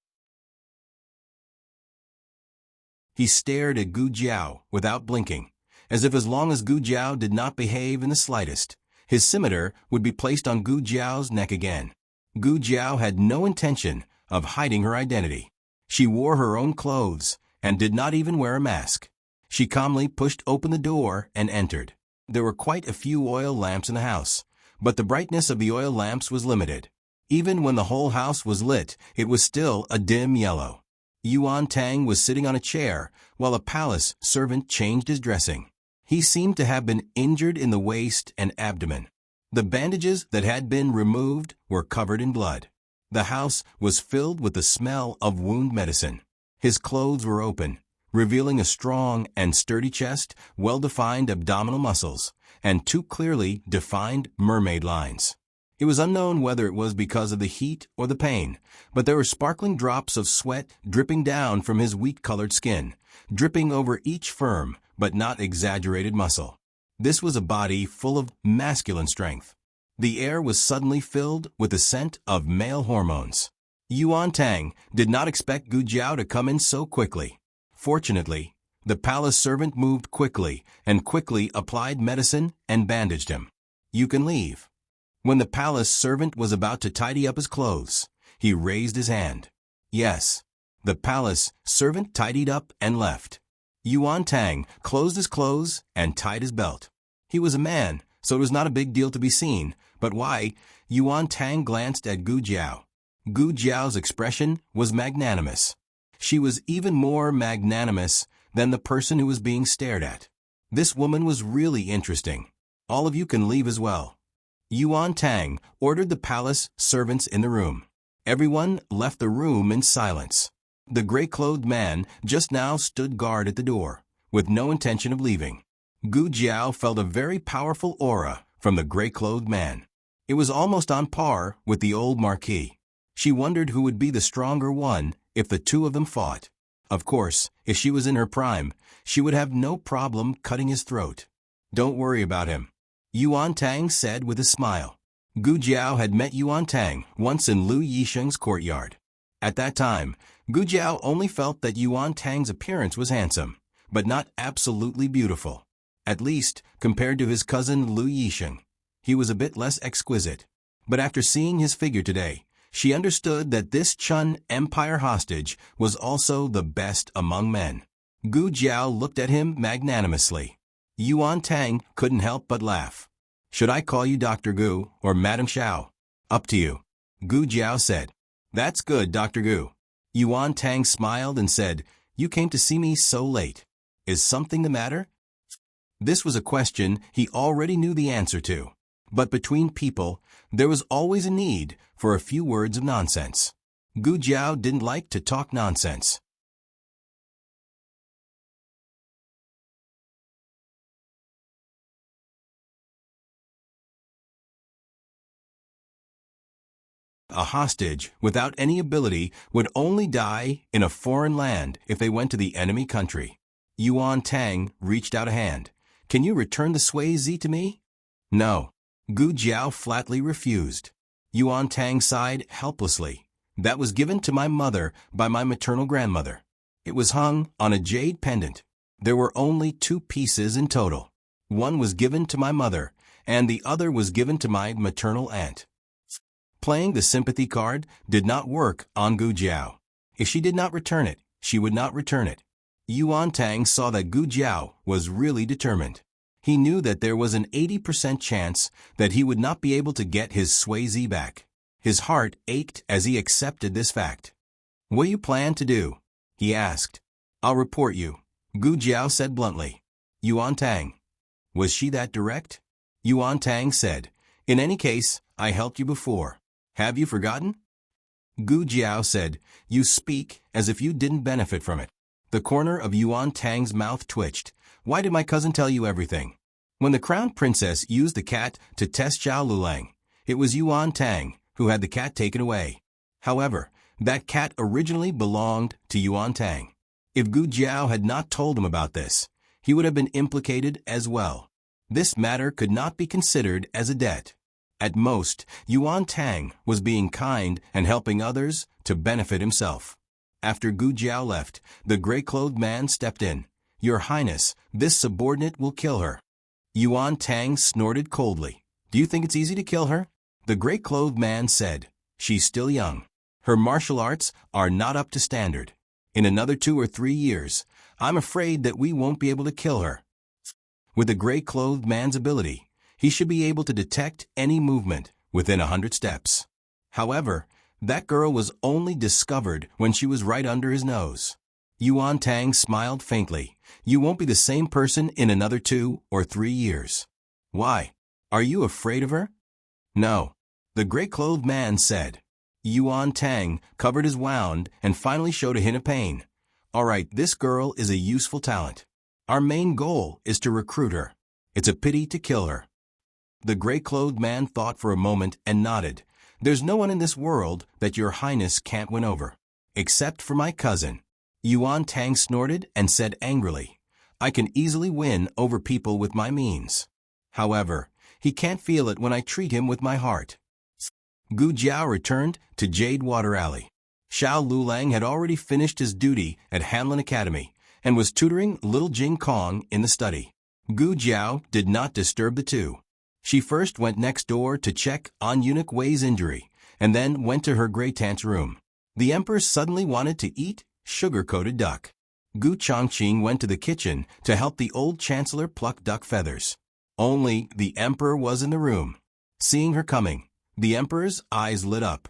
He stared at Gu Jiao without blinking, as if as long as Gu Jiao did not behave in the slightest, his scimitar would be placed on Gu Jiao's neck again. Gu Jiao had no intention of hiding her identity. She wore her own clothes and did not even wear a mask. She calmly pushed open the door and entered. There were quite a few oil lamps in the house, but the brightness of the oil lamps was limited. Even when the whole house was lit, it was still a dim yellow. Yuan Tang was sitting on a chair while a palace servant changed his dressing. He seemed to have been injured in the waist and abdomen. The bandages that had been removed were covered in blood. The house was filled with the smell of wound medicine. His clothes were open, revealing a strong and sturdy chest, well-defined abdominal muscles, and two clearly defined mermaid lines. It was unknown whether it was because of the heat or the pain, but there were sparkling drops of sweat dripping down from his wheat-colored skin, dripping over each firm but not exaggerated muscle. This was a body full of masculine strength. The air was suddenly filled with the scent of male hormones. Yuan Tang did not expect Gu Jiao to come in so quickly. Fortunately, the palace servant moved quickly and quickly applied medicine and bandaged him. "You can leave." When the palace servant was about to tidy up his clothes, he raised his hand. Yes. The palace servant tidied up and left. Yuan Tang closed his clothes and tied his belt. He was a man, so it was not a big deal to be seen, but why? Yuan Tang glanced at Gu Jiao. Gu Jiao's expression was magnanimous. She was even more magnanimous than the person who was being stared at. This woman was really interesting. "All of you can leave as well." Yuan Tang ordered the palace servants in the room. Everyone left the room in silence. The gray-clothed man just now stood guard at the door, with no intention of leaving. Gu Jiao felt a very powerful aura from the gray-clothed man. It was almost on par with the old marquis. She wondered who would be the stronger one if the two of them fought. Of course, if she was in her prime, she would have no problem cutting his throat. "Don't worry about him," Yuan Tang said with a smile. Gu Jiao had met Yuan Tang once in Lu Yisheng's courtyard. At that time, Gu Jiao only felt that Yuan Tang's appearance was handsome, but not absolutely beautiful. At least, compared to his cousin Lu Yisheng, he was a bit less exquisite. But after seeing his figure today, she understood that this Chun Empire hostage was also the best among men. Gu Jiao looked at him magnanimously. Yuan Tang couldn't help but laugh. "Should I call you Dr. Gu or Madam Xiao?" "Up to you," Gu Jiao said. "That's good, Dr. Gu." Yuan Tang smiled and said, "You came to see me so late. Is something the matter?" This was a question he already knew the answer to. But between people, there was always a need for a few words of nonsense. Gu Jiao didn't like to talk nonsense. A hostage without any ability would only die in a foreign land if they went to the enemy country. Yuan Tang reached out a hand. "Can you return the Sui Zi to me?" "No." Gu Jiao flatly refused. Yuan Tang sighed helplessly. "That was given to my mother by my maternal grandmother. It was hung on a jade pendant. There were only 2 pieces in total. One was given to my mother, and the other was given to my maternal aunt." Playing the sympathy card did not work on Gu Jiao. If she did not return it, she would not return it. Yuan Tang saw that Gu Jiao was really determined. He knew that there was an 80% chance that he would not be able to get his Sui Zi back. His heart ached as he accepted this fact. "What do you plan to do?" he asked. "I'll report you," Gu Jiao said bluntly. Yuan Tang. Was she that direct? Yuan Tang said, "In any case, I helped you before. Have you forgotten?" Gu Jiao said, "You speak as if you didn't benefit from it." The corner of Yuan Tang's mouth twitched. "Why did my cousin tell you everything?" When the crown princess used the cat to test Zhao Lulang, it was Yuan Tang who had the cat taken away. However, that cat originally belonged to Yuan Tang. If Gu Jiao had not told him about this, he would have been implicated as well. This matter could not be considered as a debt. At most, Yuan Tang was being kind and helping others to benefit himself. After Gu Jiao left, the gray-clothed man stepped in. "Your Highness, this subordinate will kill her." Yuan Tang snorted coldly. "Do you think it's easy to kill her?" The gray-clothed man said, "She's still young. Her martial arts are not up to standard. In another 2 or 3 years, I'm afraid that we won't be able to kill her." With the gray-clothed man's ability, he should be able to detect any movement within 100 steps. However, that girl was only discovered when she was right under his nose. Yuan Tang smiled faintly. "You won't be the same person in another 2 or 3 years. Why? Are you afraid of her?" "No," the gray-clothed man said. Yuan Tang covered his wound and finally showed a hint of pain. "All right, this girl is a useful talent. Our main goal is to recruit her. It's a pity to kill her." The gray-clothed man thought for a moment and nodded. "There's no one in this world that your Highness can't win over. Except for my cousin." Yuan Tang snorted and said angrily, "I can easily win over people with my means. However, he can't feel it when I treat him with my heart. Gu Jiao returned to Jade Water Alley. Xiao Lulang had already finished his duty at Hanlin Academy and was tutoring little Jing Kong in the study. Gu Jiao did not disturb the two. She first went next door to check on Eunuch Wei's injury and then went to her great aunt's room. The emperor suddenly wanted to eat sugar-coated duck. Gu Chongqing went to the kitchen to help the old chancellor pluck duck feathers. Only the emperor was in the room. Seeing her coming, the emperor's eyes lit up.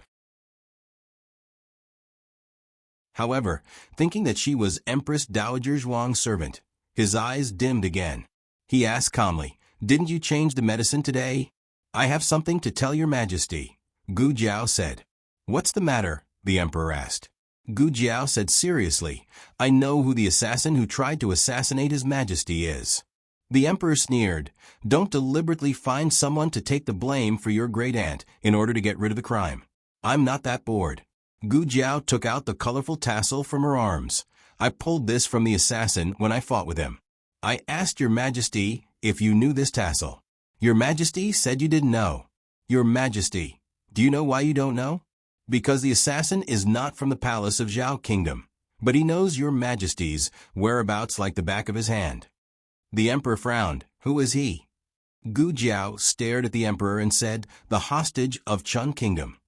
However, thinking that she was Empress Dowager Zhuang's servant, his eyes dimmed again. He asked calmly, "Didn't you change the medicine today?" "I have something to tell your majesty," Gu Jiao said. "What's the matter?" the emperor asked. Gu Jiao said seriously, "I know who the assassin who tried to assassinate his majesty is." The emperor sneered, "Don't deliberately find someone to take the blame for your great aunt in order to get rid of the crime. I'm not that bored." Gu Jiao took out the colorful tassel from her arms. "I pulled this from the assassin when I fought with him. I asked your majesty if you knew this tassel. Your majesty said you didn't know. Your majesty, do you know why you don't know? Because the assassin is not from the palace of Zhao Kingdom, but he knows your majesty's whereabouts like the back of his hand." The emperor frowned. "Who is he?" Gu Jiao stared at the emperor and said, "The hostage of Chun Kingdom."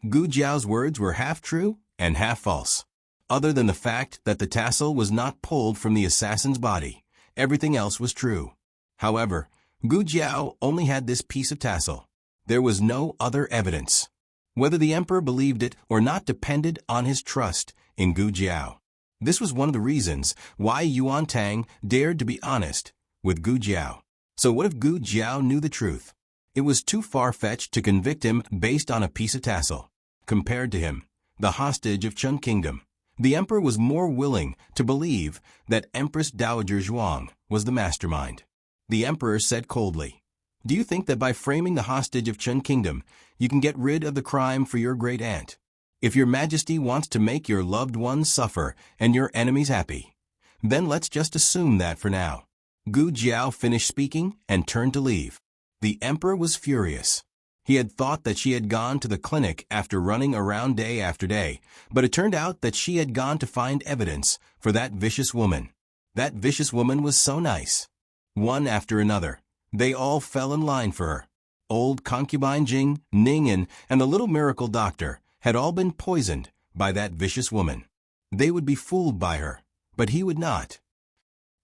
Gu Jiao's words were half true and half false. Other than the fact that the tassel was not pulled from the assassin's body, everything else was true. However, Gu Jiao only had this piece of tassel. There was no other evidence. Whether the emperor believed it or not depended on his trust in Gu Jiao. This was one of the reasons why Yuan Tang dared to be honest with Gu Jiao. So what if Gu Jiao knew the truth? It was too far-fetched to convict him based on a piece of tassel. Compared to him, the hostage of Chun Kingdom, the emperor was more willing to believe that Empress Dowager Zhuang was the mastermind. The emperor said coldly, "Do you think that by framing the hostage of Chun Kingdom, you can get rid of the crime for your great aunt? If your majesty wants to make your loved ones suffer and your enemies happy, then let's just assume that for now." Gu Jiao finished speaking and turned to leave. The emperor was furious. He had thought that she had gone to the clinic after running around day after day, but it turned out that she had gone to find evidence for that vicious woman. That vicious woman was so nice. One after another, they all fell in line for her. Old concubine Jing, Ning, and the little miracle doctor had all been poisoned by that vicious woman. They would be fooled by her, but he would not.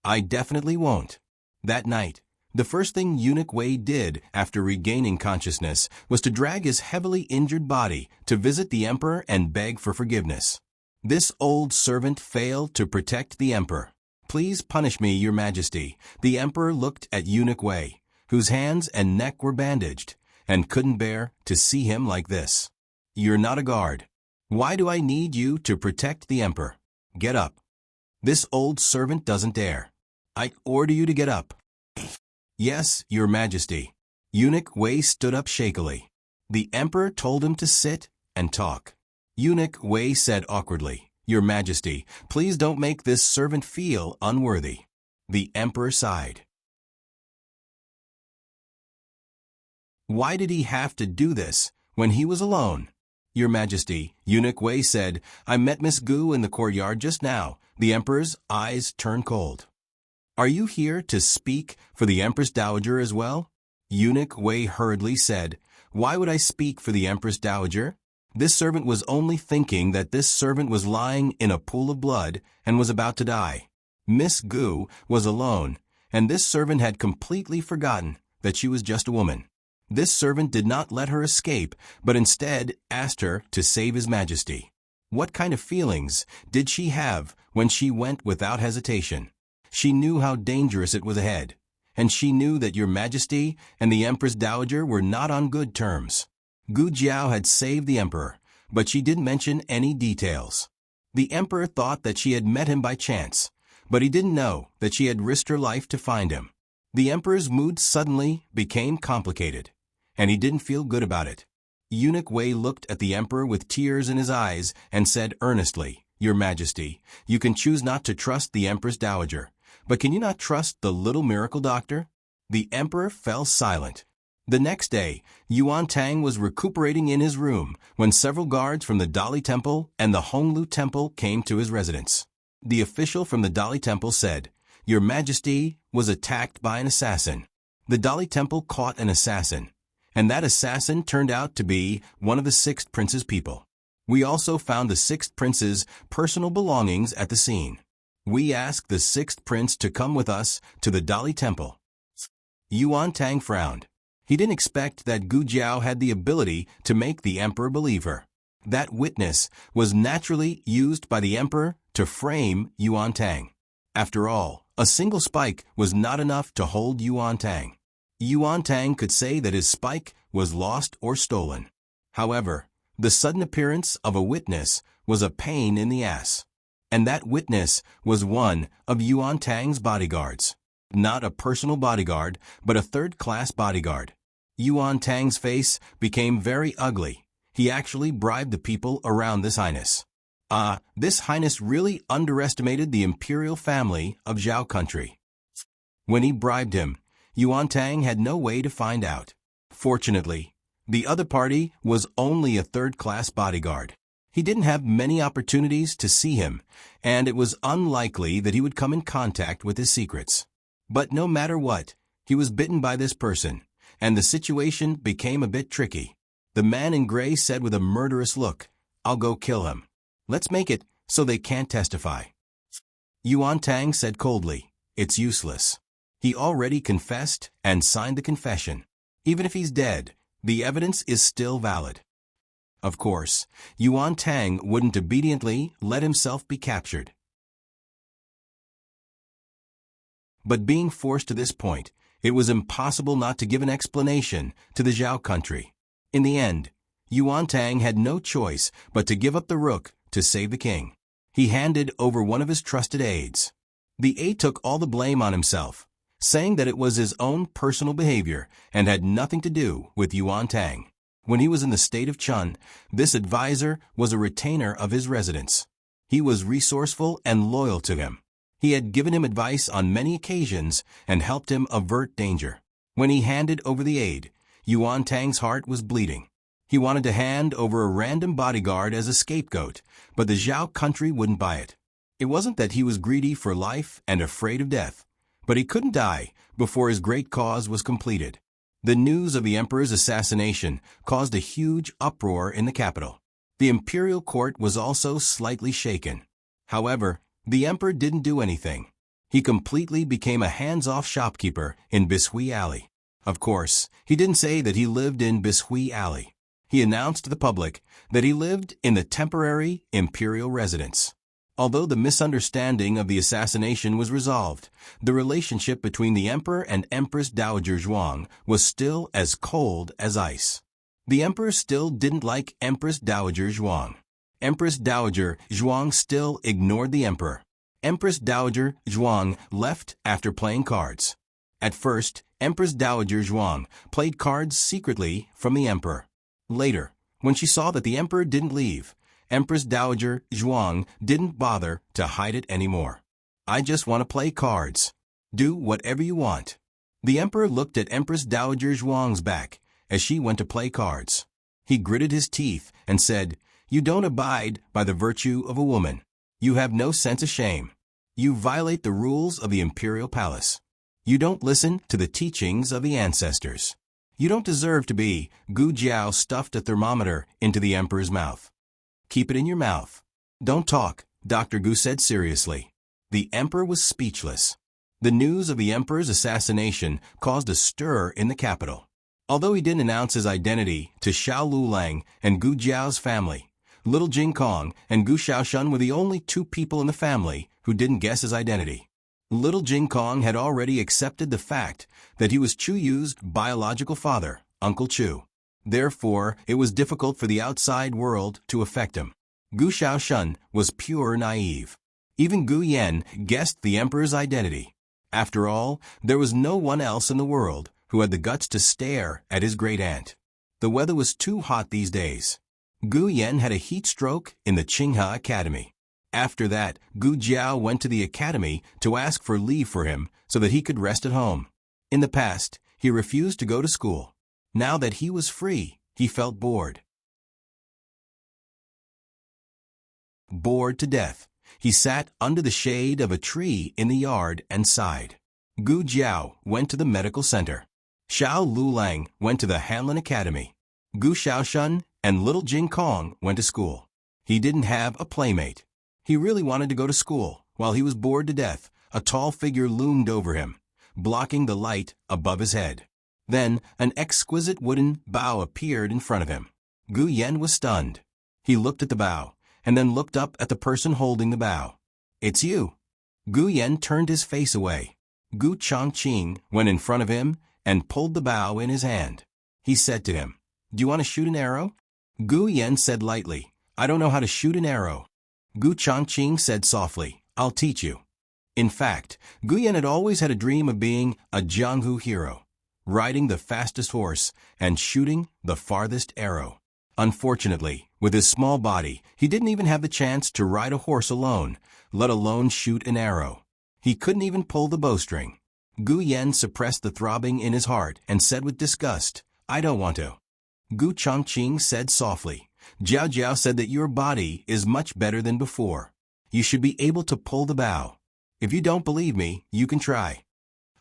"I definitely won't." That night, the first thing Eunuch Wei did after regaining consciousness was to drag his heavily injured body to visit the emperor and beg for forgiveness. This old servant failed to protect the emperor. "Please punish me, your majesty." The emperor looked at Eunuch Wei, whose hands and neck were bandaged, and couldn't bear to see him like this. "You're not a guard. Why do I need you to protect the emperor? Get up." This old servant doesn't dare. "I order you to get up." "Yes, your majesty." Eunuch Wei stood up shakily. The emperor told him to sit and talk. Eunuch Wei said awkwardly, "Your majesty, please don't make this servant feel unworthy." The emperor sighed. Why did he have to do this when he was alone? "Your majesty," Eunuch Wei said, "I met Miss Gu in the courtyard just now." The emperor's eyes turned cold. "Are you here to speak for the Empress Dowager as well?" Eunuch Wei hurriedly said, "Why would I speak for the Empress Dowager?" This servant was only thinking that this servant was lying in a pool of blood and was about to die. Miss Gu was alone, and this servant had completely forgotten that she was just a woman. This servant did not let her escape, but instead asked her to save his majesty. What kind of feelings did she have when she went without hesitation? She knew how dangerous it was ahead, and she knew that your majesty and the Empress Dowager were not on good terms. Gu Jiao had saved the emperor, but she didn't mention any details. The emperor thought that she had met him by chance, but he didn't know that she had risked her life to find him. The emperor's mood suddenly became complicated, and he didn't feel good about it. Eunuch Wei looked at the emperor with tears in his eyes and said earnestly, "Your majesty, you can choose not to trust the Empress Dowager, but can you not trust the little miracle doctor?" The emperor fell silent. The next day, Yuan Tang was recuperating in his room when several guards from the Dali Temple and the Honglu Temple came to his residence. The official from the Dali Temple said, "Your Majesty was attacked by an assassin." The Dali Temple caught an assassin, and that assassin turned out to be one of the sixth prince's people. We also found the sixth prince's personal belongings at the scene. We asked the sixth prince to come with us to the Dali Temple. Yuan Tang frowned. He didn't expect that Gu Jiao had the ability to make the emperor believe her. That witness was naturally used by the emperor to frame Yuan Tang. After all, a single spike was not enough to hold Yuan Tang. Yuan Tang could say that his spike was lost or stolen. However, the sudden appearance of a witness was a pain in the ass. And that witness was one of Yuan Tang's bodyguards. Not a personal bodyguard, but a third-class bodyguard. Yuan Tang's face became very ugly. He actually bribed the people around this highness. This highness really underestimated the imperial family of Zhao country. When he bribed him, Yuan Tang had no way to find out. Fortunately, the other party was only a third-class bodyguard. He didn't have many opportunities to see him, and it was unlikely that he would come in contact with his secrets. But no matter what, he was bitten by this person, and the situation became a bit tricky. The man in gray said with a murderous look, "I'll go kill him. Let's make it so they can't testify." Yuan Tang said coldly, "It's useless. He already confessed and signed the confession. Even if he's dead, the evidence is still valid." Of course, Yuan Tang wouldn't obediently let himself be captured. But being forced to this point, it was impossible not to give an explanation to the Zhao country. In the end, Yuan Tang had no choice but to give up the rook to save the king. He handed over one of his trusted aides. The aide took all the blame on himself, saying that it was his own personal behavior and had nothing to do with Yuan Tang. When he was in the state of Chun, this advisor was a retainer of his residence. He was resourceful and loyal to him. He had given him advice on many occasions and helped him avert danger. When he handed over the aide, Yuan Tang's heart was bleeding. He wanted to hand over a random bodyguard as a scapegoat, but the Zhao country wouldn't buy it. It wasn't that he was greedy for life and afraid of death, but he couldn't die before his great cause was completed. The news of the emperor's assassination caused a huge uproar in the capital. The imperial court was also slightly shaken. However, the emperor didn't do anything. He completely became a hands-off shopkeeper in Bishui Alley. Of course, he didn't say that he lived in Bishui Alley. He announced to the public that he lived in the temporary imperial residence. Although the misunderstanding of the assassination was resolved, the relationship between the emperor and Empress Dowager Zhuang was still as cold as ice. The emperor still didn't like Empress Dowager Zhuang. Empress Dowager Zhuang still ignored the emperor. Empress Dowager Zhuang left after playing cards. At first, Empress Dowager Zhuang played cards secretly from the emperor. Later, when she saw that the emperor didn't leave, Empress Dowager Zhuang didn't bother to hide it anymore. "I just want to play cards. Do whatever you want." The emperor looked at Empress Dowager Zhuang's back as she went to play cards. He gritted his teeth and said, "You don't abide by the virtue of a woman. You have no sense of shame. You violate the rules of the imperial palace. You don't listen to the teachings of the ancestors. You don't deserve to be." Gu Jiao stuffed a thermometer into the emperor's mouth. "Keep it in your mouth. Don't talk," Dr. Gu said seriously. The emperor was speechless. The news of the emperor's assassination caused a stir in the capital. Although he didn't announce his identity to Xiao Lulang and Gu Jiao's family, Little Jing Kong and Gu Xiaoshan were the only two people in the family who didn't guess his identity. Little Jing Kong had already accepted the fact that he was Chu Yu's biological father, Uncle Chu. Therefore, it was difficult for the outside world to affect him. Gu Xiaoshan was pure naive. Even Gu Yan guessed the emperor's identity. After all, there was no one else in the world who had the guts to stare at his great-aunt. The weather was too hot these days. Gu Yan had a heat stroke in the Qinghe Academy. After that, Gu Jiao went to the academy to ask for leave for him so that he could rest at home. In the past, he refused to go to school. Now that he was free, he felt bored. Bored to death, he sat under the shade of a tree in the yard and sighed. Gu Jiao went to the medical center. Xiao Lulang went to the Hanlin Academy. Gu Xiaoshun and little Jing Kong went to school. He didn't have a playmate. He really wanted to go to school. While he was bored to death, a tall figure loomed over him, blocking the light above his head. Then, an exquisite wooden bow appeared in front of him. Gu Yan was stunned. He looked at the bow, and then looked up at the person holding the bow. "It's you." Gu Yan turned his face away. Gu Chongqing went in front of him and pulled the bow in his hand. He said to him, "Do you want to shoot an arrow?" Gu Yan said lightly, "I don't know how to shoot an arrow." Gu Chongqing said softly, "I'll teach you." In fact, Gu Yan had always had a dream of being a Jianghu hero, riding the fastest horse and shooting the farthest arrow. Unfortunately, with his small body, he didn't even have the chance to ride a horse alone, let alone shoot an arrow. He couldn't even pull the bowstring. Gu Yan suppressed the throbbing in his heart and said with disgust, "I don't want to." Gu Chongqing said softly, "Jiao Jiao said that your body is much better than before. You should be able to pull the bow. If you don't believe me, you can try."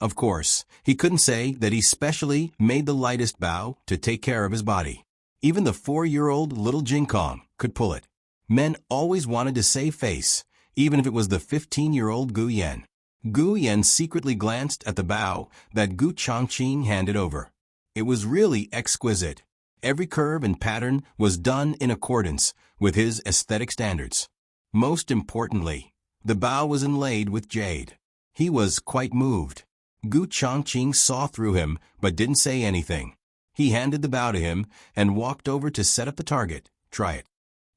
Of course, he couldn't say that he specially made the lightest bow to take care of his body. Even the 4-year-old little Jing Kong could pull it. Men always wanted to save face, even if it was the 15-year-old Gu Yan. Gu Yan secretly glanced at the bow that Gu Chongqing handed over. It was really exquisite. Every curve and pattern was done in accordance with his aesthetic standards. Most importantly, the bow was inlaid with jade. He was quite moved. Gu Chongqing saw through him but didn't say anything. He handed the bow to him and walked over to set up the target. "Try it."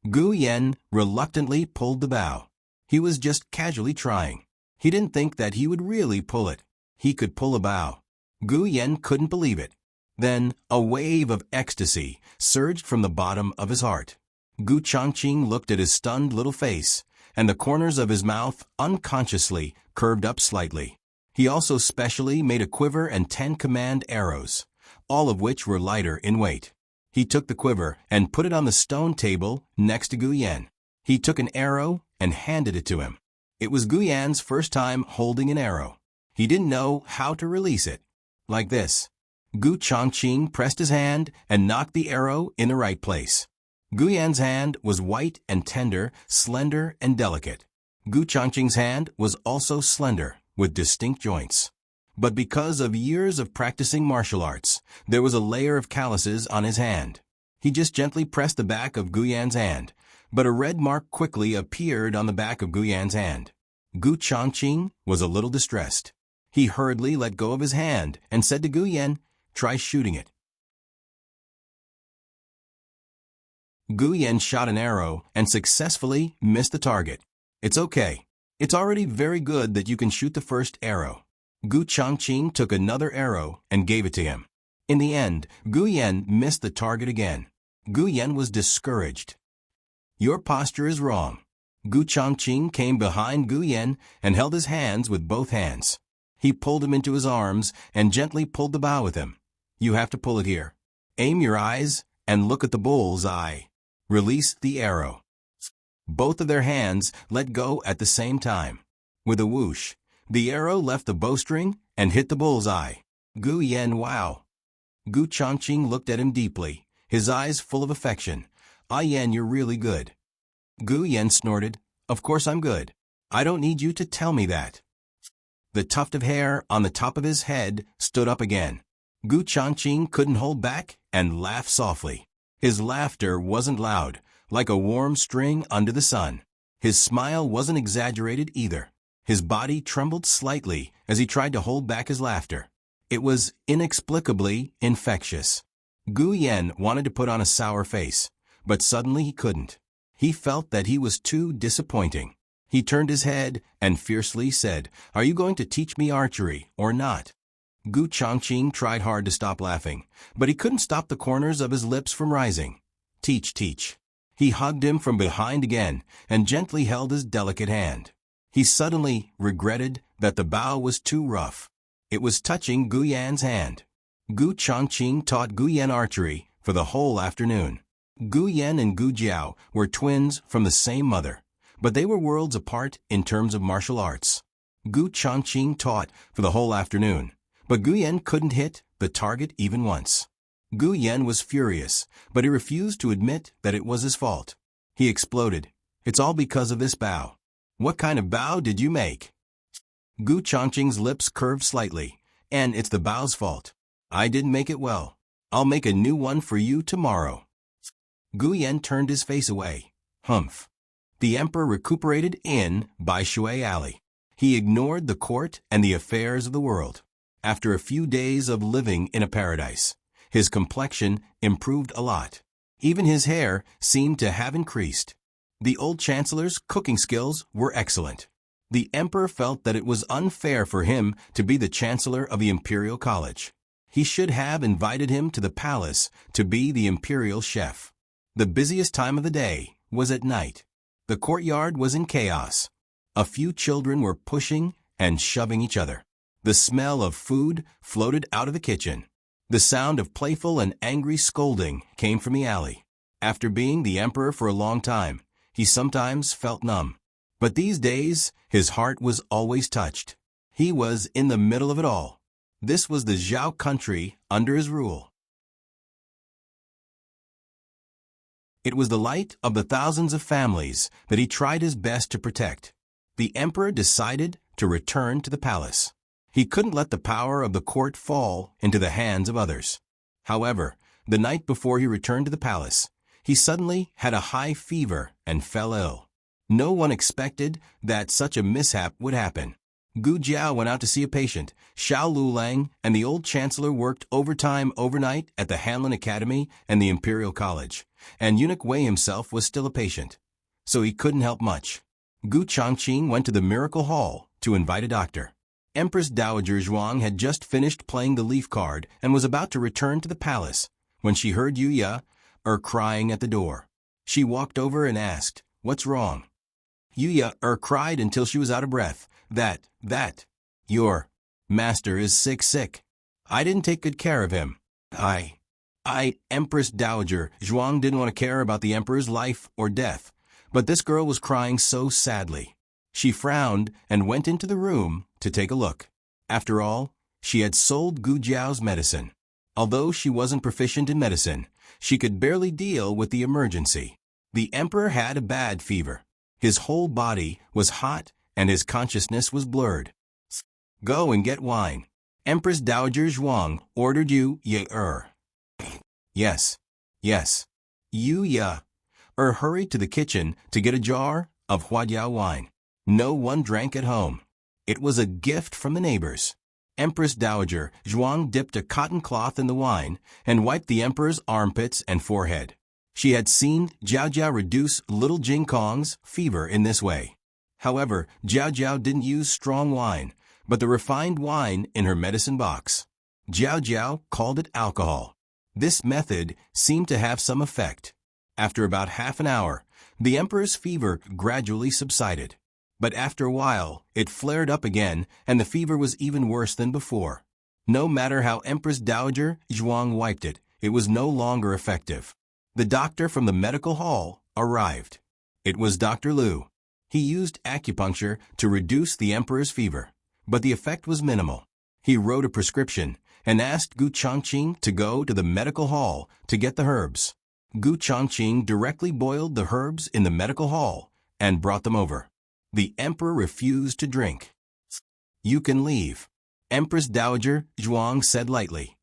Gu Yan reluctantly pulled the bow. He was just casually trying. He didn't think that he would really pull it. He could pull a bow. Gu Yan couldn't believe it. Then a wave of ecstasy surged from the bottom of his heart. Gu Chongqing looked at his stunned little face, and the corners of his mouth unconsciously curved up slightly. He also specially made a quiver and 10 command arrows, all of which were lighter in weight. He took the quiver and put it on the stone table next to Gu Yan. He took an arrow and handed it to him. It was Gu Yan's first time holding an arrow. He didn't know how to release it. Like this. Gu Chongqing pressed his hand and knocked the arrow in the right place. Gu Yan's hand was white and tender, slender and delicate. Gu Chongqing's hand was also slender, with distinct joints. But because of years of practicing martial arts, there was a layer of calluses on his hand. He just gently pressed the back of Gu Yan's hand, but a red mark quickly appeared on the back of Gu Yan's hand. Gu Chongqing was a little distressed. He hurriedly let go of his hand and said to Gu Yan, "Try shooting it." Gu Yan shot an arrow and successfully missed the target. "It's okay. It's already very good that you can shoot the first arrow." Gu Chongqing took another arrow and gave it to him. In the end, Gu Yan missed the target again. Gu Yan was discouraged. "Your posture is wrong." Gu Chongqing came behind Gu Yan and held his hands with both hands. He pulled him into his arms and gently pulled the bow with him. "You have to pull it here. Aim your eyes and look at the bull's eye. Release the arrow." Both of their hands let go at the same time. With a whoosh, the arrow left the bowstring and hit the bull's eye. Gu Yan, wow. Gu Chongqing looked at him deeply, his eyes full of affection. "Ah Yan, you're really good." Gu Yan snorted, "Of course I'm good. I don't need you to tell me that." The tuft of hair on the top of his head stood up again. Gu Chongqing couldn't hold back and laughed softly. His laughter wasn't loud, like a warm string under the sun. His smile wasn't exaggerated either. His body trembled slightly as he tried to hold back his laughter. It was inexplicably infectious. Gu Yan wanted to put on a sour face, but suddenly he couldn't. He felt that he was too disappointing. He turned his head and fiercely said, "Are you going to teach me archery or not?" Gu Chongqing tried hard to stop laughing, but he couldn't stop the corners of his lips from rising. "Teach, teach." He hugged him from behind again and gently held his delicate hand. He suddenly regretted that the bow was too rough. It was touching Gu Yan's hand. Gu Chongqing taught Gu Yan archery for the whole afternoon. Gu Yan and Gu Jiao were twins from the same mother, but they were worlds apart in terms of martial arts. Gu Chongqing taught for the whole afternoon, but Gu Yan couldn't hit the target even once. Gu Yan was furious, but he refused to admit that it was his fault. He exploded. "It's all because of this bow." "What kind of bow did you make?" Gu Chongqing's lips curved slightly. "And it's the bow's fault. I didn't make it well. I'll make a new one for you tomorrow." Gu Yan turned his face away. Humph. The emperor recuperated in Bai Shui Alley. He ignored the court and the affairs of the world. After a few days of living in a paradise, his complexion improved a lot. Even his hair seemed to have increased. The old chancellor's cooking skills were excellent. The emperor felt that it was unfair for him to be the chancellor of the imperial college. He should have invited him to the palace to be the imperial chef. The busiest time of the day was at night. The courtyard was in chaos. A few children were pushing and shoving each other. The smell of food floated out of the kitchen. The sound of playful and angry scolding came from the alley. After being the emperor for a long time, he sometimes felt numb. But these days, his heart was always touched. He was in the middle of it all. This was the Zhao country under his rule. It was the light of the thousands of families that he tried his best to protect. The emperor decided to return to the palace. He couldn't let the power of the court fall into the hands of others. However, the night before he returned to the palace, he suddenly had a high fever and fell ill. No one expected that such a mishap would happen. Gu Jiao went out to see a patient. Xiao Lulang and the old chancellor worked overtime overnight at the Hanlin Academy and the Imperial College, and Eunuch Wei himself was still a patient, so he couldn't help much. Gu Chongqing went to the Miracle Hall to invite a doctor. Empress Dowager Zhuang had just finished playing the leaf card and was about to return to the palace when she heard Yu crying at the door. She walked over and asked, "What's wrong?" Yu cried until she was out of breath. That, your master is sick. I didn't take good care of him. Empress Dowager Zhuang didn't want to care about the emperor's life or death, but this girl was crying so sadly. She frowned and went into the room to take a look. After all, she had sold Gu Jiao's medicine. Although she wasn't proficient in medicine, she could barely deal with the emergency. The emperor had a bad fever. His whole body was hot and his consciousness was blurred. "Go and get wine. Empress Dowager Zhuang ordered you, Yes. Yu hurried to the kitchen to get a jar of Huadiao wine. No one drank at home. It was a gift from the neighbors. Empress Dowager Zhuang dipped a cotton cloth in the wine and wiped the emperor's armpits and forehead. She had seen Jiao reduce little Jing Kong's fever in this way. However, Jiao didn't use strong wine, but the refined wine in her medicine box. Jiao called it alcohol. This method seemed to have some effect. After about half an hour, the emperor's fever gradually subsided. But after a while, it flared up again, and the fever was even worse than before. No matter how Empress Dowager Zhuang wiped it, it was no longer effective. The doctor from the medical hall arrived. It was Dr. Liu. He used acupuncture to reduce the emperor's fever, but the effect was minimal. He wrote a prescription and asked Gu Chongqing to go to the medical hall to get the herbs. Gu Chongqing directly boiled the herbs in the medical hall and brought them over. The emperor refused to drink. "You can leave," Empress Dowager Zhuang said lightly.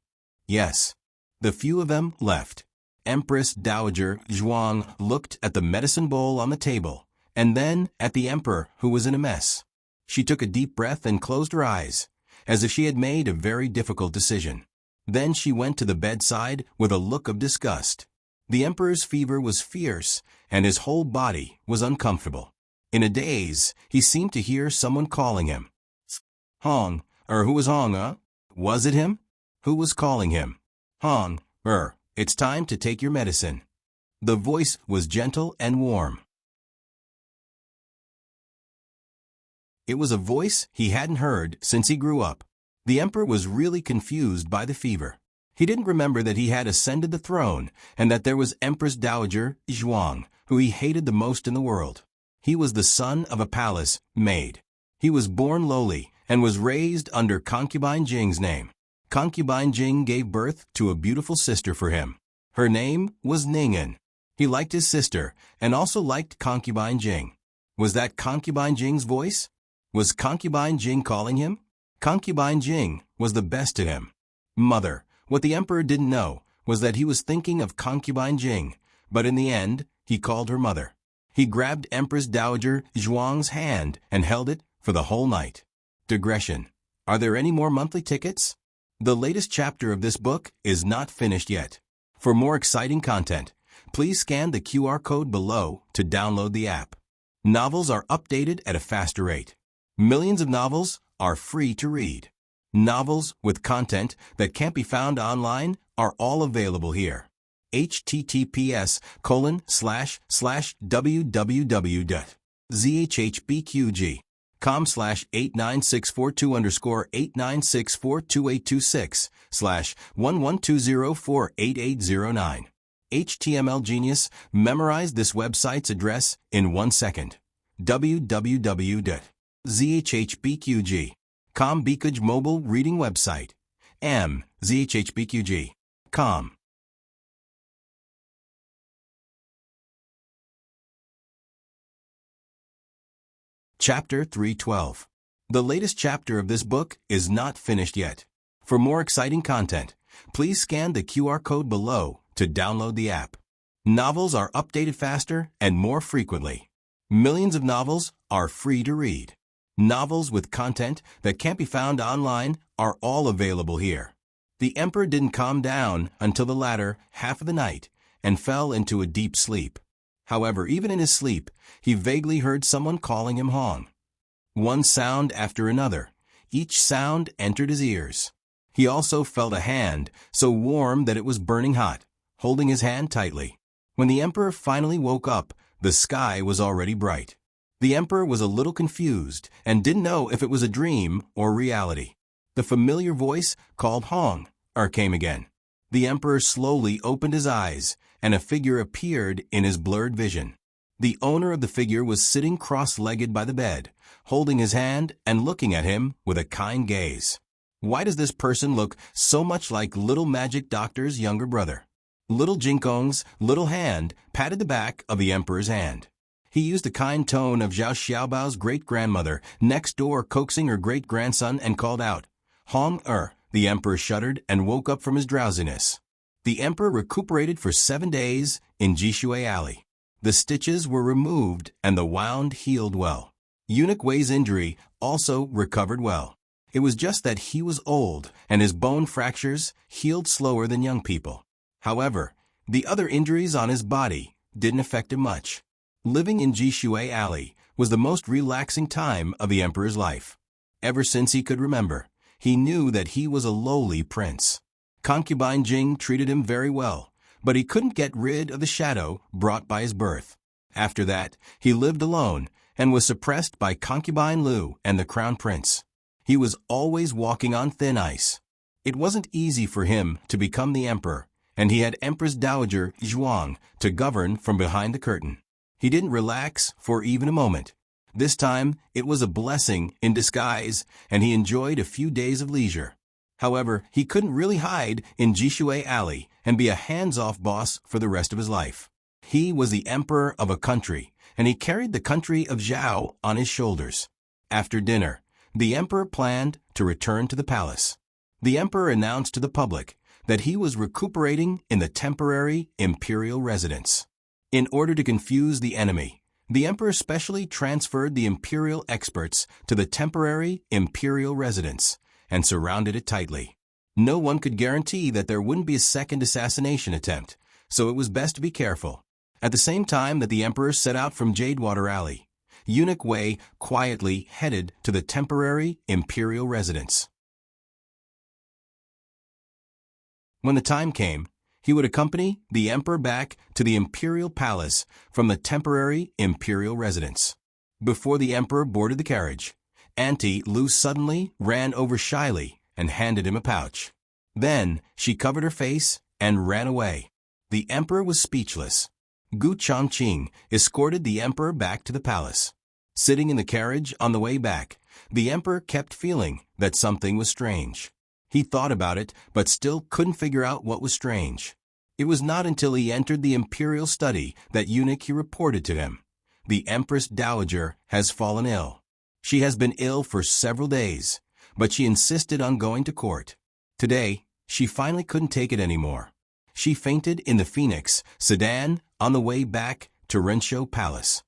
Yes. The few of them left. Empress Dowager Zhuang looked at the medicine bowl on the table and then at the emperor, who was in a mess. She took a deep breath and closed her eyes, as if she had made a very difficult decision. Then she went to the bedside with a look of disgust. The emperor's fever was fierce, and his whole body was uncomfortable. In a daze, he seemed to hear someone calling him. Hong, who was Hong, Was it him? Who was calling him? Hong, it's time to take your medicine. The voice was gentle and warm. It was a voice he hadn't heard since he grew up. The emperor was really confused by the fever. He didn't remember that he had ascended the throne and that there was Empress Dowager Zhuang, who he hated the most in the world. He was the son of a palace maid. He was born lowly and was raised under Concubine Jing's name. Concubine Jing gave birth to a beautiful sister for him. Her name was Ning'an. He liked his sister and also liked Concubine Jing. Was that Concubine Jing's voice? Was Concubine Jing calling him? Concubine Jing was the best to him. Mother, what the emperor didn't know was that he was thinking of Concubine Jing, but in the end, he called her mother. He grabbed Empress Dowager Zhuang's hand and held it for the whole night. Digression. Are there any more monthly tickets? The latest chapter of this book is not finished yet. For more exciting content, please scan the QR code below to download the app. Novels are updated at a faster rate. Millions of novels are free to read. Novels with content that can't be found online are all available here. https://www.zhbqg.com/89642_8964226/112048809. HTML Genius memorized this website's address in 1 second. www.zhbqg.com Bkj mobile reading website. zhbqg.com. Chapter 312. The latest chapter of this book is not finished yet. For more exciting content, please scan the QR code below to download the app. Novels are updated faster and more frequently. Millions of novels are free to read. Novels with content that can't be found online are all available here. The emperor didn't calm down until the latter half of the night and fell into a deep sleep. However, even in his sleep, he vaguely heard someone calling him Hong. One sound after another, each sound entered his ears. He also felt a hand so warm that it was burning hot, holding his hand tightly. When the emperor finally woke up, the sky was already bright. The emperor was a little confused and didn't know if it was a dream or reality. The familiar voice called Hong came again. The emperor slowly opened his eyes, and a figure appeared in his blurred vision. The owner of the figure was sitting cross-legged by the bed, holding his hand and looking at him with a kind gaze. Why does this person look so much like Little Magic Doctor's younger brother? Little Jinkong's little hand patted the back of the emperor's hand. He used the kind tone of Zhao Xiaobao's great-grandmother next door coaxing her great-grandson and called out, Hong. The emperor shuddered and woke up from his drowsiness. The emperor recuperated for 7 days in Jishui Alley. The stitches were removed and the wound healed well. Eunuch Wei's injury also recovered well. It was just that he was old and his bone fractures healed slower than young people. However, the other injuries on his body didn't affect him much. Living in Jishui Alley was the most relaxing time of the emperor's life. Ever since he could remember, he knew that he was a lowly prince. Concubine Jing treated him very well, but he couldn't get rid of the shadow brought by his birth. After that, he lived alone and was suppressed by Concubine Liu and the crown prince. He was always walking on thin ice. It wasn't easy for him to become the emperor, and he had Empress Dowager Zhuang to govern from behind the curtain. He didn't relax for even a moment. This time, it was a blessing in disguise, and he enjoyed a few days of leisure. However, he couldn't really hide in Jishui Alley and be a hands-off boss for the rest of his life. He was the emperor of a country, and he carried the country of Zhao on his shoulders. After dinner, the emperor planned to return to the palace. The emperor announced to the public that he was recuperating in the temporary imperial residence. In order to confuse the enemy, the emperor specially transferred the imperial experts to the temporary imperial residence and surrounded it tightly. No one could guarantee that there wouldn't be a second assassination attempt, so it was best to be careful. At the same time that the emperor set out from Jadewater Alley, Eunuch Wei quietly headed to the temporary imperial residence. When the time came, he would accompany the emperor back to the imperial palace from the temporary imperial residence. Before the emperor boarded the carriage, Auntie Lu suddenly ran over shyly and handed him a pouch. Then she covered her face and ran away. The emperor was speechless. Gu Chongqing escorted the emperor back to the palace. Sitting in the carriage on the way back, the emperor kept feeling that something was strange. He thought about it, but still couldn't figure out what was strange. It was not until he entered the imperial study that eunuch reported to him. The Empress Dowager has fallen ill. She has been ill for several days, but she insisted on going to court. Today, she finally couldn't take it anymore. She fainted in the Phoenix sedan on the way back to Renshaw Palace.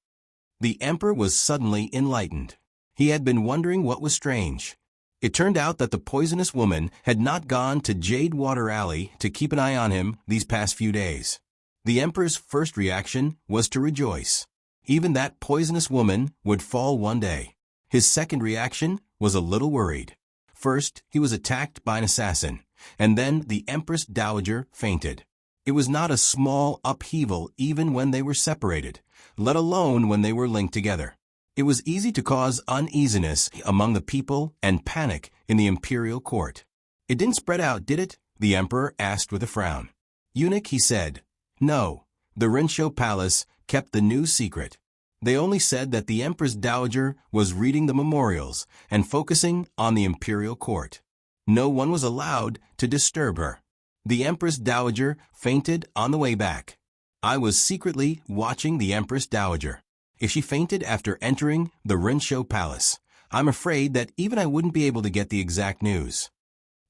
The emperor was suddenly enlightened. He had been wondering what was strange. It turned out that the poisonous woman had not gone to Jade Water Alley to keep an eye on him these past few days. The emperor's first reaction was to rejoice. Even that poisonous woman would fall one day. His second reaction was a little worried. First, he was attacked by an assassin, and then the Empress Dowager fainted. It was not a small upheaval even when they were separated, let alone when they were linked together. It was easy to cause uneasiness among the people and panic in the imperial court. It didn't spread out, did it? The emperor asked with a frown. Eunuch, he said. No, the Renshaw Palace kept the news secret. They only said that the Empress Dowager was reading the memorials and focusing on the imperial court. No one was allowed to disturb her. The Empress Dowager fainted on the way back. I was secretly watching the Empress Dowager. If she fainted after entering the Renshaw Palace, I'm afraid that even I wouldn't be able to get the exact news.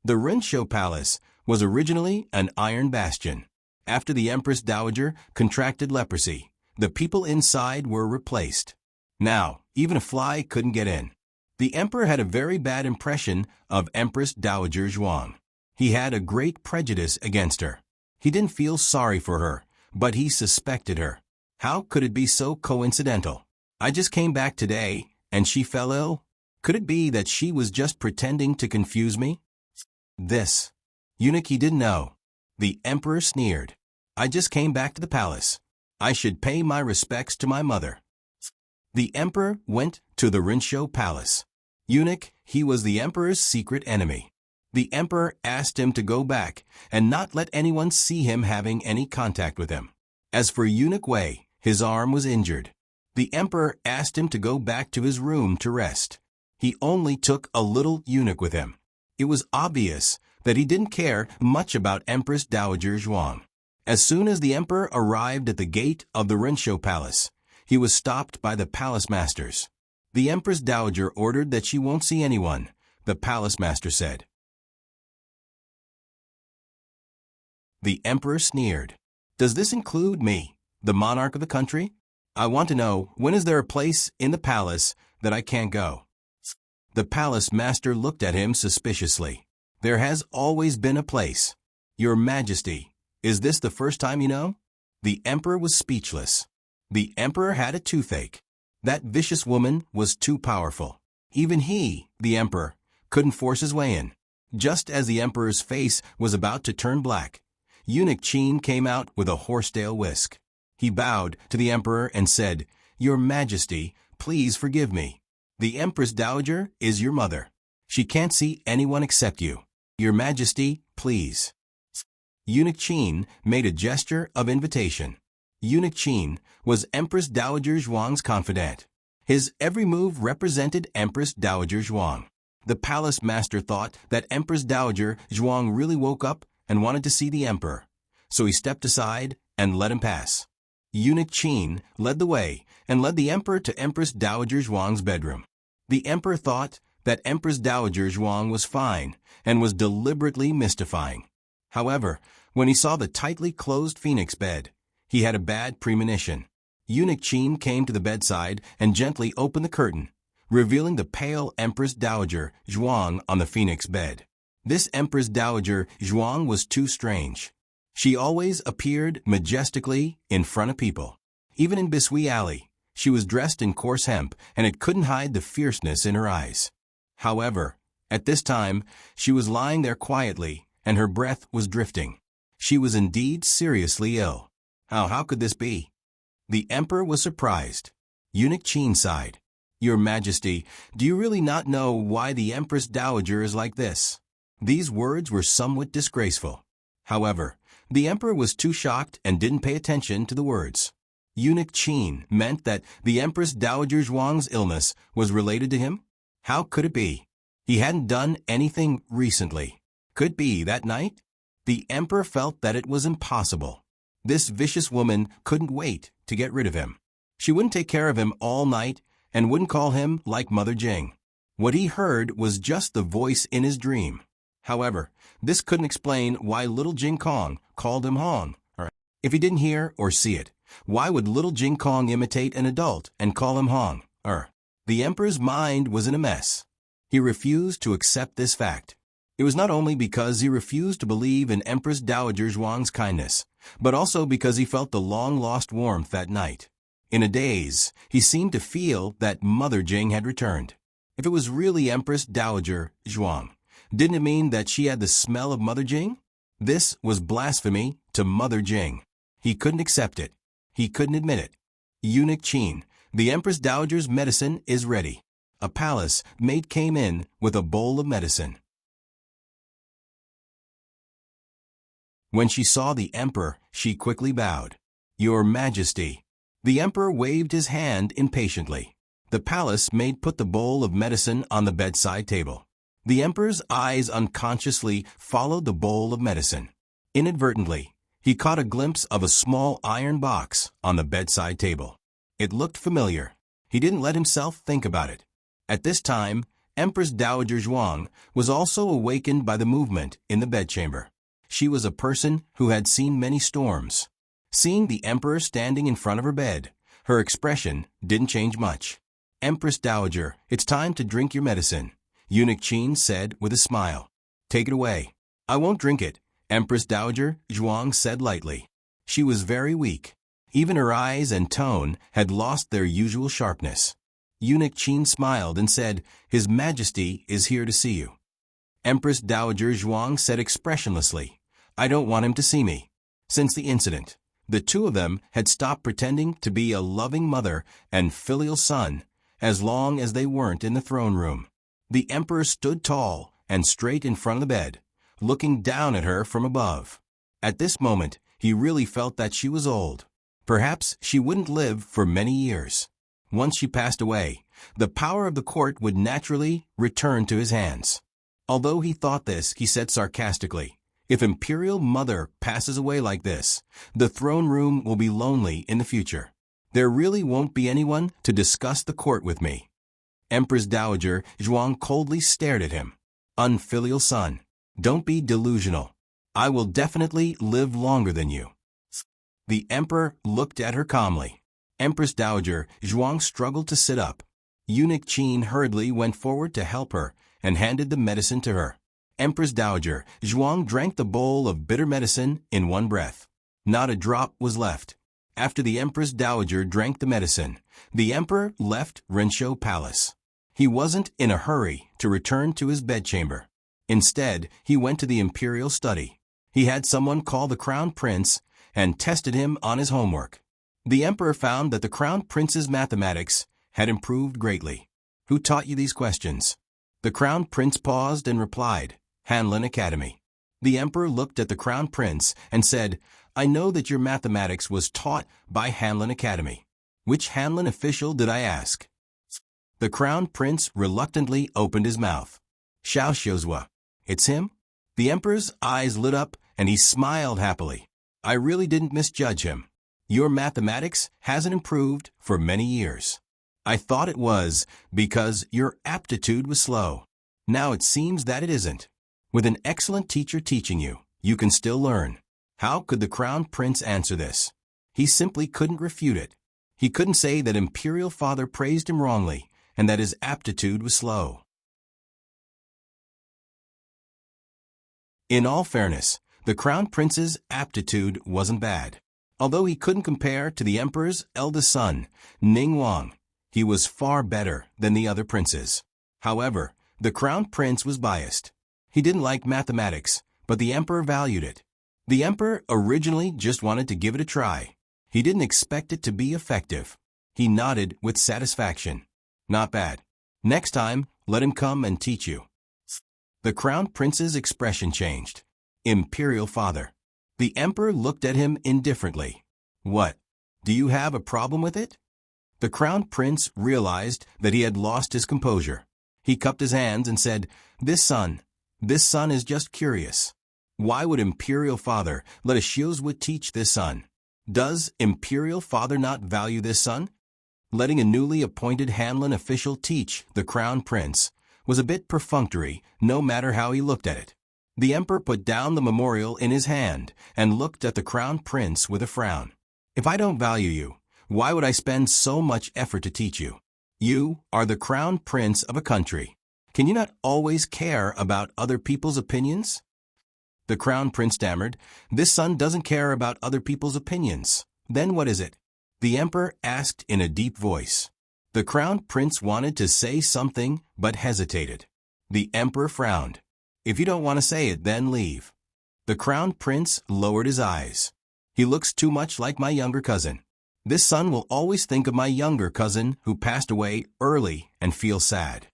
The Renshaw Palace was originally an iron bastion. After the Empress Dowager contracted leprosy, the people inside were replaced. Now, even a fly couldn't get in. The emperor had a very bad impression of Empress Dowager Zhuang. He had a great prejudice against her. He didn't feel sorry for her, but he suspected her. How could it be so coincidental? I just came back today, and she fell ill? Could it be that she was just pretending to confuse me? This. Eunuch, he didn't know. The emperor sneered. I just came back to the palace. I should pay my respects to my mother. The emperor went to the Renshaw Palace. Eunuch, he was the emperor's secret enemy. The emperor asked him to go back and not let anyone see him having any contact with him. As for Eunuch Wei, his arm was injured. The emperor asked him to go back to his room to rest. He only took a little eunuch with him. It was obvious that he didn't care much about Empress Dowager Zhuang. As soon as the emperor arrived at the gate of the Renshaw Palace, he was stopped by the palace masters. The Empress Dowager ordered that she won't see anyone, the palace master said. The emperor sneered. Does this include me, the monarch of the country? I want to know, when is there a place in the palace that I can't go? The palace master looked at him suspiciously. There has always been a place. Your Majesty, is this the first time you know? The emperor was speechless. The emperor had a toothache. That vicious woman was too powerful. Even he, the emperor, couldn't force his way in. Just as the emperor's face was about to turn black, Eunuch Qin came out with a horsetail whisk. He bowed to the emperor and said, Your Majesty, please forgive me. The Empress Dowager is your mother. She can't see anyone except you. Your Majesty, please. Eunuch Qin made a gesture of invitation. Eunuch Qin was Empress Dowager Zhuang's confidant. His every move represented Empress Dowager Zhuang. The palace master thought that Empress Dowager Zhuang really woke up and wanted to see the emperor, so he stepped aside and let him pass. Eunuch Qin led the way and led the emperor to Empress Dowager Zhuang's bedroom. The emperor thought that Empress Dowager Zhuang was fine and was deliberately mystifying. However, when he saw the tightly closed phoenix bed, he had a bad premonition. Eunuch Qin came to the bedside and gently opened the curtain, revealing the pale Empress Dowager Zhuang on the phoenix bed. This Empress Dowager Zhuang was too strange. She always appeared majestically in front of people. Even in Bisui Alley, she was dressed in coarse hemp, and it couldn't hide the fierceness in her eyes. However, at this time, she was lying there quietly, and her breath was drifting. She was indeed seriously ill. How could this be? The emperor was surprised. Eunuch Qin sighed. Your Majesty, do you really not know why the Empress Dowager is like this? These words were somewhat disgraceful. However, the emperor was too shocked and didn't pay attention to the words. Eunuch Qin meant that the Empress Dowager Zhuang's illness was related to him? How could it be? He hadn't done anything recently. Could it be that night? The emperor felt that it was impossible. This vicious woman couldn't wait to get rid of him. She wouldn't take care of him all night and wouldn't call him like Mother Jing. What he heard was just the voice in his dream. However, this couldn't explain why little Jing Kong called him Hong. If he didn't hear or see it, why would little Jing Kong imitate an adult and call him Hong? The emperor's mind was in a mess. He refused to accept this fact. It was not only because he refused to believe in Empress Dowager Zhuang's kindness, but also because he felt the long-lost warmth that night. In a daze, he seemed to feel that Mother Jing had returned. If it was really Empress Dowager Zhuang, didn't it mean that she had the smell of Mother Jing? This was blasphemy to Mother Jing. He couldn't accept it. He couldn't admit it. Eunuch Qin, the Empress Dowager's medicine is ready. A palace maid came in with a bowl of medicine. When she saw the emperor, she quickly bowed. Your Majesty. The emperor waved his hand impatiently. The palace maid put the bowl of medicine on the bedside table. The emperor's eyes unconsciously followed the bowl of medicine. Inadvertently, he caught a glimpse of a small iron box on the bedside table. It looked familiar. He didn't let himself think about it. At this time, Empress Dowager Zhuang was also awakened by the movement in the bedchamber. She was a person who had seen many storms. Seeing the emperor standing in front of her bed, her expression didn't change much. Empress Dowager, it's time to drink your medicine, Eunuch Qin said with a smile. Take it away. I won't drink it, Empress Dowager Zhuang said lightly. She was very weak. Even her eyes and tone had lost their usual sharpness. Eunuch Qin smiled and said, His Majesty is here to see you. Empress Dowager Zhuang said expressionlessly, I don't want him to see me. Since the incident, the two of them had stopped pretending to be a loving mother and filial son as long as they weren't in the throne room. The emperor stood tall and straight in front of the bed, looking down at her from above. At this moment, he really felt that she was old. Perhaps she wouldn't live for many years. Once she passed away, the power of the court would naturally return to his hands. Although he thought this, he said sarcastically, If Imperial Mother passes away like this, the throne room will be lonely in the future. There really won't be anyone to discuss the court with me. Empress Dowager Zhuang coldly stared at him. Unfilial son, don't be delusional. I will definitely live longer than you. The emperor looked at her calmly. Empress Dowager Zhuang struggled to sit up. Eunuch Qin hurriedly went forward to help her and handed the medicine to her. Empress Dowager Zhuang drank the bowl of bitter medicine in one breath. Not a drop was left. After the Empress Dowager drank the medicine, the emperor left Renshou Palace. He wasn't in a hurry to return to his bedchamber. Instead, he went to the imperial study. He had someone call the crown prince and tested him on his homework. The emperor found that the crown prince's mathematics had improved greatly. Who taught you these questions? The crown prince paused and replied, Hanlin Academy. The emperor looked at the crown prince and said, I know that your mathematics was taught by Hanlin Academy. Which Hanlin official did I ask? The crown prince reluctantly opened his mouth. Xiao Xiuzhua. It's him? The emperor's eyes lit up and he smiled happily. I really didn't misjudge him. Your mathematics hasn't improved for many years. I thought it was because your aptitude was slow. Now it seems that it isn't. With an excellent teacher teaching you, you can still learn. How could the crown prince answer this? He simply couldn't refute it. He couldn't say that imperial father praised him wrongly and that his aptitude was slow. In all fairness, the crown prince's aptitude wasn't bad. Although he couldn't compare to the emperor's eldest son, Ning Wang, he was far better than the other princes. However, the crown prince was biased. He didn't like mathematics, but the emperor valued it. The emperor originally just wanted to give it a try. He didn't expect it to be effective. He nodded with satisfaction. Not bad. Next time, let him come and teach you. The crown prince's expression changed. Imperial father. The emperor looked at him indifferently. What? Do you have a problem with it? The crown prince realized that he had lost his composure. He cupped his hands and said, This son is just curious. Why would imperial father let a Shiozwa teach this son? Does imperial father not value this son? Letting a newly appointed Hanlin official teach the crown prince was a bit perfunctory, no matter how he looked at it. The emperor put down the memorial in his hand and looked at the crown prince with a frown. If I don't value you, why would I spend so much effort to teach you? You are the crown prince of a country. Can you not always care about other people's opinions? The crown prince stammered, This son doesn't care about other people's opinions. Then what is it? The emperor asked in a deep voice. The crown prince wanted to say something, but hesitated. The emperor frowned. If you don't want to say it, then leave. The crown prince lowered his eyes. He looks too much like my younger cousin. This son will always think of my younger cousin who passed away early and feel sad.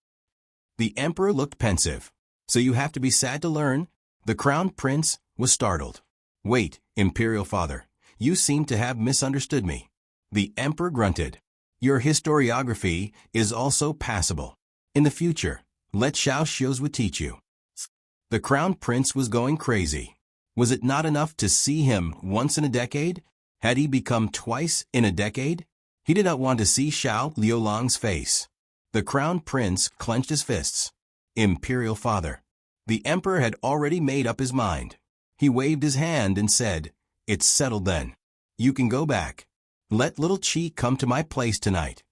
The emperor looked pensive. So you have to be sad to learn? The crown prince was startled. Wait, imperial father, you seem to have misunderstood me. The emperor grunted. Your historiography is also passable. In the future, let Xiao Shiozwa teach you. The crown prince was going crazy. Was it not enough to see him once in a decade? Had he become twice in a decade? He did not want to see Xiao Liulong's face. The crown prince clenched his fists. Imperial father. The emperor had already made up his mind. He waved his hand and said, It's settled then. You can go back. Let little Chi come to my place tonight.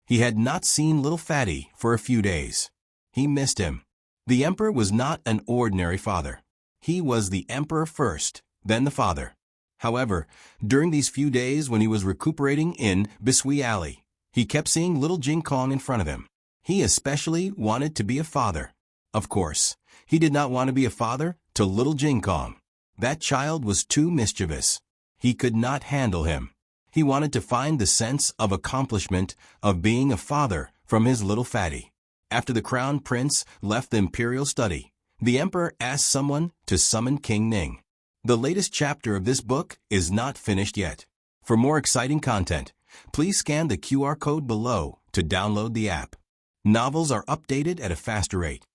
He had not seen little Fatty for a few days. He missed him. The emperor was not an ordinary father. He was the emperor first, then the father. However, during these few days when he was recuperating in Bisui Alley, he kept seeing little Jing Kong in front of him. He especially wanted to be a father. Of course, he did not want to be a father to little Jing Kong. That child was too mischievous. He could not handle him. He wanted to find the sense of accomplishment of being a father from his little Fatty. After the crown prince left the imperial study, the emperor asked someone to summon King Ning. The latest chapter of this book is not finished yet. For more exciting content, please scan the QR code below to download the app. Novels are updated at a faster rate.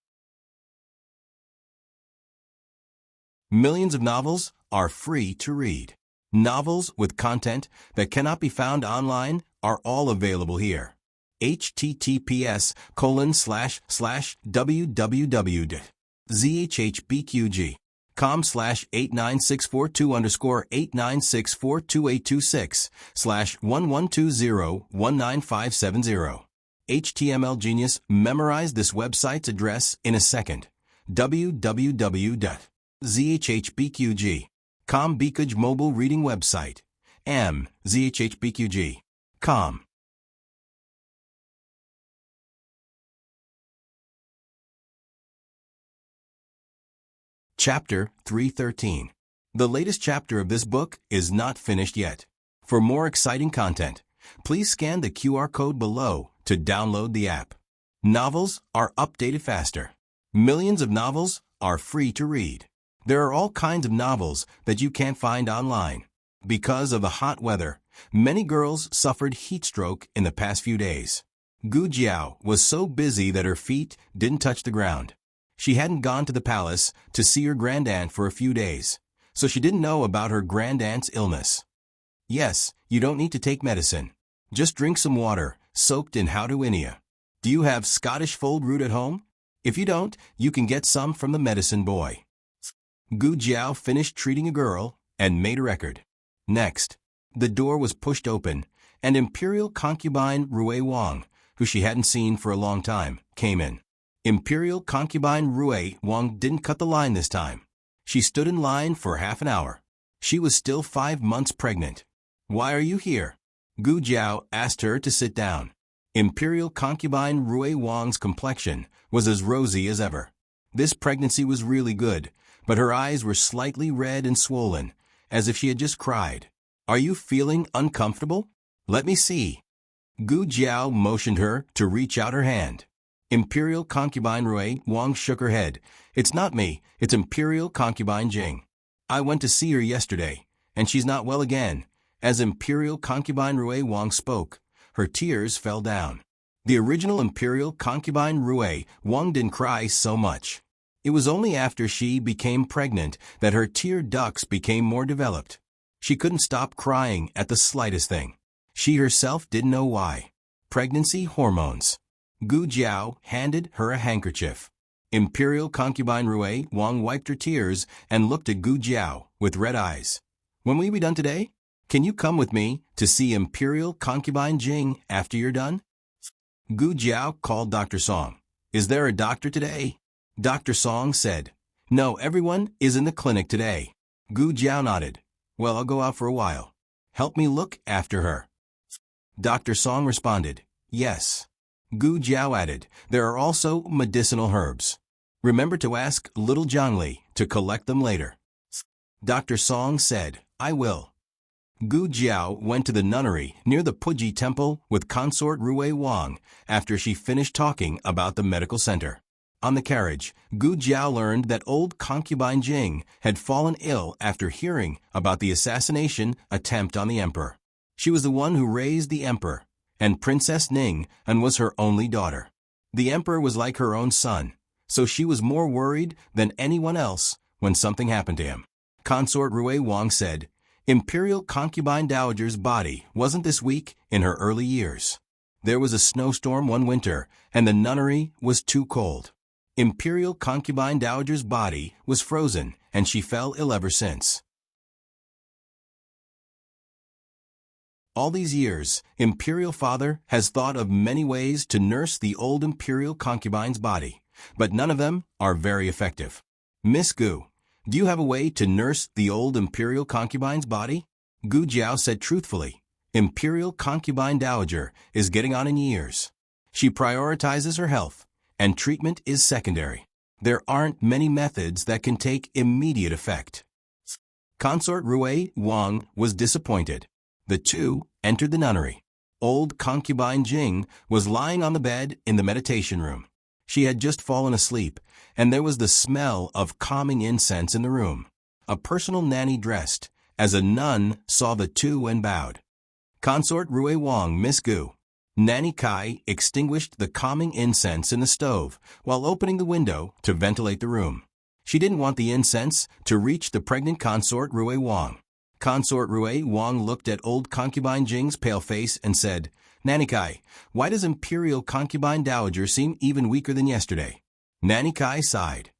Millions of novels are free to read. Novels with content that cannot be found online are all available here. https://www.zhbqg.com/89642_89642/112019570. HTML Genius memorized this website's address in a second. www.zhbqg.com Bkj mobile reading website. zhbqg.com. Chapter 313. The latest chapter of this book is not finished yet. For more exciting content, please scan the QR code below to download the app. Novels are updated faster. Millions of novels are free to read. There are all kinds of novels that you can't find online. Because of the hot weather, many girls suffered heat stroke in the past few days. Gu Jiao was so busy that her feet didn't touch the ground. She hadn't gone to the palace to see her grandaunt for a few days, so she didn't know about her grandaunt's illness. Yes, you don't need to take medicine. Just drink some water soaked in Howdoinia. Do you have Scottish fold root at home? If you don't, you can get some from the medicine boy. Gu Jiao finished treating a girl and made a record. Next, the door was pushed open, and Imperial concubine Rui Wang, who she hadn't seen for a long time, came in. Imperial concubine Rui Wang didn't cut the line this time. She stood in line for half an hour. She was still 5 months pregnant. Why are you here? Gu Jiao asked her to sit down. Imperial concubine Rui Wang's complexion was as rosy as ever. This pregnancy was really good, but her eyes were slightly red and swollen, as if she had just cried. Are you feeling uncomfortable? Let me see. Gu Jiao motioned her to reach out her hand. Imperial concubine Rui Wang shook her head. It's not me, it's Imperial concubine Jing. I went to see her yesterday, and she's not well again. As Imperial concubine Rui Wang spoke, her tears fell down. The original Imperial concubine Rui Wang didn't cry so much. It was only after she became pregnant that her tear ducts became more developed. She couldn't stop crying at the slightest thing. She herself didn't know why. Pregnancy hormones. Gu Jiao handed her a handkerchief. Imperial concubine Rui Wang wiped her tears and looked at Gu Jiao with red eyes. When will you be done today? Can you come with me to see Imperial concubine Jing after you're done? Gu Jiao called Dr. Song. Is there a doctor today? Dr. Song said, No, everyone is in the clinic today. Gu Jiao nodded. Well, I'll go out for a while. Help me look after her. Dr. Song responded, Yes. Gu Jiao added, There are also medicinal herbs. Remember to ask little Zhangli to collect them later. Dr. Song said, I will. Gu Jiao went to the nunnery near the Puji temple with consort Rui Wang after she finished talking about the medical center. On the carriage, Gu Jiao learned that old concubine Jing had fallen ill after hearing about the assassination attempt on the emperor. She was the one who raised the emperor, and Princess Ning and was her only daughter. The emperor was like her own son, so she was more worried than anyone else when something happened to him. Consort Rui Wang said, Imperial concubine dowager's body wasn't this weak in her early years. There was a snowstorm one winter, and the nunnery was too cold. Imperial concubine dowager's body was frozen, and she fell ill ever since. All these years, Imperial Father has thought of many ways to nurse the old Imperial concubine's body, but none of them are very effective. Miss Gu, do you have a way to nurse the old Imperial concubine's body? Gu Jiao said truthfully, Imperial concubine dowager is getting on in years. She prioritizes her health, and treatment is secondary. There aren't many methods that can take immediate effect. Consort Rui Wang was disappointed. The two entered the nunnery. Old concubine Jing was lying on the bed in the meditation room. She had just fallen asleep, and there was the smell of calming incense in the room. A personal nanny dressed as a nun saw the two and bowed. Consort Rui Wang, Miss Gu. Nanny Kai extinguished the calming incense in the stove while opening the window to ventilate the room. She didn't want the incense to reach the pregnant consort Rui Wang. Consort Rui Wang looked at old concubine Jing's pale face and said, Nanny Kai, why does Imperial concubine dowager seem even weaker than yesterday? Nanny Kai sighed.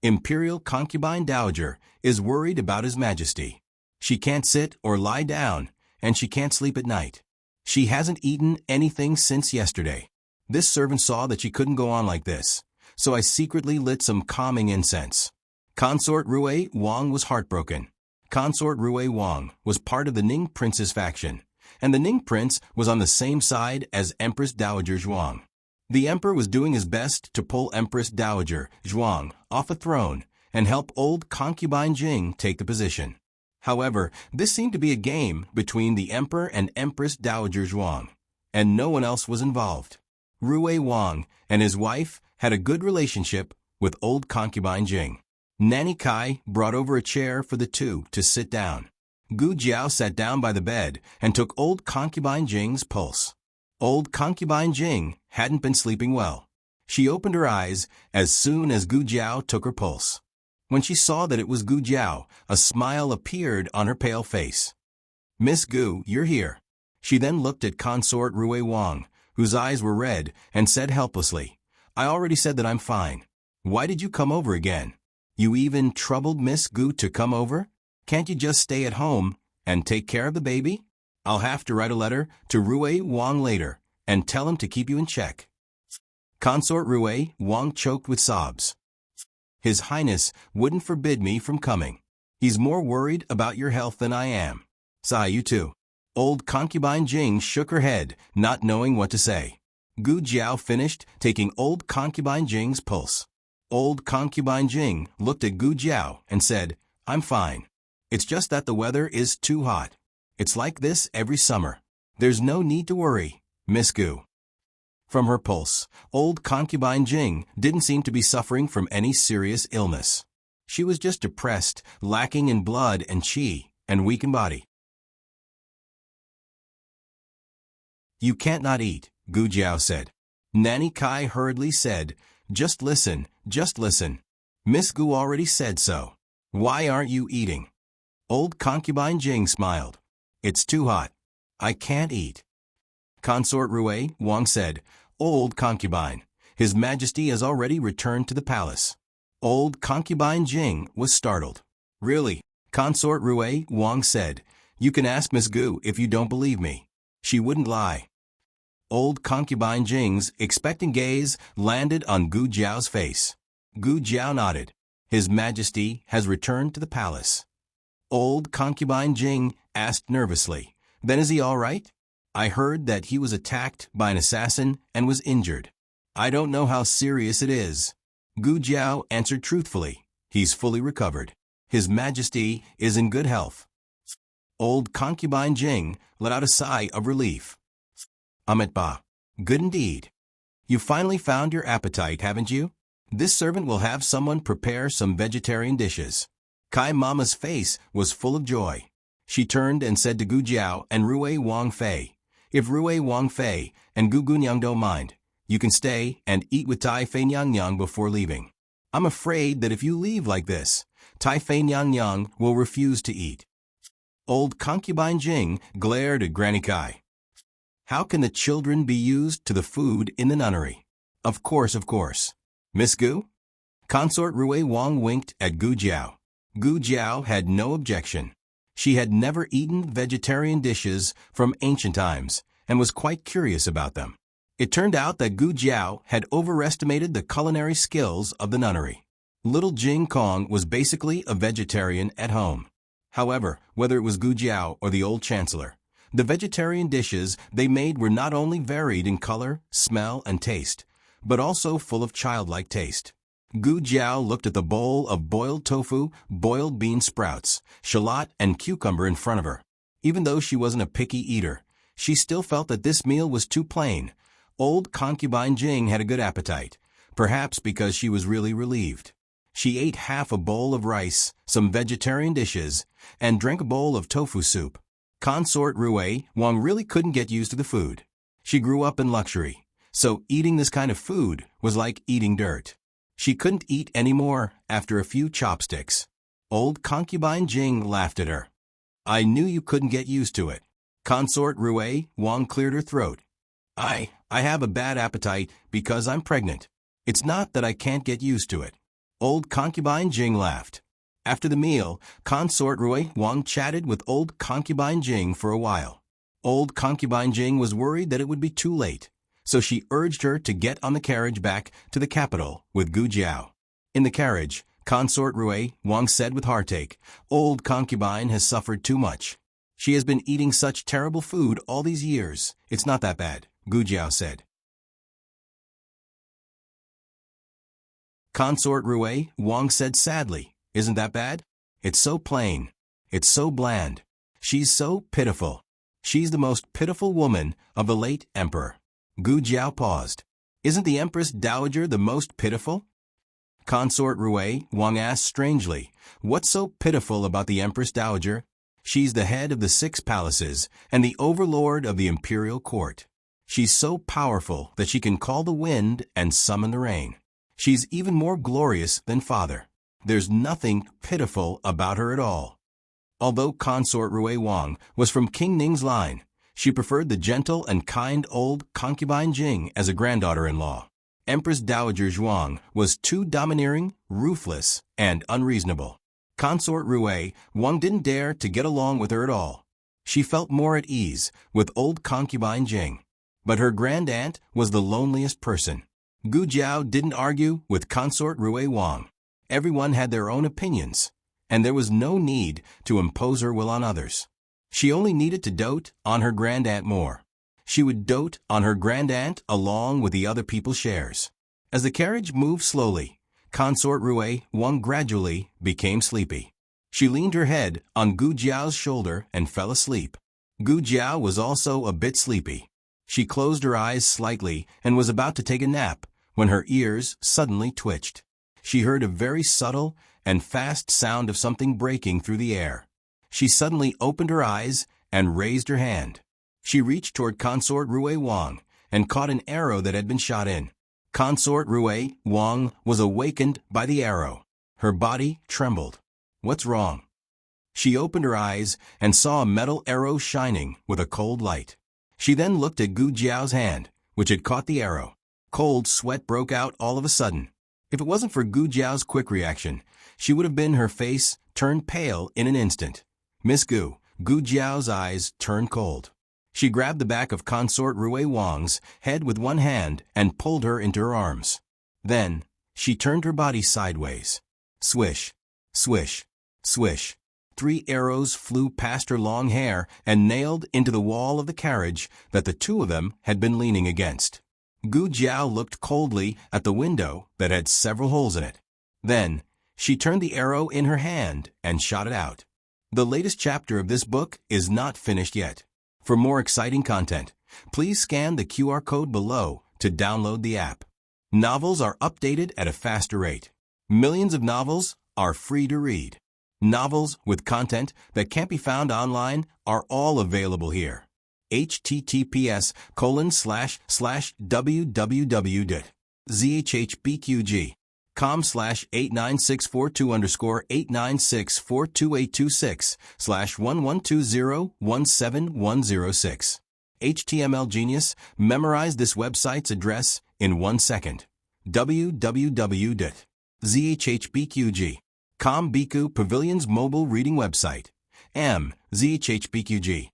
Imperial concubine dowager is worried about His Majesty. She can't sit or lie down, and she can't sleep at night. She hasn't eaten anything since yesterday. This servant saw that she couldn't go on like this, so I secretly lit some calming incense. Consort Rui Wang was heartbroken. Consort Rui Wang was part of the Ning Prince's faction, and the Ning Prince was on the same side as Empress Dowager Zhuang. The emperor was doing his best to pull Empress Dowager Zhuang off a throne and help old concubine Jing take the position. However, this seemed to be a game between the emperor and Empress Dowager Zhuang, and no one else was involved. Rui Wang and his wife had a good relationship with old concubine Jing. Nanny Kai brought over a chair for the two to sit down. Gu Jiao sat down by the bed and took old concubine Jing's pulse. Old concubine Jing hadn't been sleeping well. She opened her eyes as soon as Gu Jiao took her pulse. When she saw that it was Gu Jiao, a smile appeared on her pale face. Miss Gu, you're here. She then looked at consort Rui Wang, whose eyes were red, and said helplessly, I already said that I'm fine. Why did you come over again? You even troubled Miss Gu to come over? Can't you just stay at home and take care of the baby? I'll have to write a letter to Rui Wang later and tell him to keep you in check. Consort Rui Wang choked with sobs. His Highness wouldn't forbid me from coming. He's more worried about your health than I am. Sigh, you too. Old concubine Jing shook her head, not knowing what to say. Gu Jiao finished taking old concubine Jing's pulse. Old concubine Jing looked at Gu Jiao and said, I'm fine. It's just that the weather is too hot. It's like this every summer. There's no need to worry, Miss Gu. From her pulse, old concubine Jing didn't seem to be suffering from any serious illness. She was just depressed, lacking in blood and qi, and weak in body. You can't not eat, Gu Jiao said. Nanny Kai hurriedly said, just listen, just listen. Miss Gu already said so. Why aren't you eating? Old concubine Jing smiled. It's too hot. I can't eat. Consort Rui Wang said, Old concubine, His Majesty has already returned to the palace. Old concubine Jing was startled. Really? Consort Rui Wang said, You can ask Miss Gu if you don't believe me. She wouldn't lie. Old concubine Jing's expectant gaze landed on Gu Jiao's face. Gu Jiao nodded. His Majesty has returned to the palace. Old concubine Jing asked nervously, Then is he all right? I heard that he was attacked by an assassin and was injured. I don't know how serious it is. Gu Jiao answered truthfully, He's fully recovered. His Majesty is in good health. Old concubine Jing let out a sigh of relief. Amit Ba. Good indeed. You finally found your appetite, haven't you? This servant will have someone prepare some vegetarian dishes. Kai Mama's face was full of joy. She turned and said to Gu Jiao and Rui Wang Fei, If Rui Wang Fei and Gu Gunyang don't mind, you can stay and eat with Tai Fei Nyang Nyang before leaving. I'm afraid that if you leave like this, Tai Fei Nyang Nyang will refuse to eat. Old concubine Jing glared at Granny Kai. How can the children be used to the food in the nunnery? Of course, of course. Miss Gu? Consort Rui Wang winked at Gu Jiao. Gu Jiao had no objection. She had never eaten vegetarian dishes from ancient times and was quite curious about them. It turned out that Gu Jiao had overestimated the culinary skills of the nunnery. Little Jing Kong was basically a vegetarian at home. However, whether it was Gu Jiao or the old chancellor, the vegetarian dishes they made were not only varied in color, smell, and taste, but also full of childlike taste. Gu Jiao looked at the bowl of boiled tofu, boiled bean sprouts, shallot, and cucumber in front of her. Even though she wasn't a picky eater, she still felt that this meal was too plain. Old concubine Jing had a good appetite, perhaps because she was really relieved. She ate half a bowl of rice, some vegetarian dishes, and drank a bowl of tofu soup. Consort Rui Wang really couldn't get used to the food. She grew up in luxury, so eating this kind of food was like eating dirt. She couldn't eat any more after a few chopsticks. Old concubine Jing laughed at her. I knew you couldn't get used to it. Consort Rui Wang cleared her throat. I have a bad appetite because I'm pregnant. It's not that I can't get used to it. Old concubine Jing laughed. After the meal, Consort Rui Wang chatted with old concubine Jing for a while. Old concubine Jing was worried that it would be too late, so she urged her to get on the carriage back to the capital with Gu Jiao. In the carriage, Consort Rui Wang said with heartache, Old concubine has suffered too much. She has been eating such terrible food all these years. It's not that bad, Gu Jiao said. Consort Rui Wang said sadly, Isn't that bad? It's so plain. It's so bland. She's so pitiful. She's the most pitiful woman of the late emperor. Gu Jiao paused. Isn't the Empress Dowager the most pitiful? Consort Rui Wang asked strangely, What's so pitiful about the Empress Dowager? She's the head of the 6 palaces and the overlord of the imperial court. She's so powerful that she can call the wind and summon the rain. She's even more glorious than father. There's nothing pitiful about her at all. Although Consort Rui Wang was from King Ning's line, she preferred the gentle and kind old concubine Jing as a granddaughter-in-law. Empress Dowager Zhuang was too domineering, ruthless, and unreasonable. Consort Rui Wang didn't dare to get along with her at all. She felt more at ease with old concubine Jing. But her grandaunt was the loneliest person. Gu Jiao didn't argue with Consort Rui Wang. Everyone had their own opinions, and there was no need to impose her will on others. She only needed to dote on her grandaunt more. She would dote on her grandaunt along with the other people's shares. As the carriage moved slowly, Consort Rui Wang gradually became sleepy. She leaned her head on Gu Jiao's shoulder and fell asleep. Gu Jiao was also a bit sleepy. She closed her eyes slightly and was about to take a nap when her ears suddenly twitched. She heard a very subtle and fast sound of something breaking through the air. She suddenly opened her eyes and raised her hand. She reached toward Consort Rue Wang and caught an arrow that had been shot in. Consort Rue Wang was awakened by the arrow. Her body trembled. "What's wrong?" She opened her eyes and saw a metal arrow shining with a cold light. She then looked at Gu Jiao's hand, which had caught the arrow. Cold sweat broke out all of a sudden. If it wasn't for Gu Jiao's quick reaction, she would have been her face turned pale in an instant. "Miss Gu," Gu Jiao's eyes turned cold. She grabbed the back of Consort Rue Wang's head with one hand and pulled her into her arms. Then, she turned her body sideways. Swish, swish, swish. 3 arrows flew past her long hair and nailed into the wall of the carriage that the two of them had been leaning against. Gu Jiao looked coldly at the window that had several holes in it. Then, she turned the arrow in her hand and shot it out. The latest chapter of this book is not finished yet. For more exciting content, please scan the QR code below to download the app. Novels are updated at a faster rate. Millions of novels are free to read. Novels with content that can't be found online are all available here. https://www.zhbqg.com/89642_896421710171006. HTML Genius memorized this website's address in 1 second. www.zhbqg.com Biku Pavilion's mobile reading website. zhbqg.com.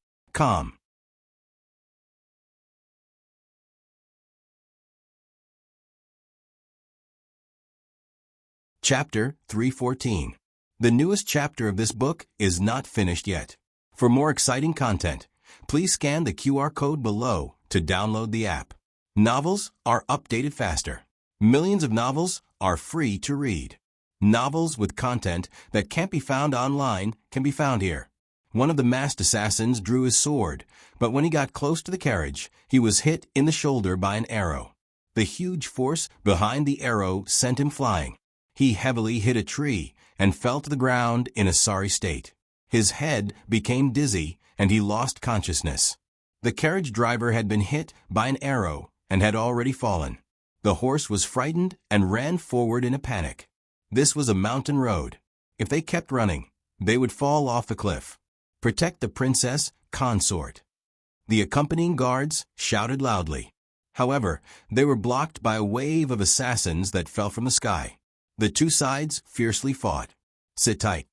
Chapter 314. The newest chapter of this book is not finished yet. For more exciting content, please scan the QR code below to download the app. Novels are updated faster. Millions of novels are free to read. Novels with content that can't be found online can be found here. One of the masked assassins drew his sword, but when he got close to the carriage, he was hit in the shoulder by an arrow. The huge force behind the arrow sent him flying. He heavily hit a tree and fell to the ground in a sorry state. His head became dizzy and he lost consciousness. The carriage driver had been hit by an arrow and had already fallen. The horse was frightened and ran forward in a panic. This was a mountain road. If they kept running, they would fall off the cliff. "Protect the princess, consort." The accompanying guards shouted loudly. However, they were blocked by a wave of assassins that fell from the sky. The two sides fiercely fought. "Sit tight."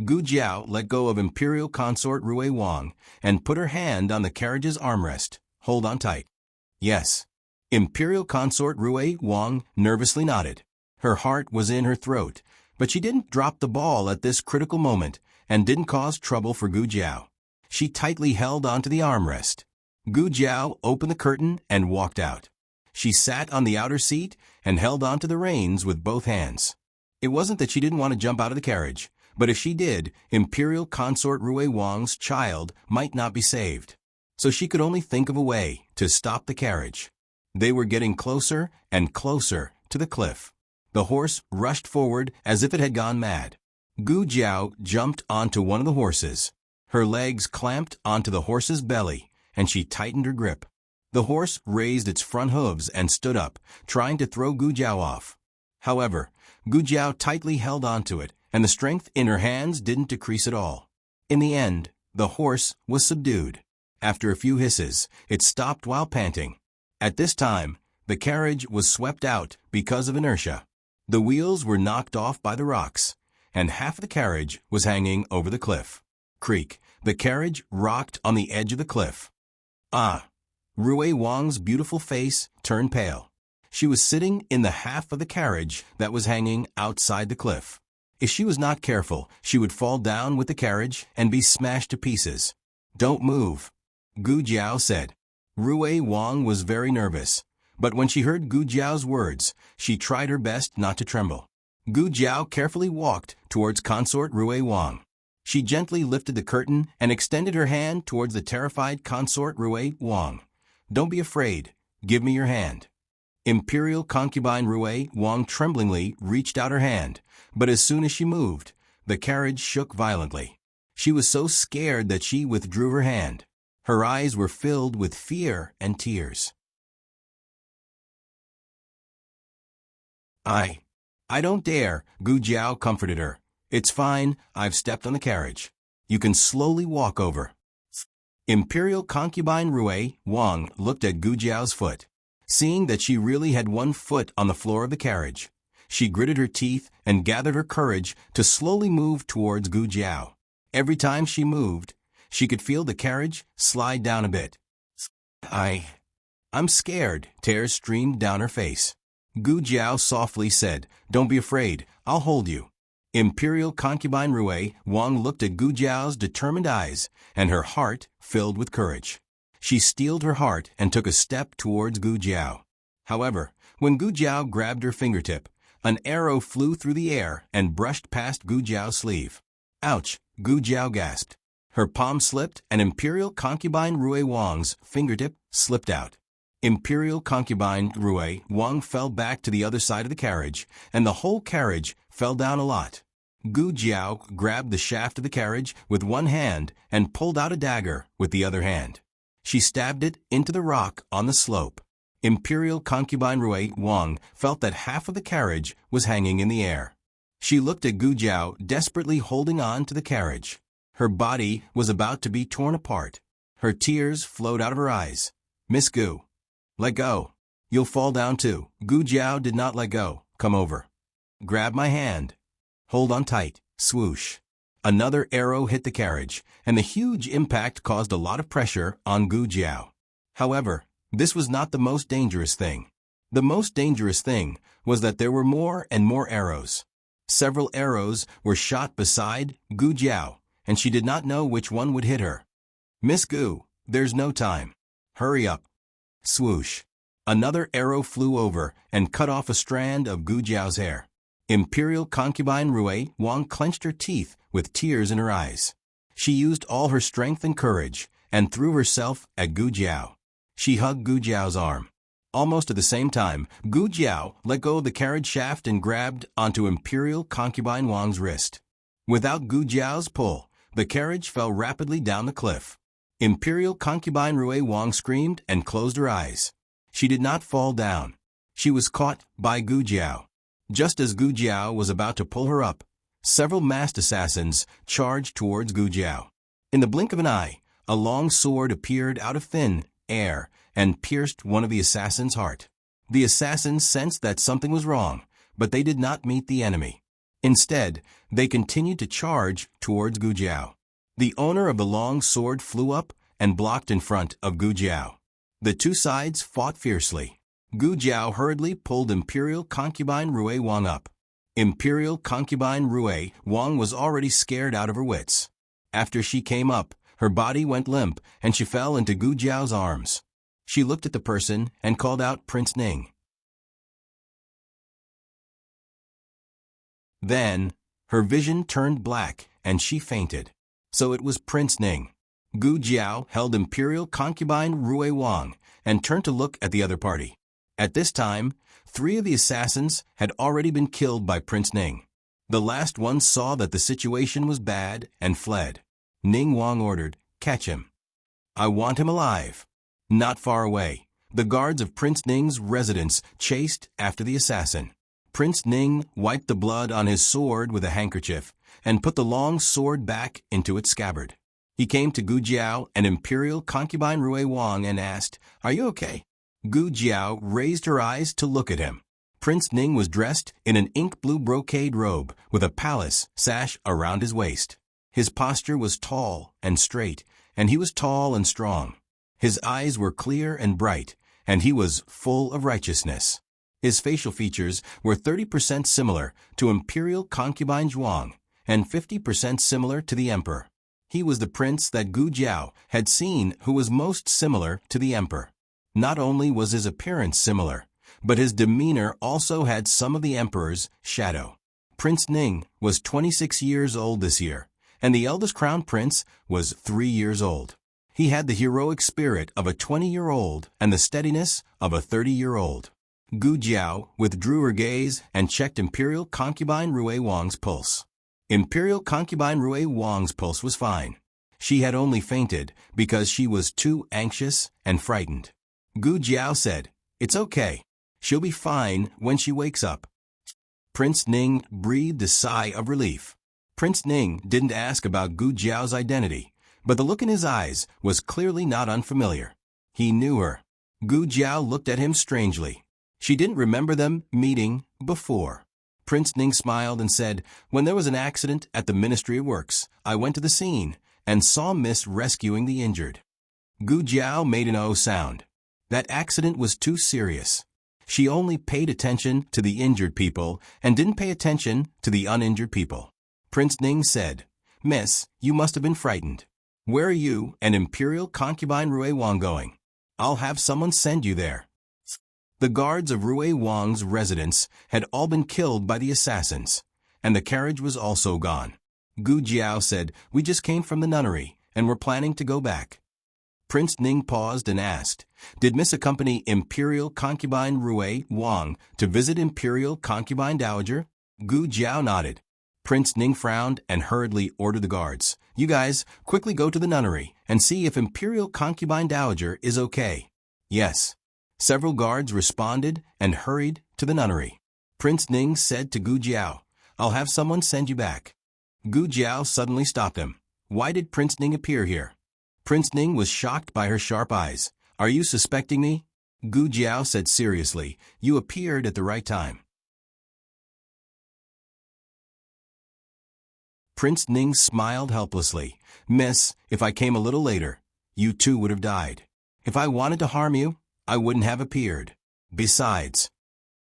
Gu Jiao let go of Imperial Consort Rue Wang and put her hand on the carriage's armrest. "Hold on tight." "Yes." Imperial Consort Rue Wang nervously nodded. Her heart was in her throat, but she didn't drop the ball at this critical moment and didn't cause trouble for Gu Jiao. She tightly held onto the armrest. Gu Jiao opened the curtain and walked out. She sat on the outer seat and held onto the reins with both hands. It wasn't that she didn't want to jump out of the carriage, but if she did, Imperial Consort Rue Wang's child might not be saved. So she could only think of a way to stop the carriage. They were getting closer and closer to the cliff. The horse rushed forward as if it had gone mad. Gu Jiao jumped onto one of the horses. Her legs clamped onto the horse's belly, and she tightened her grip. The horse raised its front hooves and stood up, trying to throw Gu Jiao off. However, Gu Jiao tightly held onto it, and the strength in her hands didn't decrease at all. In the end, the horse was subdued. After a few hisses, it stopped while panting. At this time, the carriage was swept out because of inertia. The wheels were knocked off by the rocks, and half of the carriage was hanging over the cliff. Creak, the carriage rocked on the edge of the cliff. Ah! Rue Wang's beautiful face turned pale. She was sitting in the half of the carriage that was hanging outside the cliff. If she was not careful, she would fall down with the carriage and be smashed to pieces. "Don't move," Gu Jiao said. Rue Wang was very nervous, but when she heard Gu Jiao's words, she tried her best not to tremble. Gu Jiao carefully walked towards Consort Rue Wang. She gently lifted the curtain and extended her hand towards the terrified Consort Rue Wang. Don't be afraid. Give me your hand. Imperial concubine Rui Wang tremblingly reached out her hand, but as soon as she moved, the carriage shook violently. She was so scared that she withdrew her hand. Her eyes were filled with fear and tears. I don't dare, Gu Jiao comforted her. It's fine, I've stepped on the carriage. You can slowly walk over. Imperial concubine Rui Wang looked at Gu Jiao's foot. Seeing that she really had one foot on the floor of the carriage, she gritted her teeth and gathered her courage to slowly move towards Gu Jiao. Every time she moved, she could feel the carriage slide down a bit. I'm scared, tears streamed down her face. Gu Jiao softly said, Don't be afraid, I'll hold you. Imperial concubine Rui Wang looked at Gu Jiao's determined eyes, and her heart filled with courage. She steeled her heart and took a step towards Gu Jiao. However, when Gu Jiao grabbed her fingertip, an arrow flew through the air and brushed past Gu Jiao's sleeve. Ouch, Gu Jiao gasped. Her palm slipped and Imperial concubine Rui Wang's fingertip slipped out. Imperial concubine Rui Wang fell back to the other side of the carriage, and the whole carriage fell down a lot. Gu Jiao grabbed the shaft of the carriage with one hand and pulled out a dagger with the other hand. She stabbed it into the rock on the slope. Imperial concubine Rui Wang felt that half of the carriage was hanging in the air. She looked at Gu Jiao desperately holding on to the carriage. Her body was about to be torn apart. Her tears flowed out of her eyes. Miss Gu, let go. You'll fall down too. Gu Jiao did not let go. Come over. Grab my hand. Hold on tight. Swoosh. Another arrow hit the carriage, and the huge impact caused a lot of pressure on Gu Jiao. However, this was not the most dangerous thing. The most dangerous thing was that there were more and more arrows. Several arrows were shot beside Gu Jiao, and she did not know which one would hit her. Miss Gu, there's no time. Hurry up. Swoosh. Another arrow flew over and cut off a strand of Gu Jiao's hair. Imperial concubine Rui Wang clenched her teeth with tears in her eyes. She used all her strength and courage and threw herself at Gu Jiao. She hugged Gu Jiao's arm. Almost at the same time, Gu Jiao let go of the carriage shaft and grabbed onto Imperial concubine Wang's wrist. Without Gu Jiao's pull, the carriage fell rapidly down the cliff. Imperial concubine Rui Wang screamed and closed her eyes. She did not fall down. She was caught by Gu Jiao. Just as Gu Jiao was about to pull her up, several masked assassins charged towards Gu Jiao. In the blink of an eye, a long sword appeared out of thin air and pierced one of the assassins' heart. The assassins sensed that something was wrong, but they did not meet the enemy. Instead, they continued to charge towards Gu Jiao. The owner of the long sword flew up and blocked in front of Gu Jiao. The two sides fought fiercely. Gu Jiao hurriedly pulled Imperial concubine Rui Wang up. Imperial concubine Rui Wang was already scared out of her wits. After she came up, her body went limp and she fell into Gu Jiao's arms. She looked at the person and called out Prince Ning. Then, her vision turned black and she fainted. So it was Prince Ning. Gu Jiao held Imperial concubine Rui Wang and turned to look at the other party. At this time, 3 of the assassins had already been killed by Prince Ning. The last one saw that the situation was bad and fled. Ning Wang ordered, "Catch him. I want him alive." Not far away, the guards of Prince Ning's residence chased after the assassin. Prince Ning wiped the blood on his sword with a handkerchief and put the long sword back into its scabbard. He came to Gu Jiao and Imperial concubine Rui Wang and asked, "Are you okay?" Gu Jiao raised her eyes to look at him. Prince Ning was dressed in an ink-blue brocade robe with a palace sash around his waist. His posture was tall and straight, and he was tall and strong. His eyes were clear and bright, and he was full of righteousness. His facial features were 30% similar to Imperial concubine Zhuang and 50% similar to the emperor. He was the prince that Gu Jiao had seen who was most similar to the emperor. Not only was his appearance similar, but his demeanor also had some of the emperor's shadow. Prince Ning was 26 years old this year, and the eldest crown prince was 3 years old. He had the heroic spirit of a 20-year-old and the steadiness of a 30-year-old. Gu Jiao withdrew her gaze and checked Imperial concubine Rui Wang's pulse. Imperial concubine Rui Wang's pulse was fine. She had only fainted because she was too anxious and frightened. Gu Jiao said, "It's okay. She'll be fine when she wakes up." Prince Ning breathed a sigh of relief. Prince Ning didn't ask about Gu Jiao's identity, but the look in his eyes was clearly not unfamiliar. He knew her. Gu Jiao looked at him strangely. She didn't remember them meeting before. Prince Ning smiled and said, "When there was an accident at the Ministry of Works, I went to the scene and saw Miss rescuing the injured." Gu Jiao made an O sound. That accident was too serious. She only paid attention to the injured people and didn't pay attention to the uninjured people. Prince Ning said, "Miss, you must have been frightened. Where are you and Imperial concubine Rui Wang going? I'll have someone send you there." The guards of Rui Wang's residence had all been killed by the assassins, and the carriage was also gone. Gu Jiao said, "We just came from the nunnery, and we're planning to go back." Prince Ning paused and asked, "Did Miss accompany Imperial concubine Rui Wang to visit Imperial concubine Dowager?" Gu Jiao nodded. Prince Ning frowned and hurriedly ordered the guards, "You guys, quickly go to the nunnery and see if Imperial concubine Dowager is okay." "Yes." Several guards responded and hurried to the nunnery. Prince Ning said to Gu Jiao, "I'll have someone send you back." Gu Jiao suddenly stopped him. Why did Prince Ning appear here? Prince Ning was shocked by her sharp eyes. "Are you suspecting me?" Gu Jiao said seriously, "You appeared at the right time." Prince Ning smiled helplessly. "Miss, if I came a little later, you too would have died. If I wanted to harm you, I wouldn't have appeared. Besides..."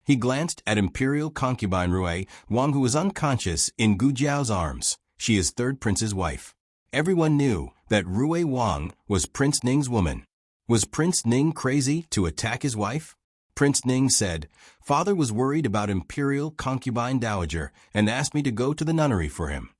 He glanced at Imperial concubine Rui Wang, who was unconscious in Gu Jiao's arms. She is third prince's wife. Everyone knew that Rui Wang was Prince Ning's woman. Was Prince Ning crazy to attack his wife? Prince Ning said, "Father was worried about Imperial concubine Dowager and asked me to go to the nunnery for him."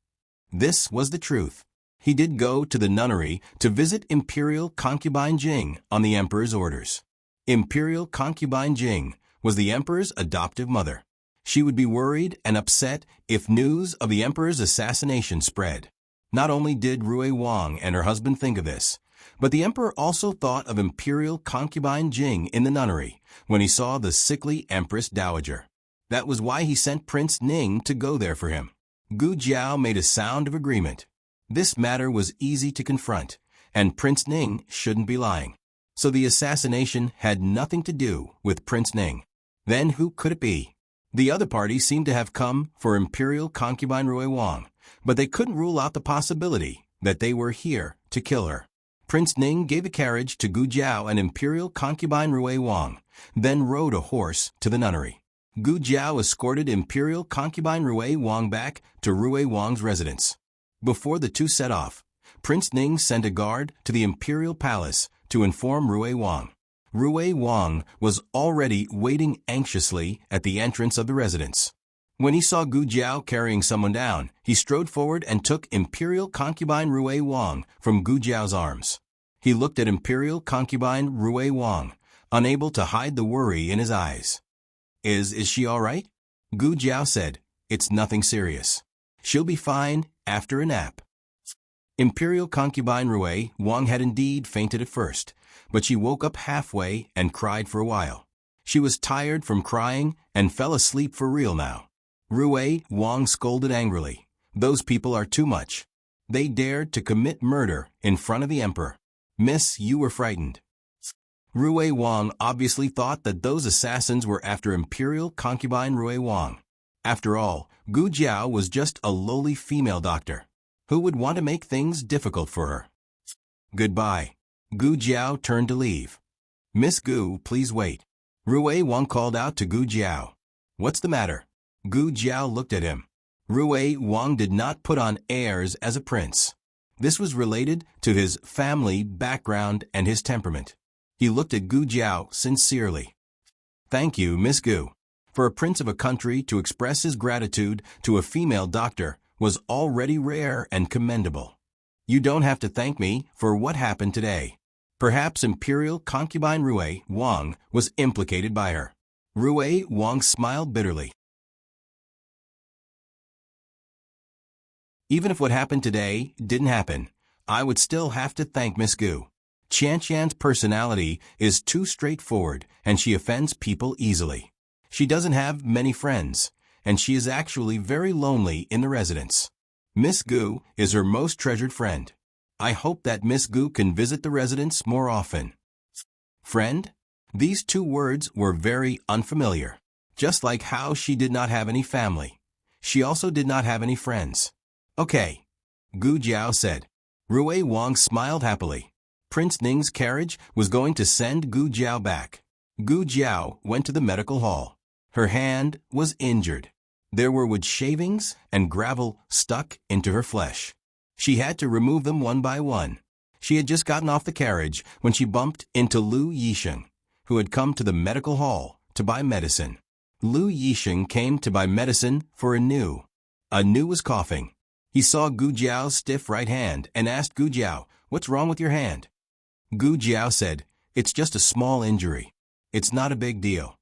This was the truth. He did go to the nunnery to visit Imperial concubine Jing on the emperor's orders. Imperial concubine Jing was the emperor's adoptive mother. She would be worried and upset if news of the emperor's assassination spread. Not only did Rui Wang and her husband think of this, but the emperor also thought of Imperial concubine Jing in the nunnery when he saw the sickly Empress Dowager. That was why he sent Prince Ning to go there for him. Gu Jiao made a sound of agreement. This matter was easy to confront, and Prince Ning shouldn't be lying. So the assassination had nothing to do with Prince Ning. Then who could it be? The other party seemed to have come for Imperial concubine Rui Wang, but they couldn't rule out the possibility that they were here to kill her. Prince Ning gave a carriage to Gu Jiao and Imperial concubine Rui Wang, then rode a horse to the nunnery. Gu Jiao escorted Imperial concubine Rui Wang back to Rui Wang's residence. Before the two set off, Prince Ning sent a guard to the Imperial Palace to inform Rui Wang. Rui Wang was already waiting anxiously at the entrance of the residence. When he saw Gu Jiao carrying someone down, he strode forward and took Imperial concubine Rui Wang from Gu Jiao's arms. He looked at Imperial concubine Rui Wang, unable to hide the worry in his eyes. Is she all right?" Gu Jiao said, "It's nothing serious. She'll be fine after a nap." Imperial concubine Rui Wang had indeed fainted at first, but she woke up halfway and cried for a while. She was tired from crying and fell asleep for real now. Rui Wang scolded angrily. "Those people are too much. They dared to commit murder in front of the emperor. Miss, you were frightened." Rui Wang obviously thought that those assassins were after Imperial concubine Rui Wang. After all, Gu Jiao was just a lowly female doctor. Who would want to make things difficult for her? "Goodbye." Gu Jiao turned to leave. "Miss Gu, please wait." Rui Wang called out to Gu Jiao. "What's the matter?" Gu Jiao looked at him. Rui Wang did not put on airs as a prince. This was related to his family background and his temperament. He looked at Gu Jiao sincerely. "Thank you, Miss Gu." For a prince of a country to express his gratitude to a female doctor was already rare and commendable. You don't have to thank me for what happened today. Perhaps Imperial concubine Rui Wang was implicated by her. Rui Wang smiled bitterly. Even if what happened today didn't happen, I would still have to thank Miss Gu. Qian Qian's personality is too straightforward, and she offends people easily. She doesn't have many friends, and she is actually very lonely in the residence. Miss Gu is her most treasured friend. I hope that Miss Gu can visit the residence more often. Friend? These two words were very unfamiliar. Just like how she did not have any family, she also did not have any friends. Okay, Gu Jiao said. Rui Wang smiled happily. Prince Ning's carriage was going to send Gu Jiao back. Gu Jiao went to the medical hall. Her hand was injured. There were wood shavings and gravel stuck into her flesh. She had to remove them one by one. She had just gotten off the carriage when she bumped into Lu Yisheng, who had come to the medical hall to buy medicine. Lu Yisheng came to buy medicine for Anu. Anu was coughing. He saw Gu Jiao's stiff right hand and asked Gu Jiao, "What's wrong with your hand?" Gu Jiao said, "It's just a small injury. It's not a big deal."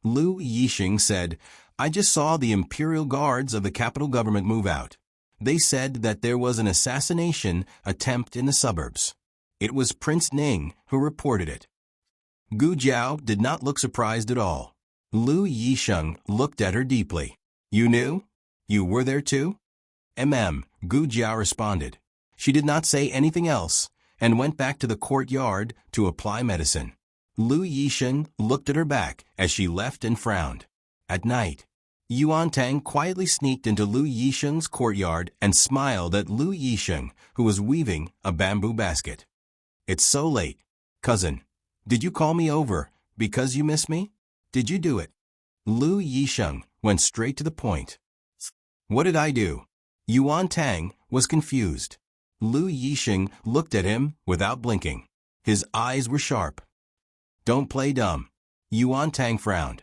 Lu Yisheng said, "I just saw the imperial guards of the capital government move out. They said that there was an assassination attempt in the suburbs. It was Prince Ning who reported it." Gu Jiao did not look surprised at all. Lu Yisheng looked at her deeply. "You knew? You were there too?" Gu Jiao responded. She did not say anything else and went back to the courtyard to apply medicine. Lu Yisheng looked at her back as she left and frowned. At night, Yuan Tang quietly sneaked into Lu Yisheng's courtyard and smiled at Lu Yisheng, who was weaving a bamboo basket. "It's so late. Cousin, did you call me over because you miss me? Did you do it?" Lu Yisheng went straight to the point. "What did I do?" Yuan Tang was confused. Lu Yisheng looked at him without blinking. His eyes were sharp. "Don't play dumb." Yuan Tang frowned.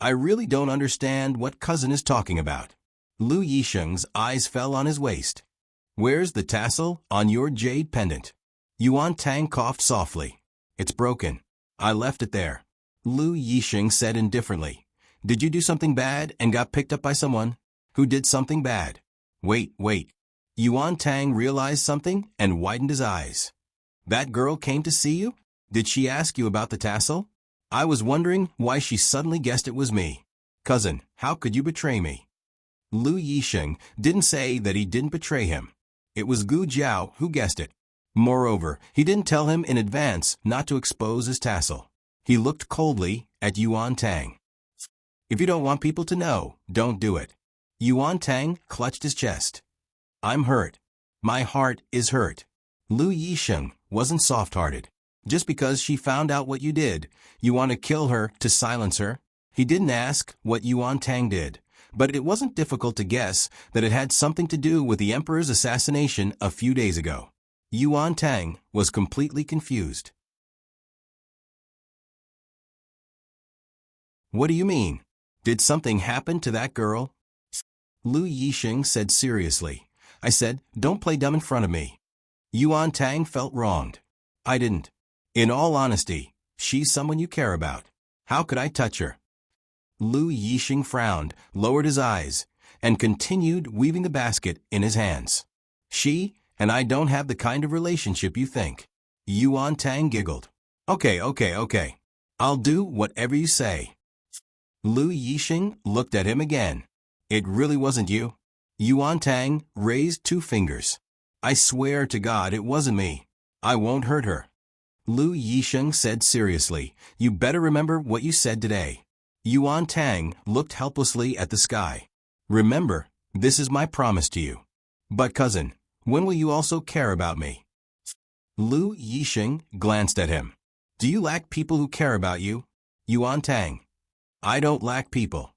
"I really don't understand what cousin is talking about." Lu Yisheng's eyes fell on his waist. "Where's the tassel on your jade pendant?" Yuan Tang coughed softly. "It's broken. I left it there." Lu Yisheng said indifferently, "Did you do something bad and got picked up by someone who did something bad?" Wait. Yuan Tang realized something and widened his eyes. "That girl came to see you? Did she ask you about the tassel? I was wondering why she suddenly guessed it was me. Cousin, how could you betray me?" Lu Yisheng didn't say that he didn't betray him. It was Gu Jiao who guessed it. Moreover, he didn't tell him in advance not to expose his tassel. He looked coldly at Yuan Tang. "If you don't want people to know, don't do it." Yuan Tang clutched his chest. "I'm hurt. My heart is hurt." Lu Yisheng wasn't soft-hearted. Just because she found out what you did, you want to kill her to silence her? He didn't ask what Yuan Tang did, but it wasn't difficult to guess that it had something to do with the emperor's assassination a few days ago. Yuan Tang was completely confused. "What do you mean? Did something happen to that girl?" Lu Yisheng said seriously. "I said, don't play dumb in front of me." Yuan Tang felt wronged. "I didn't. In all honesty, she's someone you care about. How could I touch her?" Lu Yisheng frowned, lowered his eyes, and continued weaving the basket in his hands. "She and I don't have the kind of relationship you think." Yuan Tang giggled. Okay. I'll do whatever you say." Lu Yisheng looked at him again. "It really wasn't you?" Yuan Tang raised two fingers. "I swear to God it wasn't me. I won't hurt her." Lu Yisheng said seriously, "You better remember what you said today." Yuan Tang looked helplessly at the sky. "Remember, this is my promise to you." "But cousin, when will you also care about me?" Lu Yisheng glanced at him. "Do you lack people who care about you?" Yuan Tang. "I don't lack people."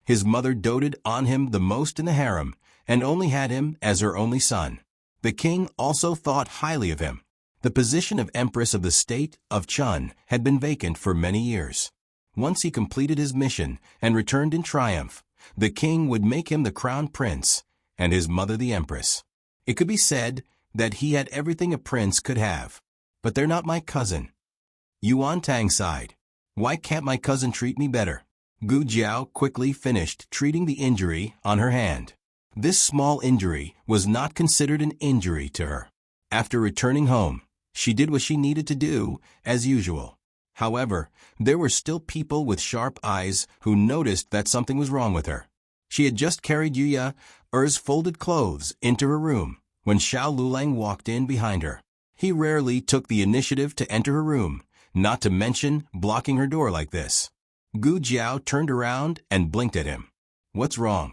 His mother doted on him the most in the harem, and only had him as her only son. The king also thought highly of him. The position of Empress of the State of Chun had been vacant for many years. Once he completed his mission and returned in triumph, the king would make him the crown prince, and his mother the empress. It could be said that he had everything a prince could have. But they're not my cousin. Yuan Tang sighed. Why can't my cousin treat me better? Gu Jiao quickly finished treating the injury on her hand. This small injury was not considered an injury to her. After returning home, she did what she needed to do, as usual. However, there were still people with sharp eyes who noticed that something was wrong with her. She had just carried Yuya Er's folded clothes into her room when Xiao Lulang walked in behind her. He rarely took the initiative to enter her room, not to mention blocking her door like this. Gu Jiao turned around and blinked at him. What's wrong?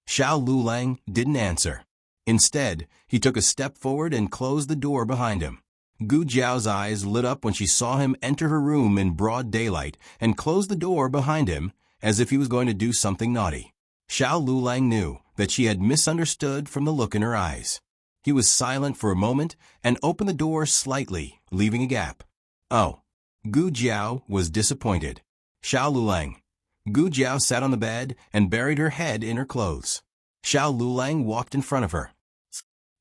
Xiao Lulang didn't answer. Instead, he took a step forward and closed the door behind him. Gu Jiao's eyes lit up when she saw him enter her room in broad daylight and close the door behind him as if he was going to do something naughty. Xiao Lulang knew that she had misunderstood from the look in her eyes. He was silent for a moment and opened the door slightly, leaving a gap. Oh. Gu Jiao was disappointed. Xiao Lulang. Gu Jiao sat on the bed and buried her head in her clothes. Xiao Lulang walked in front of her.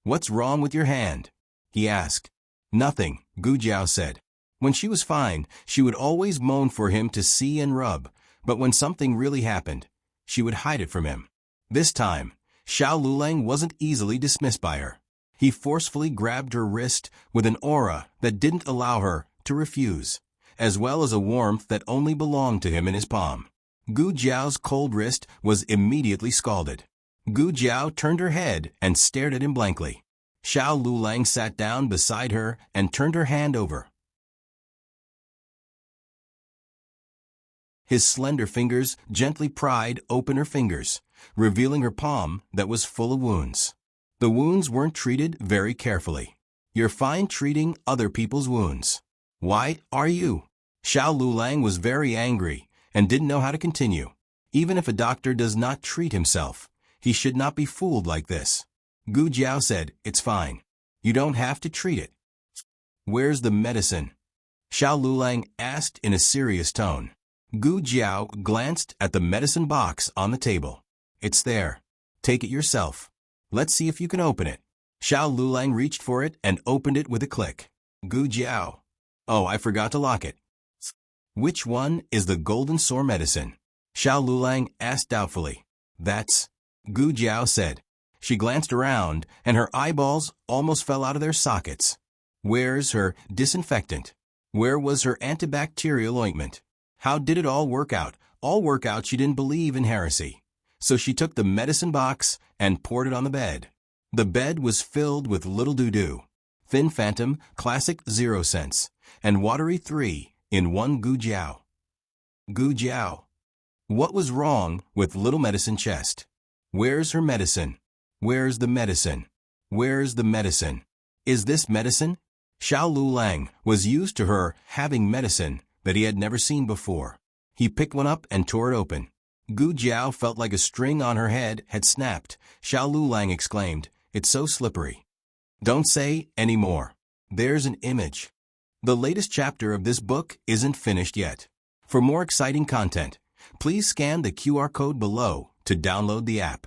What's wrong with your hand? He asked. Nothing, Gu Jiao said. When she was fine, she would always moan for him to see and rub, but when something really happened, she would hide it from him. This time, Xiao Lulang wasn't easily dismissed by her. He forcefully grabbed her wrist with an aura that didn't allow her to refuse, as well as a warmth that only belonged to him in his palm. Gu Jiao's cold wrist was immediately scalded. Gu Jiao turned her head and stared at him blankly. Xiao Lulang sat down beside her and turned her hand over. His slender fingers gently pried open her fingers, revealing her palm that was full of wounds. The wounds weren't treated very carefully. You're fine treating other people's wounds. Why are you? Xiao Lulang was very angry and didn't know how to continue. Even if a doctor does not treat himself, he should not be fooled like this. Gu Jiao said, It's fine. You don't have to treat it. Where's the medicine? Xiao Lulang asked in a serious tone. Gu Jiao glanced at the medicine box on the table. It's there. Take it yourself. Let's see if you can open it. Xiao Lulang reached for it and opened it with a click. Gu Jiao. Oh, I forgot to lock it. Which one is the golden sore medicine? Xiao Lulang asked doubtfully. That's... Gu Jiao said. She glanced around, and her eyeballs almost fell out of their sockets. Where's her disinfectant? Where was her antibacterial ointment? How did it all work out? All work out she didn't believe in heresy. So she took the medicine box and poured it on the bed. The bed was filled with little doo-doo. Thin Phantom, Classic 0 cents, and Watery 3 in one Gu Jiao. Gu Jiao. What was wrong with Little Medicine Chest? Where's her medicine? Where's the medicine? Where's the medicine? Is this medicine? Xiao Lulang was used to her having medicine that he had never seen before. He picked one up and tore it open. Gu Jiao felt like a string on her head had snapped. Xiao Lulang exclaimed, It's so slippery. Don't say any more. There's an image. The latest chapter of this book isn't finished yet. For more exciting content, please scan the QR code below to download the app.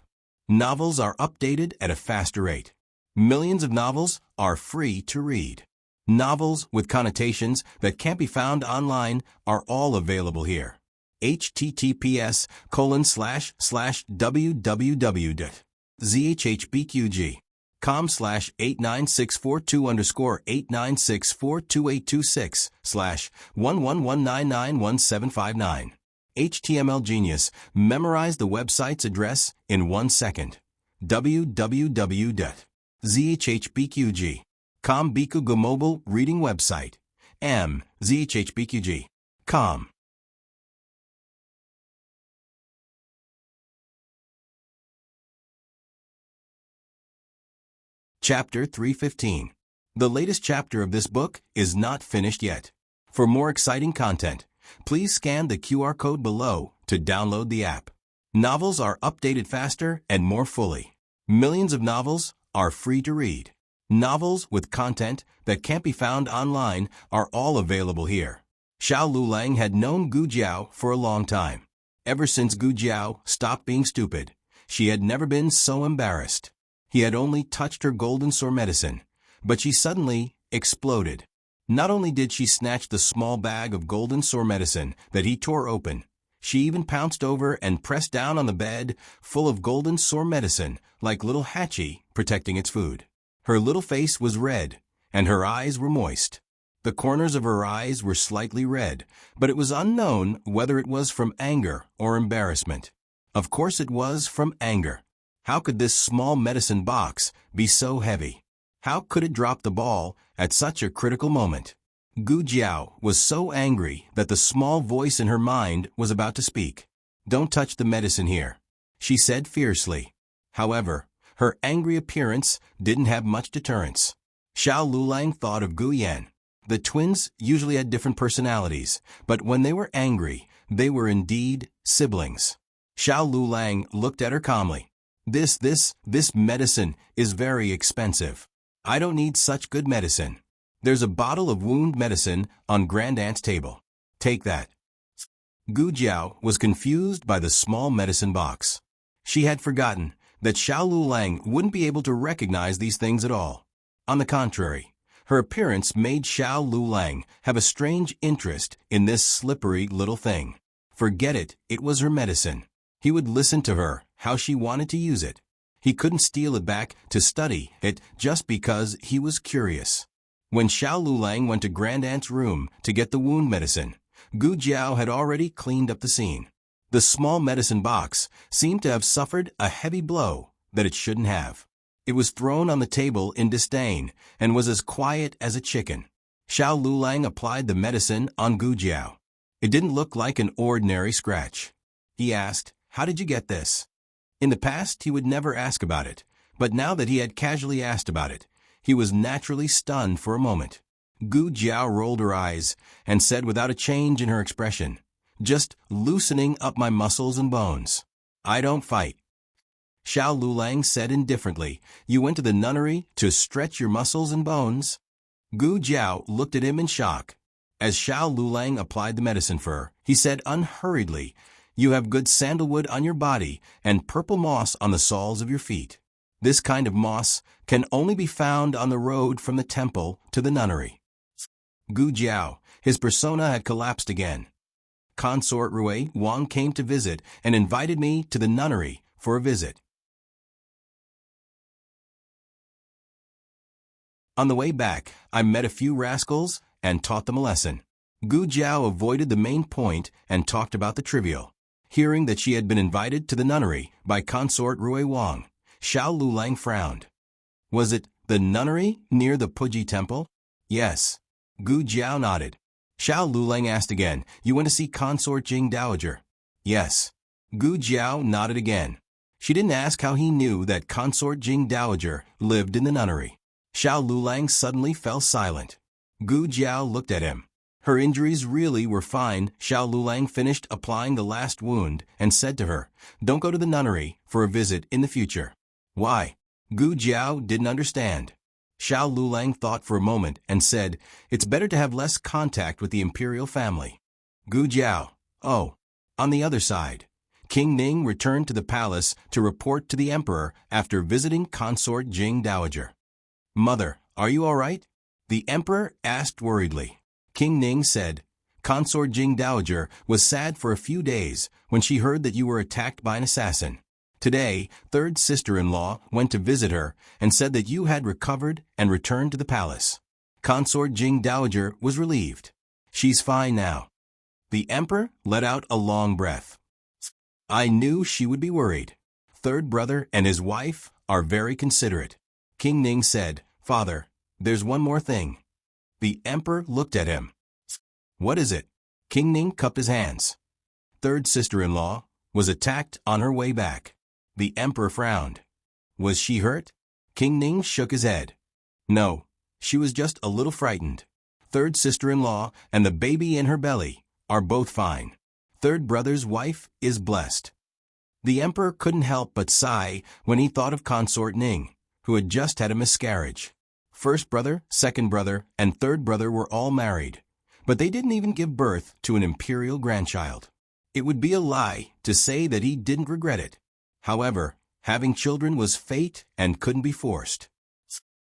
Novels are updated at a faster rate. Millions of novels are free to read. Novels with connotations that can't be found online are all available here. https://www.zhbqg.com/89642826/111991759. HTML Genius. Memorize the website's address in 1 second. www.zhbqg.com Bikugo mobile reading website. zhbqg.com. Chapter 315. The latest chapter of this book is not finished yet. For more exciting content, please scan the QR code below to download the app. Novels are updated faster and more fully. Millions of novels are free to read. Novels with content that can't be found online are all available here. Xiao Lulang had known Gu Jiao for a long time. Ever since Gu Jiao stopped being stupid, she had never been so embarrassed. He had only touched her golden sore medicine, But she suddenly exploded. Not only did she snatch the small bag of golden sore medicine that he tore open, she even pounced over and pressed down on the bed full of golden sore medicine like little Hatchie protecting its food. Her little face was red, and her eyes were moist. The corners of her eyes were slightly red, but it was unknown whether it was from anger or embarrassment. Of course it was from anger. How could this small medicine box be so heavy? How could it drop the ball at such a critical moment? Gu Jiao was so angry that the small voice in her mind was about to speak. "Don't touch the medicine here," she said fiercely. However, her angry appearance didn't have much deterrence. Xiao Lulang thought of Gu Yan. The twins usually had different personalities, but when they were angry, they were indeed siblings. Xiao Lulang looked at her calmly. This medicine is very expensive. I don't need such good medicine. There's a bottle of wound medicine on Grand Aunt's table. Take that." Gu Jiao was confused by the small medicine box. She had forgotten that Xiao Lulang wouldn't be able to recognize these things at all. On the contrary, her appearance made Xiao Lulang have a strange interest in this slippery little thing. Forget it, it was her medicine. He would listen to her, how she wanted to use it. He couldn't steal it back to study it just because he was curious. When Xiao Lulang went to Grand Aunt's room to get the wound medicine, Gu Jiao had already cleaned up the scene. The small medicine box seemed to have suffered a heavy blow that it shouldn't have. It was thrown on the table in disdain and was as quiet as a chicken. Xiao Lulang applied the medicine on Gu Jiao. It didn't look like an ordinary scratch. He asked, "How did you get this?" In the past, he would never ask about it, but now that he had casually asked about it, he was naturally stunned for a moment. Gu Jiao rolled her eyes and said without a change in her expression, "Just loosening up my muscles and bones. I don't fight." Xiao Lulang said indifferently, "You went to the nunnery to stretch your muscles and bones?" Gu Jiao looked at him in shock. As Xiao Lulang applied the medicine for her, he said unhurriedly, "You have good sandalwood on your body and purple moss on the soles of your feet. This kind of moss can only be found on the road from the temple to the nunnery." Gu Jiao, his persona had collapsed again. "Consort Rui Wang came to visit and invited me to the nunnery for a visit. On the way back, I met a few rascals and taught them a lesson." Gu Jiao avoided the main point and talked about the trivial. Hearing that she had been invited to the nunnery by Consort Rui Wang, Xiao Lulang frowned. "Was it the nunnery near the Puji temple?" "Yes." Gu Jiao nodded. Xiao Lulang asked again, "You went to see Consort Jing Dowager?" "Yes." Gu Jiao nodded again. She didn't ask how he knew that Consort Jing Dowager lived in the nunnery. Xiao Lulang suddenly fell silent. Gu Jiao looked at him. Her injuries really were fine. Xiao Lulang finished applying the last wound and said to her, "Don't go to the nunnery for a visit in the future." "Why?" Gu Jiao didn't understand. Xiao Lulang thought for a moment and said, "It's better to have less contact with the imperial family." Gu Jiao, "Oh." On the other side, King Ning returned to the palace to report to the emperor after visiting Consort Jing Dowager. "Mother, are you all right?" the emperor asked worriedly. King Ning said, "Consort Jing Dowager was sad for a few days when she heard that you were attacked by an assassin. Today, third sister-in-law went to visit her and said that you had recovered and returned to the palace. Consort Jing Dowager was relieved. She's fine now." The emperor let out a long breath. "I knew she would be worried. Third brother and his wife are very considerate." King Ning said, "Father, there's one more thing." The emperor looked at him. "What is it?" King Ning cupped his hands. "Third sister-in-law was attacked on her way back." The emperor frowned. "Was she hurt?" King Ning shook his head. "No, she was just a little frightened. Third sister-in-law and the baby in her belly are both fine. Third brother's wife is blessed." The emperor couldn't help but sigh when he thought of Consort Ning, who had just had a miscarriage. First brother, second brother, and third brother were all married, but they didn't even give birth to an imperial grandchild. It would be a lie to say that he didn't regret it. However, having children was fate and couldn't be forced.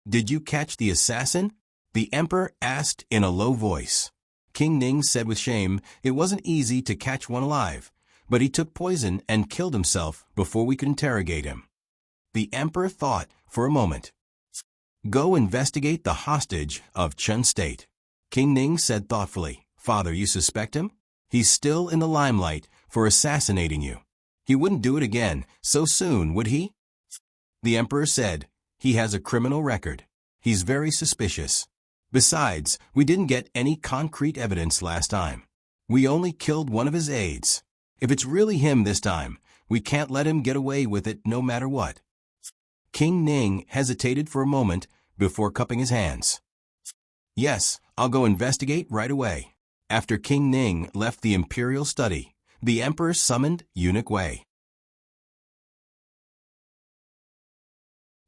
Did you catch the assassin? The emperor asked in a low voice. King Ning said with shame, it wasn't easy to catch one alive, but he took poison and killed himself before we could interrogate him. The emperor thought for a moment. Go investigate the hostage of Chun State. King Ning said thoughtfully, Father, you suspect him? He's still in the limelight for assassinating you. He wouldn't do it again so soon, would he? The emperor said, he has a criminal record. He's very suspicious. Besides, we didn't get any concrete evidence last time. We only killed one of his aides. If it's really him this time, we can't let him get away with it no matter what. King Ning hesitated for a moment before cupping his hands. Yes, I'll go investigate right away. After King Ning left the imperial study, the emperor summoned Eunuch Wei.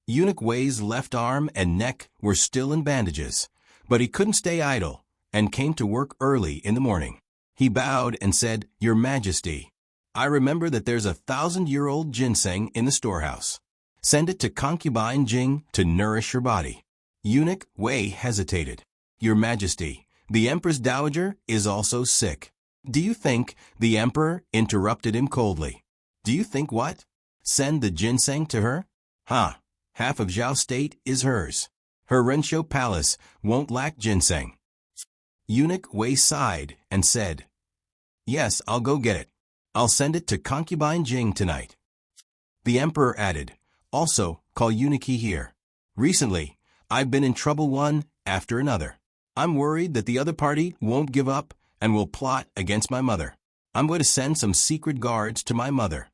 Eunuch Wei's left arm and neck were still in bandages, but he couldn't stay idle and came to work early in the morning. He bowed and said, Your Majesty, I remember that there's 1,000-year-old ginseng in the storehouse. Send it to concubine Jing to nourish her body. Eunuch Wei hesitated. Your Majesty, the Empress Dowager is also sick. Do you think, the Emperor interrupted him coldly. Do you think what? Send the ginseng to her? Half of Zhao State is hers. Her Renshou Palace won't lack ginseng. Eunuch Wei sighed and said, Yes, I'll go get it. I'll send it to concubine Jing tonight. The Emperor added, Also, call Eunuch here. Recently, I've been in trouble one after another. I'm worried that the other party won't give up and will plot against my mother. I'm going to send some secret guards to my mother.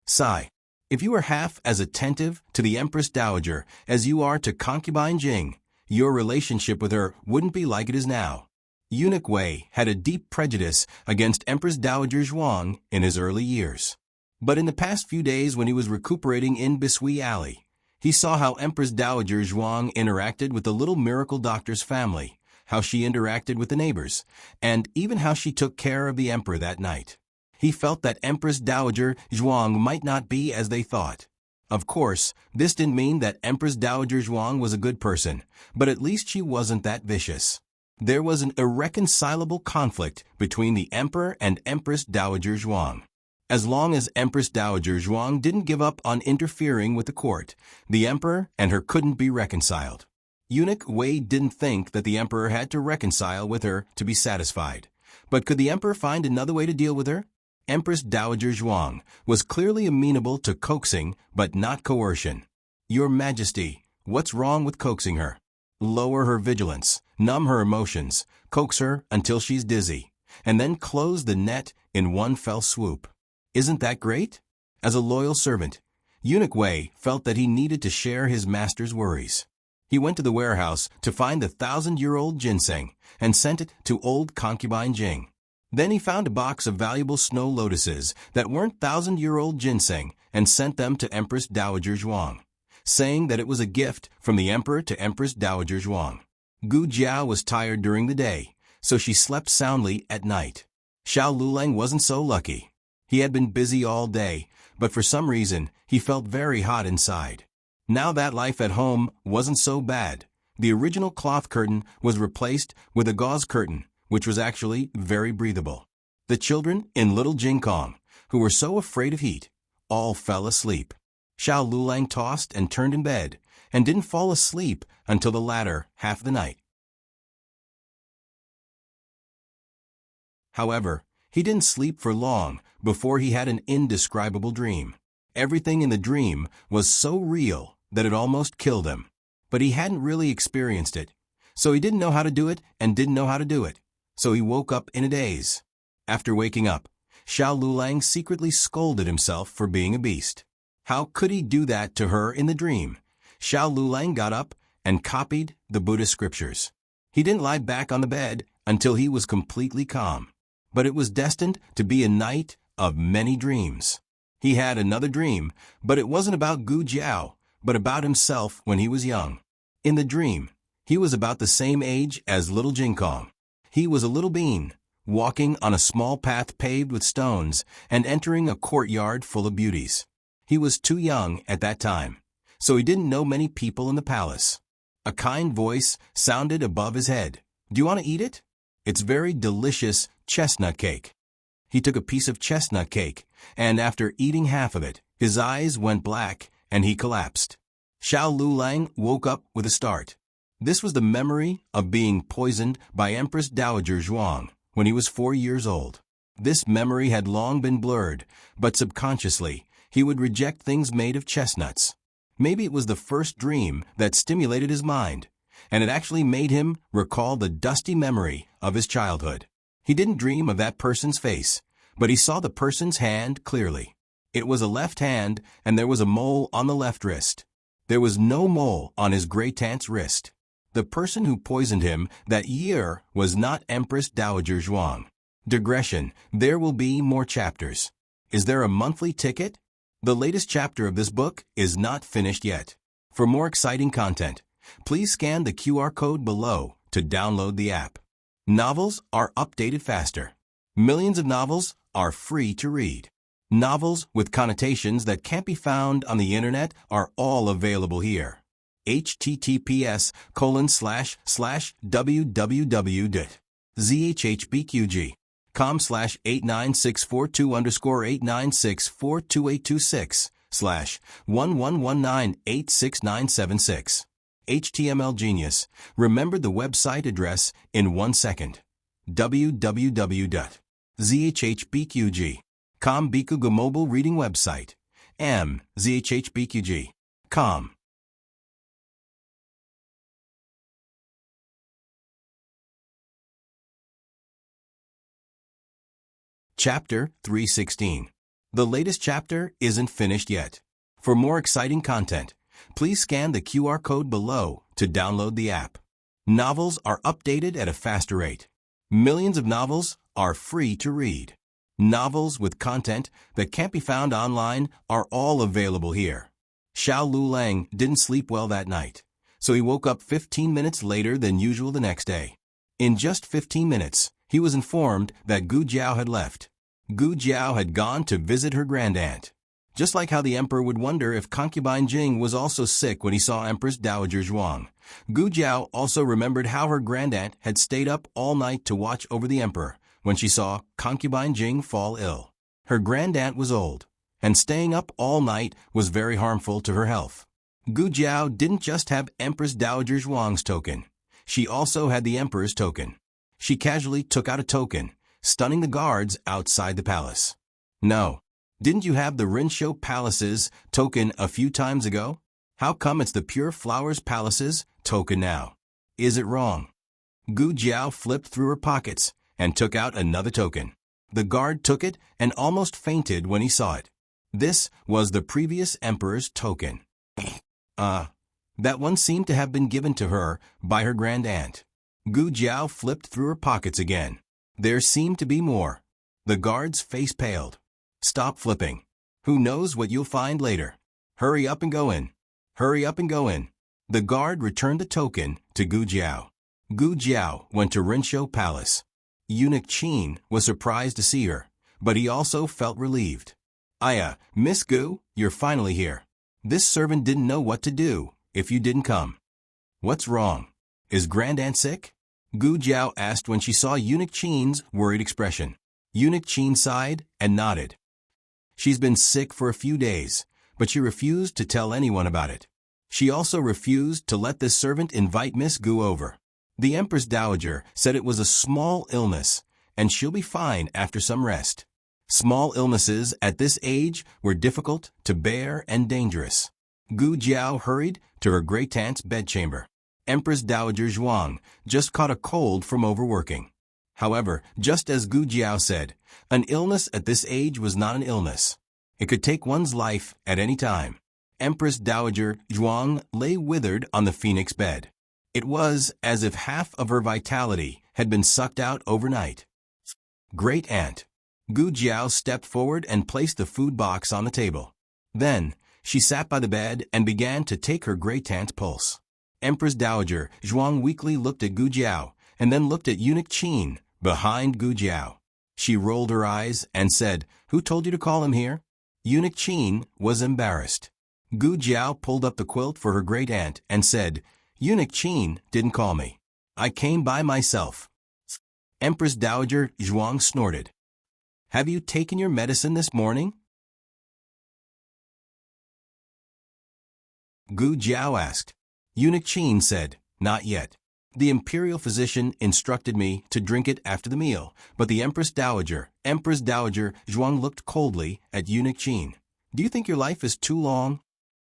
Sigh. If you were half as attentive to the Empress Dowager as you are to concubine Jing, your relationship with her wouldn't be like it is now. Eunuch Wei had a deep prejudice against Empress Dowager Zhuang in his early years. But in the past few days when he was recuperating in Bisui Alley, he saw how Empress Dowager Zhuang interacted with the little miracle doctor's family, how she interacted with the neighbors, and even how she took care of the emperor that night. He felt that Empress Dowager Zhuang might not be as they thought. Of course, this didn't mean that Empress Dowager Zhuang was a good person, but at least she wasn't that vicious. There was an irreconcilable conflict between the emperor and Empress Dowager Zhuang. As long as Empress Dowager Zhuang didn't give up on interfering with the court, the emperor and her couldn't be reconciled. Eunuch Wei didn't think that the emperor had to reconcile with her to be satisfied. But could the emperor find another way to deal with her? Empress Dowager Zhuang was clearly amenable to coaxing, but not coercion. Your Majesty, what's wrong with coaxing her? Lower her vigilance, numb her emotions, coax her until she's dizzy, and then close the net in one fell swoop. Isn't that great? As a loyal servant, Eunuch Wei felt that he needed to share his master's worries. He went to the warehouse to find the 1,000-year-old ginseng and sent it to old concubine Jing. Then he found a box of valuable snow lotuses that weren't 1,000-year-old ginseng and sent them to Empress Dowager Zhuang, saying that it was a gift from the emperor to Empress Dowager Zhuang. Gu Jiao was tired during the day, so she slept soundly at night. Xiao Lulang wasn't so lucky. He had been busy all day, but for some reason, he felt very hot inside. Now that life at home wasn't so bad. The original cloth curtain was replaced with a gauze curtain, which was actually very breathable. The children in Little Jingkong, who were so afraid of heat, all fell asleep. Xiao Lulang tossed and turned in bed, and didn't fall asleep until the latter half of the night. However, he didn't sleep for long before he had an indescribable dream. Everything in the dream was so real that it almost killed him. But he hadn't really experienced it, so he didn't know how to do it and didn't know how to do it. So he woke up in a daze. After waking up, Xiao Lulang secretly scolded himself for being a beast. How could he do that to her in the dream? Xiao Lulang got up and copied the Buddhist scriptures. He didn't lie back on the bed until he was completely calm. But it was destined to be a night of many dreams. He had another dream, but it wasn't about Gu Jiao, but about himself when he was young. In the dream, he was about the same age as Little Jingkong. He was a little bean, walking on a small path paved with stones and entering a courtyard full of beauties. He was too young at that time, so he didn't know many people in the palace. A kind voice sounded above his head. Do you want to eat it? It's very delicious chestnut cake. He took a piece of chestnut cake, and after eating half of it, his eyes went black and he collapsed. Xiao Lulang woke up with a start. This was the memory of being poisoned by Empress Dowager Zhuang when he was 4 years old. This memory had long been blurred, but subconsciously, he would reject things made of chestnuts. Maybe it was the first dream that stimulated his mind, and it actually made him recall the dusty memory of his childhood. He didn't dream of that person's face, but he saw the person's hand clearly. It was a left hand, and there was a mole on the left wrist. There was no mole on his great-aunt's wrist. The person who poisoned him that year was not Empress Dowager Zhuang. Digression. There will be more chapters. Is there a monthly ticket? The latest chapter of this book is not finished yet. For more exciting content, please scan the QR code below to download the app. Novels are updated faster. Millions of novels are free to read. Novels with connotations that can't be found on the internet are all available here. https://www.zhbqg.com/8964-89642_89642826/11198696. HTML Genius remembered the website address in 1 second. www.zhbqg.com Bikuga mobile reading website. zhbqg.com. Chapter 316. The latest chapter isn't finished yet. For more exciting content, please scan the QR code below to download the app. Novels are updated at a faster rate. Millions of novels are free to read. Novels with content that can't be found online are all available here. Xiao Lulang didn't sleep well that night, so he woke up 15 minutes later than usual the next day. In just 15 minutes, he was informed that Gu Jiao had left. Gu Jiao had gone to visit her grandaunt. Just like how the emperor would wonder if concubine Jing was also sick when he saw Empress Dowager Zhuang, Gu Jiao also remembered how her grandaunt had stayed up all night to watch over the emperor when she saw concubine Jing fall ill. Her grandaunt was old, and staying up all night was very harmful to her health. Gu Jiao didn't just have Empress Dowager Zhuang's token. She also had the emperor's token. She casually took out a token, stunning the guards outside the palace. No. Didn't you have the Rinshou Palace's token a few times ago? How come it's the Pure Flowers Palace's token now? Is it wrong? Gu Jiao flipped through her pockets and took out another token. The guard took it and almost fainted when he saw it. This was the previous emperor's token. That one seemed to have been given to her by her grandaunt. Gu Jiao flipped through her pockets again. There seemed to be more. The guard's face paled. Stop flipping. Who knows what you'll find later? Hurry up and go in. Hurry up and go in. The guard returned the token to Gu Jiao. Gu Jiao went to Rinshou Palace. Eunuch Qin was surprised to see her, but he also felt relieved. Miss Gu, you're finally here. This servant didn't know what to do if you didn't come. What's wrong? Is grandaunt sick? Gu Jiao asked when she saw Eunuch Qin's worried expression. Eunuch Qin sighed and nodded. She's been sick for a few days, but she refused to tell anyone about it. She also refused to let this servant invite Miss Gu over. The Empress Dowager said it was a small illness, and she'll be fine after some rest. Small illnesses at this age were difficult to bear and dangerous. Gu Jiao hurried to her great-aunt's bedchamber. Empress Dowager Zhuang just caught a cold from overworking. However, just as Gu Jiao said, an illness at this age was not an illness. It could take one's life at any time. Empress Dowager Zhuang lay withered on the phoenix bed. It was as if half of her vitality had been sucked out overnight. Great aunt. Gu Jiao stepped forward and placed the food box on the table. Then, she sat by the bed and began to take her great-aunt's pulse. Empress Dowager Zhuang weakly looked at Gu Jiao and then looked at Eunuch Qin behind Gu Jiao. She rolled her eyes and said, "Who told you to call him here?" Eunuch Qin was embarrassed. Gu Jiao pulled up the quilt for her great-aunt and said, Eunuch Qin didn't call me. I came by myself. Empress Dowager Zhuang snorted. Have you taken your medicine this morning? Gu Jiao asked. Eunuch Qin said, not yet. The imperial physician instructed me to drink it after the meal, but the Empress Dowager Zhuang looked coldly at Eunuch Qin. Do you think your life is too long?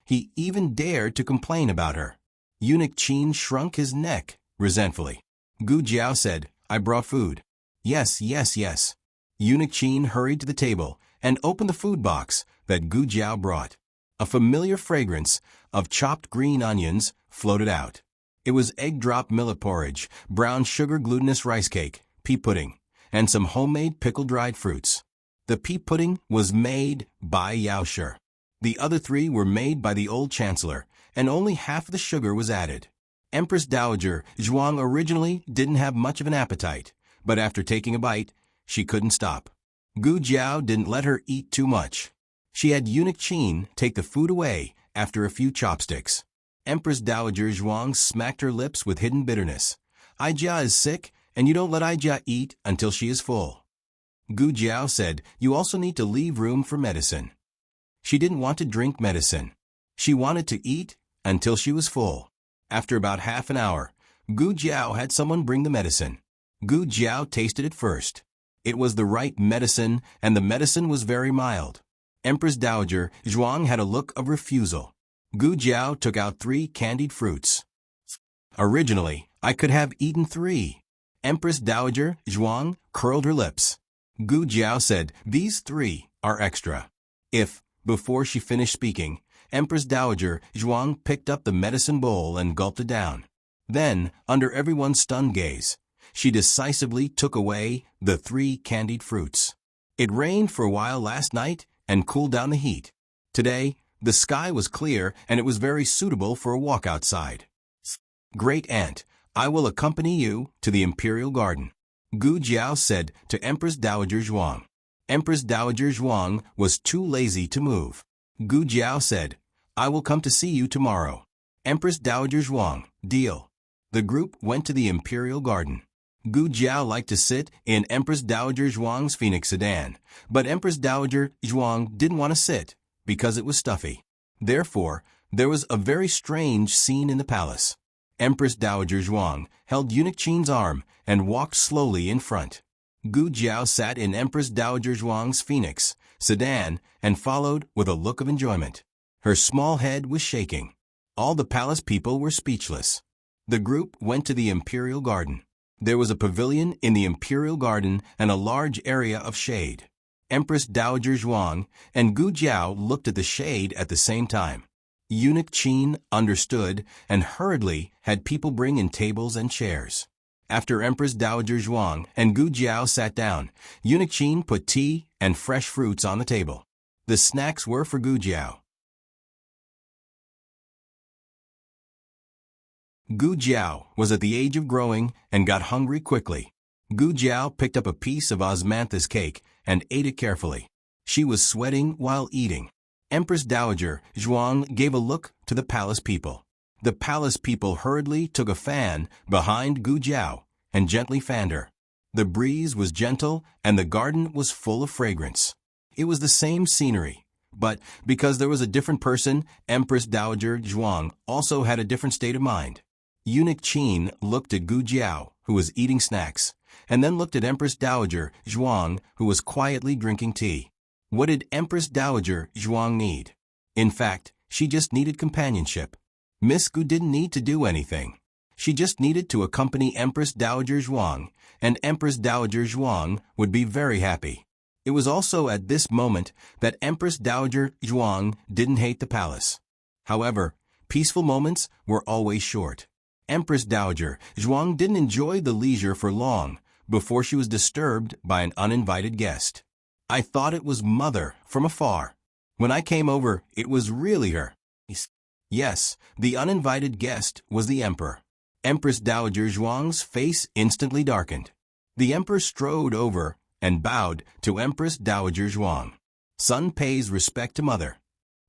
He even dared to complain about her. Eunuch Qin shrunk his neck resentfully. Gu Jiao said, I brought food. Yes. Eunuch Qin hurried to the table and opened the food box that Gu Jiao brought. A familiar fragrance of chopped green onions floated out. It was egg drop millet porridge, brown sugar glutinous rice cake, pea pudding, and some homemade pickled dried fruits. The pea pudding was made by Yao Shi. The other three were made by the old chancellor, and only half of the sugar was added. Empress Dowager Zhuang originally didn't have much of an appetite, but after taking a bite, she couldn't stop. Gu Jiao didn't let her eat too much. She had Eunuch Qin take the food away after a few chopsticks. Empress Dowager Zhuang smacked her lips with hidden bitterness. Aijia is sick, and you don't let Aijia eat until she is full. Gu Jiao said, you also need to leave room for medicine. She didn't want to drink medicine. She wanted to eat until she was full. After about half an hour, Gu Jiao had someone bring the medicine. Gu Jiao tasted it first. It was the right medicine, and the medicine was very mild. Empress Dowager Zhuang had a look of refusal. Gu Jiao took out 3 candied fruits. Originally, I could have eaten 3. Empress Dowager Zhuang curled her lips. Gu Jiao said, these 3 are extra. If, before she finished speaking, Empress Dowager Zhuang picked up the medicine bowl and gulped it down. Then, under everyone's stunned gaze, she decisively took away the 3 candied fruits. It rained for a while last night and cooled down the heat. Today, the sky was clear and it was very suitable for a walk outside. Great Aunt, I will accompany you to the Imperial Garden, Gu Jiao said to Empress Dowager Zhuang. Empress Dowager Zhuang was too lazy to move. Gu Jiao said, I will come to see you tomorrow. Empress Dowager Zhuang, deal. The group went to the Imperial Garden. Gu Jiao liked to sit in Empress Dowager Zhuang's Phoenix sedan, but Empress Dowager Zhuang didn't want to sit because it was stuffy. Therefore, there was a very strange scene in the palace. Empress Dowager Zhuang held Eunuch Qin's arm and walked slowly in front. Gu Jiao sat in Empress Dowager Zhuang's Phoenix sedan and followed with a look of enjoyment. Her small head was shaking. All the palace people were speechless. The group went to the Imperial Garden. There was a pavilion in the Imperial Garden and a large area of shade. Empress Dowager Zhuang and Gu Jiao looked at the shade at the same time. Eunuch Qin understood and hurriedly had people bring in tables and chairs. After Empress Dowager Zhuang and Gu Jiao sat down, Eunuch Qin put tea and fresh fruits on the table. The snacks were for Gu Jiao. Gu Jiao was at the age of growing and got hungry quickly. Gu Jiao picked up a piece of osmanthus cake and ate it carefully. She was sweating while eating. Empress Dowager Zhuang gave a look to the palace people. The palace people hurriedly took a fan behind Gu Jiao and gently fanned her. The breeze was gentle and the garden was full of fragrance. It was the same scenery, but because there was a different person, Empress Dowager Zhuang also had a different state of mind. Eunuch Qin looked at Gu Jiao, who was eating snacks, and then looked at Empress Dowager Zhuang, who was quietly drinking tea. What did Empress Dowager Zhuang need? In fact, she just needed companionship. Miss Gu didn't need to do anything. She just needed to accompany Empress Dowager Zhuang, and Empress Dowager Zhuang would be very happy. It was also at this moment that Empress Dowager Zhuang didn't hate the palace. However, peaceful moments were always short. Empress Dowager Zhuang didn't enjoy the leisure for long before she was disturbed by an uninvited guest. I thought it was Mother from afar. When I came over, it was really her. Yes, the uninvited guest was the Emperor. Empress Dowager Zhuang's face instantly darkened. The Emperor strode over and bowed to Empress Dowager Zhuang. Son pays respect to Mother.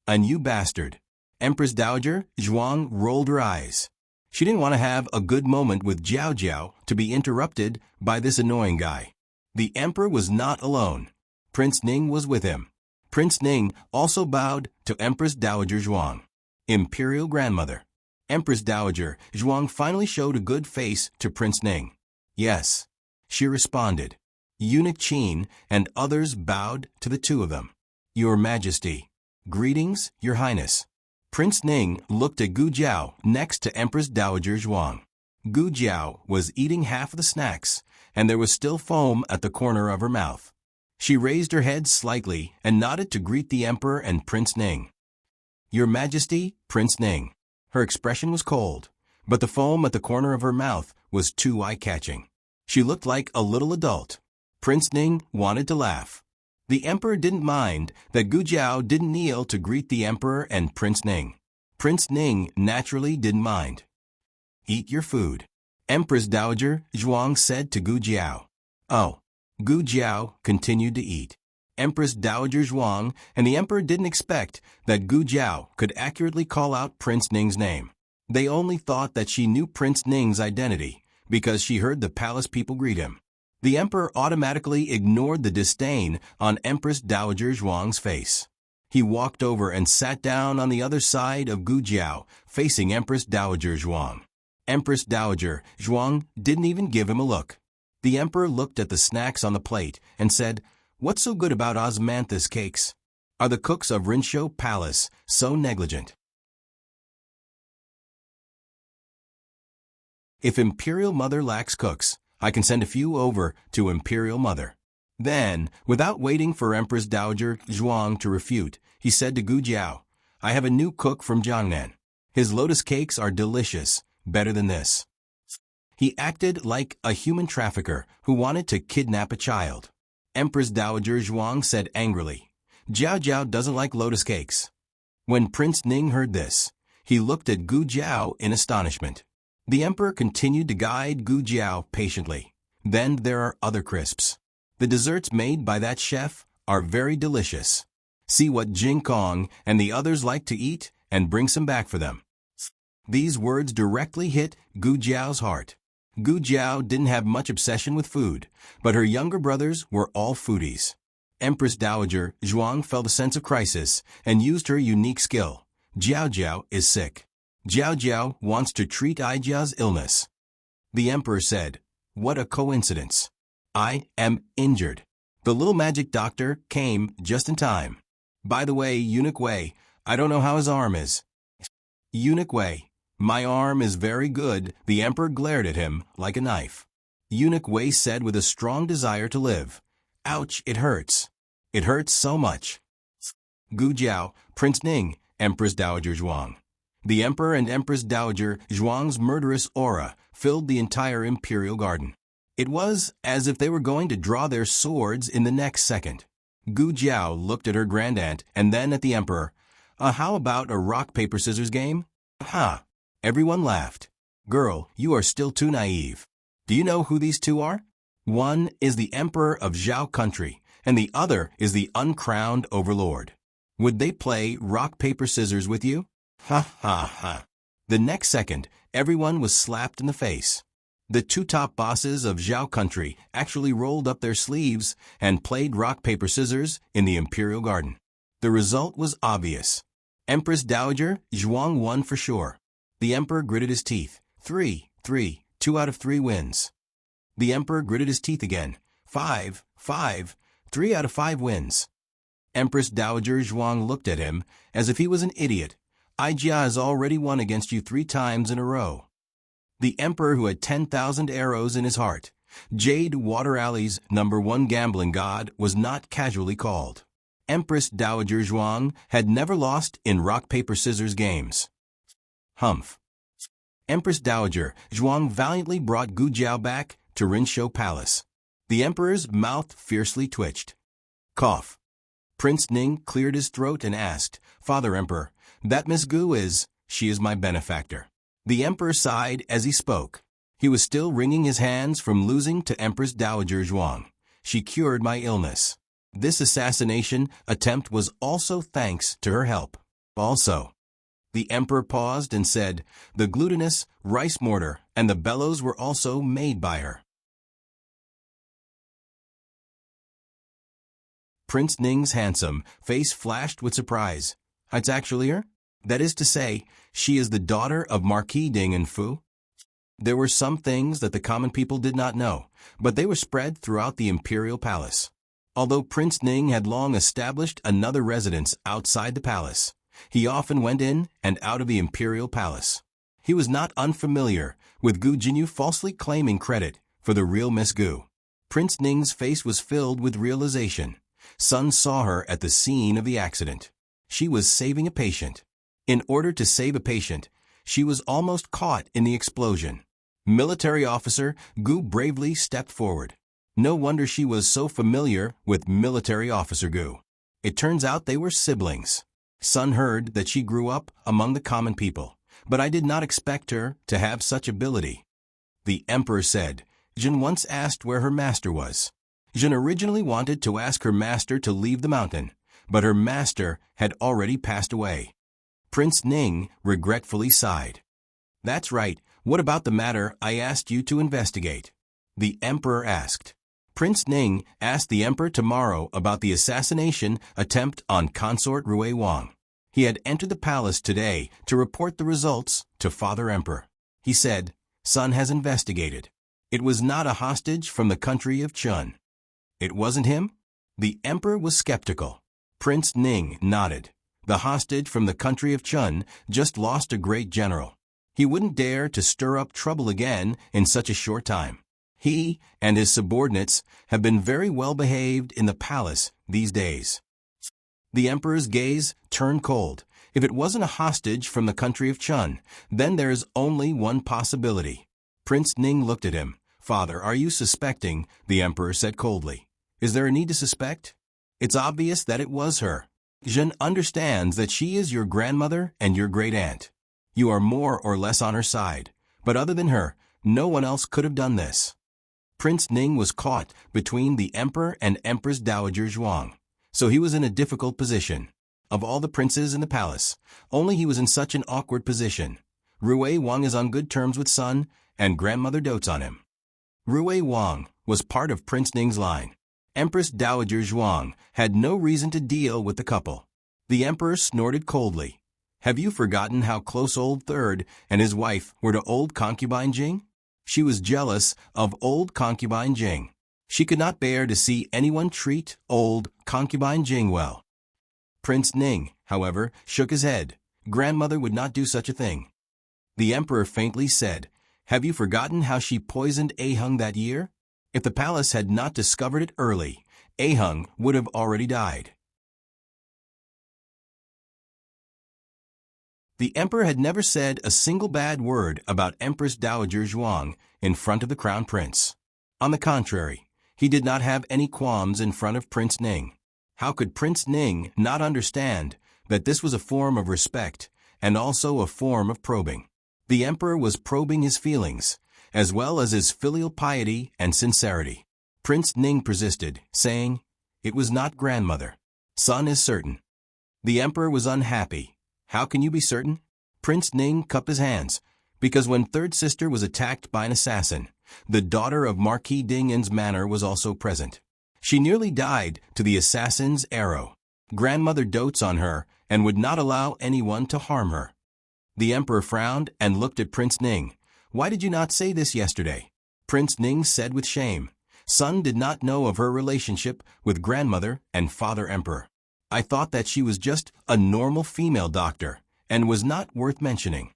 A new bastard. Empress Dowager Zhuang rolled her eyes. She didn't want to have a good moment with Jiao Jiao to be interrupted by this annoying guy. The emperor was not alone. Prince Ning was with him. Prince Ning also bowed to Empress Dowager Zhuang, imperial grandmother. Empress Dowager Zhuang finally showed a good face to Prince Ning. Yes, she responded. Eunuch Qin and others bowed to the two of them. Your Majesty. Greetings, Your Highness. Prince Ning looked at Gu Jiao next to Empress Dowager Zhuang. Gu Jiao was eating half of the snacks, and there was still foam at the corner of her mouth. She raised her head slightly and nodded to greet the Emperor and Prince Ning. Your Majesty, Prince Ning. Her expression was cold, but the foam at the corner of her mouth was too eye-catching. She looked like a little adult. Prince Ning wanted to laugh. The Emperor didn't mind that Gu Jiao didn't kneel to greet the Emperor and Prince Ning. Prince Ning naturally didn't mind. Eat your food. Empress Dowager Zhuang said to Gu Jiao. Oh. Gu Jiao continued to eat. Empress Dowager Zhuang and the Emperor didn't expect that Gu Jiao could accurately call out Prince Ning's name. They only thought that she knew Prince Ning's identity because she heard the palace people greet him. The Emperor automatically ignored the disdain on Empress Dowager Zhuang's face. He walked over and sat down on the other side of Gu Jiao, facing Empress Dowager Zhuang. Empress Dowager Zhuang didn't even give him a look. The Emperor looked at the snacks on the plate and said, What's so good about osmanthus cakes? Are the cooks of Rinshou Palace so negligent? If Imperial Mother lacks cooks, I can send a few over to Imperial Mother. Then, without waiting for Empress Dowager Zhuang to refute, he said to Gu Jiao, I have a new cook from Jiangnan. His lotus cakes are delicious, better than this. He acted like a human trafficker who wanted to kidnap a child. Empress Dowager Zhuang said angrily, Jiao Jiao doesn't like lotus cakes. When Prince Ning heard this, he looked at Gu Jiao in astonishment. The Emperor continued to guide Gu Jiao patiently. Then there are other crisps. The desserts made by that chef are very delicious. See what Jing Kong and the others like to eat and bring some back for them. These words directly hit Gu Jiao's heart. Gu Jiao didn't have much obsession with food, but her younger brothers were all foodies. Empress Dowager Zhuang felt a sense of crisis and used her unique skill. Jiao Jiao is sick. Jiao Jiao wants to treat Aijia's illness. The Emperor said, What a coincidence. I am injured. The little magic doctor came just in time. By the way, Eunuch Wei, I don't know how his arm is. Eunuch Wei, my arm is very good. The Emperor glared at him like a knife. Eunuch Wei said with a strong desire to live, Ouch, it hurts. It hurts so much. Gu Jiao, Prince Ning, Empress Dowager Zhuang. The Emperor and Empress Dowager Zhuang's murderous aura filled the entire imperial garden. It was as if they were going to draw their swords in the next second. Gu Jiao looked at her grandaunt and then at the Emperor. How about a rock-paper-scissors game? Ha! Everyone laughed. Girl, you are still too naive. Do you know who these two are? One is the Emperor of Zhao country, and the other is the uncrowned overlord. Would they play rock-paper-scissors with you? Ha ha ha. The next second, everyone was slapped in the face. The two top bosses of Zhao country actually rolled up their sleeves and played rock-paper-scissors in the imperial garden. The result was obvious. Empress Dowager Zhuang won for sure. The Emperor gritted his teeth. 3, 2 out of 3 wins. The Emperor gritted his teeth again. 5, 3 out of 5 wins. Empress Dowager Zhuang looked at him as if he was an idiot. Aijia has already won against you 3 times in a row. The Emperor who had 10,000 arrows in his heart, Jade Water Alley's #1 gambling god, was not casually called. Empress Dowager Zhuang had never lost in rock-paper-scissors games. Humph. Empress Dowager Zhuang valiantly brought Gu Jiao back to Rinshou Palace. The Emperor's mouth fiercely twitched. Cough. Prince Ning cleared his throat and asked, Father Emperor, that Miss Gu she is my benefactor. The Emperor sighed as he spoke. He was still wringing his hands from losing to Empress Dowager Zhuang. She cured my illness. This assassination attempt was also thanks to her help. Also, The emperor paused and said, "The glutinous, rice mortar, and the bellows were also made by her." Prince Ning's handsome face flashed with surprise. "It's actually her? That is to say, she is the daughter of Marquis Ding and Fu?" There were some things that the common people did not know, but they were spread throughout the imperial palace. Although Prince Ning had long established another residence outside the palace, he often went in and out of the imperial palace. He was not unfamiliar with Gu Jinyu falsely claiming credit for the real Miss Gu. Prince Ning's face was filled with realization. Sun saw her at the scene of the accident. She was saving a patient. In order to save a patient, she was almost caught in the explosion. Military officer Gu bravely stepped forward. No wonder she was so familiar with military officer Gu. It turns out they were siblings. Sun heard that she grew up among the common people, but I did not expect her to have such ability. The emperor said, "Jin once asked where her master was." Jin originally wanted to ask her master to leave the mountain, but her master had already passed away. Prince Ning regretfully sighed. "That's right. What about the matter I asked you to investigate?" the emperor asked. Prince Ning asked the emperor tomorrow about the assassination attempt on consort Rui Wang. He had entered the palace today to report the results to Father Emperor. He said, "Sun has investigated. It was not a hostage from the country of Chun." "It wasn't him?" The emperor was skeptical. Prince Ning nodded. "The hostage from the country of Chun just lost a great general. He wouldn't dare to stir up trouble again in such a short time. He and his subordinates have been very well behaved in the palace these days." The emperor's gaze turned cold. If it wasn't a hostage from the country of Chun, then there is only one possibility. Prince Ning looked at him. "Father, are you suspecting?" the emperor said coldly. "Is there a need to suspect? It's obvious that it was her. Jin understands that she is your grandmother and your great-aunt. You are more or less on her side, but other than her, no one else could have done this." Prince Ning was caught between the emperor and Empress Dowager Zhuang, so he was in a difficult position. Of all the princes in the palace, only he was in such an awkward position. Rui Wang is on good terms with Sun, and grandmother dotes on him. Rui Wang was part of Prince Ning's line. Empress Dowager Zhuang had no reason to deal with the couple. The emperor snorted coldly. "Have you forgotten how close old Third and his wife were to old concubine Jing? She was jealous of old concubine Jing. She could not bear to see anyone treat old concubine Jing well." Prince Ning, however, shook his head. Grandmother would not do such a thing. The emperor faintly said, "Have you forgotten how she poisoned Ahung that year? If the palace had not discovered it early, Ahung would have already died." The emperor had never said a single bad word about Empress Dowager Zhuang in front of the crown prince. On the contrary, he did not have any qualms in front of Prince Ning. How could Prince Ning not understand that this was a form of respect and also a form of probing? The emperor was probing his feelings, as well as his filial piety and sincerity. Prince Ning persisted, saying, "It was not grandmother. Sun is certain." The emperor was unhappy. "How can you be certain?" Prince Ning cupped his hands, "Because when third sister was attacked by an assassin, the daughter of Marquis Dingan's manor was also present. She nearly died to the assassin's arrow. Grandmother dotes on her and would not allow anyone to harm her." The emperor frowned and looked at Prince Ning. "Why did you not say this yesterday?" Prince Ning said with shame, "Sun did not know of her relationship with grandmother and father emperor. I thought that she was just a normal female doctor and was not worth mentioning."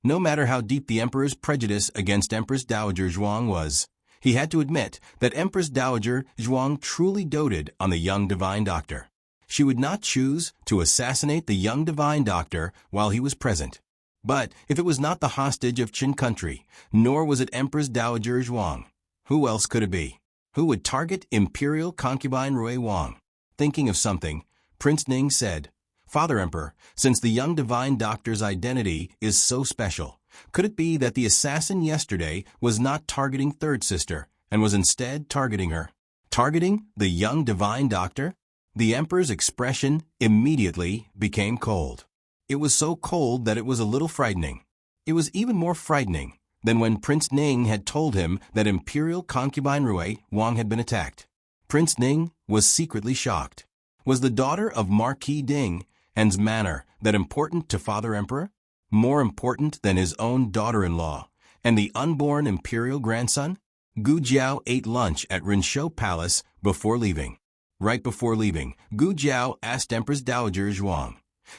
No matter how deep the emperor's prejudice against Empress Dowager Zhuang was, he had to admit that Empress Dowager Zhuang truly doted on the young divine doctor. She would not choose to assassinate the young divine doctor while he was present. But if it was not the hostage of Qin country, nor was it Empress Dowager Zhuang, who else could it be? Who would target imperial concubine Rui Wang? Thinking of something, Prince Ning said, "Father Emperor, since the young divine doctor's identity is so special, could it be that the assassin yesterday was not targeting third sister and was instead targeting her? Targeting the young divine doctor?" The emperor's expression immediately became cold. It was so cold that it was a little frightening. It was even more frightening than when Prince Ning had told him that imperial concubine Rui Wang had been attacked. Prince Ning was secretly shocked. Was the daughter of Marquis Ding and's manor that important to Father Emperor? More important than his own daughter-in-law and the unborn imperial grandson? Gu Jiao ate lunch at Rinshou Palace before leaving. Right before leaving, Gu Jiao asked Empress Dowager Zhuang,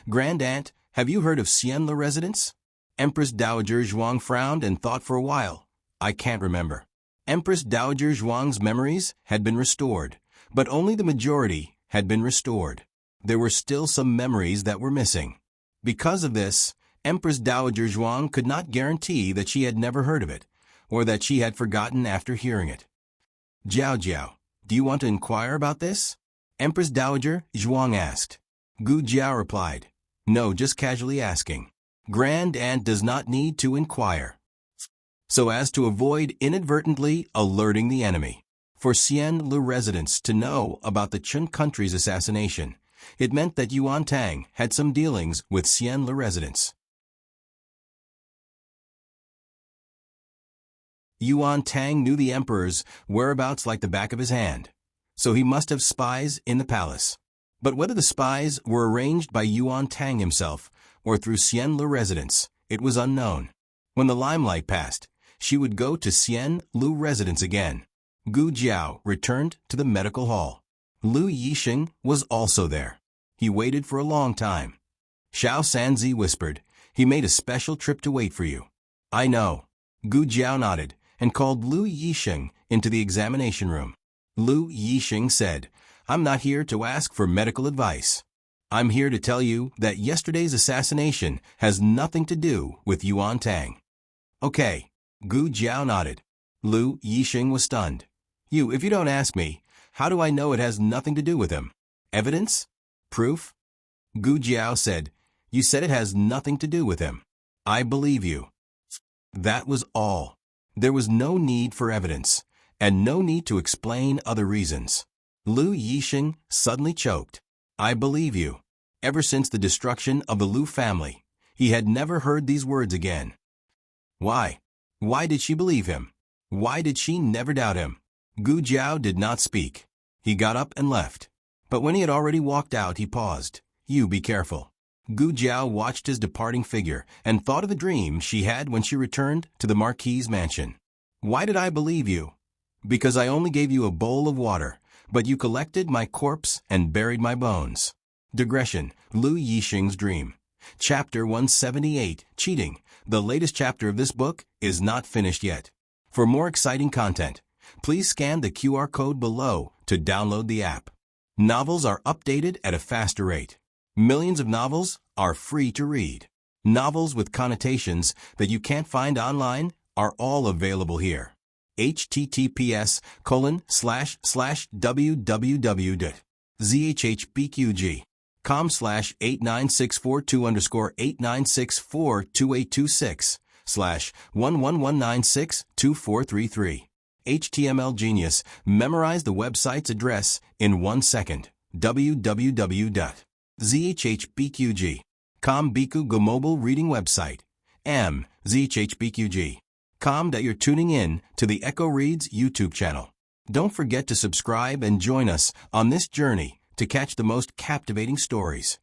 "Grand Aunt, have you heard of Xianle residence?" Empress Dowager Zhuang frowned and thought for a while. "I can't remember." Empress Dowager Zhuang's memories had been restored, but only the majority had been restored. There were still some memories that were missing. Because of this, Empress Dowager Zhuang could not guarantee that she had never heard of it, or that she had forgotten after hearing it. "Jiao Jiao, do you want to inquire about this?" Empress Dowager Zhuang asked. Gu Jiao replied, "No, just casually asking. Grand Aunt does not need to inquire," so as to avoid inadvertently alerting the enemy. For Xianle residents to know about the Chun country's assassination, it meant that Yuan Tang had some dealings with Xianle residents. Yuan Tang knew the emperor's whereabouts like the back of his hand, so he must have spies in the palace. But whether the spies were arranged by Yuan Tang himself or through Xianle residents, it was unknown. When the limelight passed, she would go to Xianle residence again. Gu Jiao returned to the medical hall. Lu Yixing was also there. He waited for a long time. Xiao Sanzi whispered, "He made a special trip to wait for you." "I know." Gu Jiao nodded and called Lu Yixing into the examination room. Lu Yixing said, "I'm not here to ask for medical advice. I'm here to tell you that yesterday's assassination has nothing to do with Yuan Tang." "Okay." Gu Jiao nodded. Lu Yixing was stunned. If you don't ask me, how do I know it has nothing to do with him? Evidence? Proof?" Gu Jiao said, "You said it has nothing to do with him. I believe you." That was all. There was no need for evidence, and no need to explain other reasons. Lu Yixing suddenly choked. "I believe you." Ever since the destruction of the Lu family, he had never heard these words again. Why? Why did she believe him? Why did she never doubt him? Gu Jiao did not speak. He got up and left. But when he had already walked out, he paused. "You be careful." Gu Jiao watched his departing figure and thought of the dream she had when she returned to the Marquis's mansion. "Why did I believe you? Because I only gave you a bowl of water, but you collected my corpse and buried my bones." Digression, Lu Yixing's dream. Chapter 178, Cheating. The latest chapter of this book is not finished yet. For more exciting content, please scan the QR code below to download the app. Novels are updated at a faster rate. Millions of novels are free to read. Novels with connotations that you can't find online are all available here. https://www.zhpqg.com/8964-2_896/111962433. HTML Genius. Memorize the website's address in 1 second. www.zhpqg.com Biku Go Mobile Reading Website. zhpqg.com. That you're tuning in to the Echo Reads YouTube channel. Don't forget to subscribe and join us on this journey to catch the most captivating stories.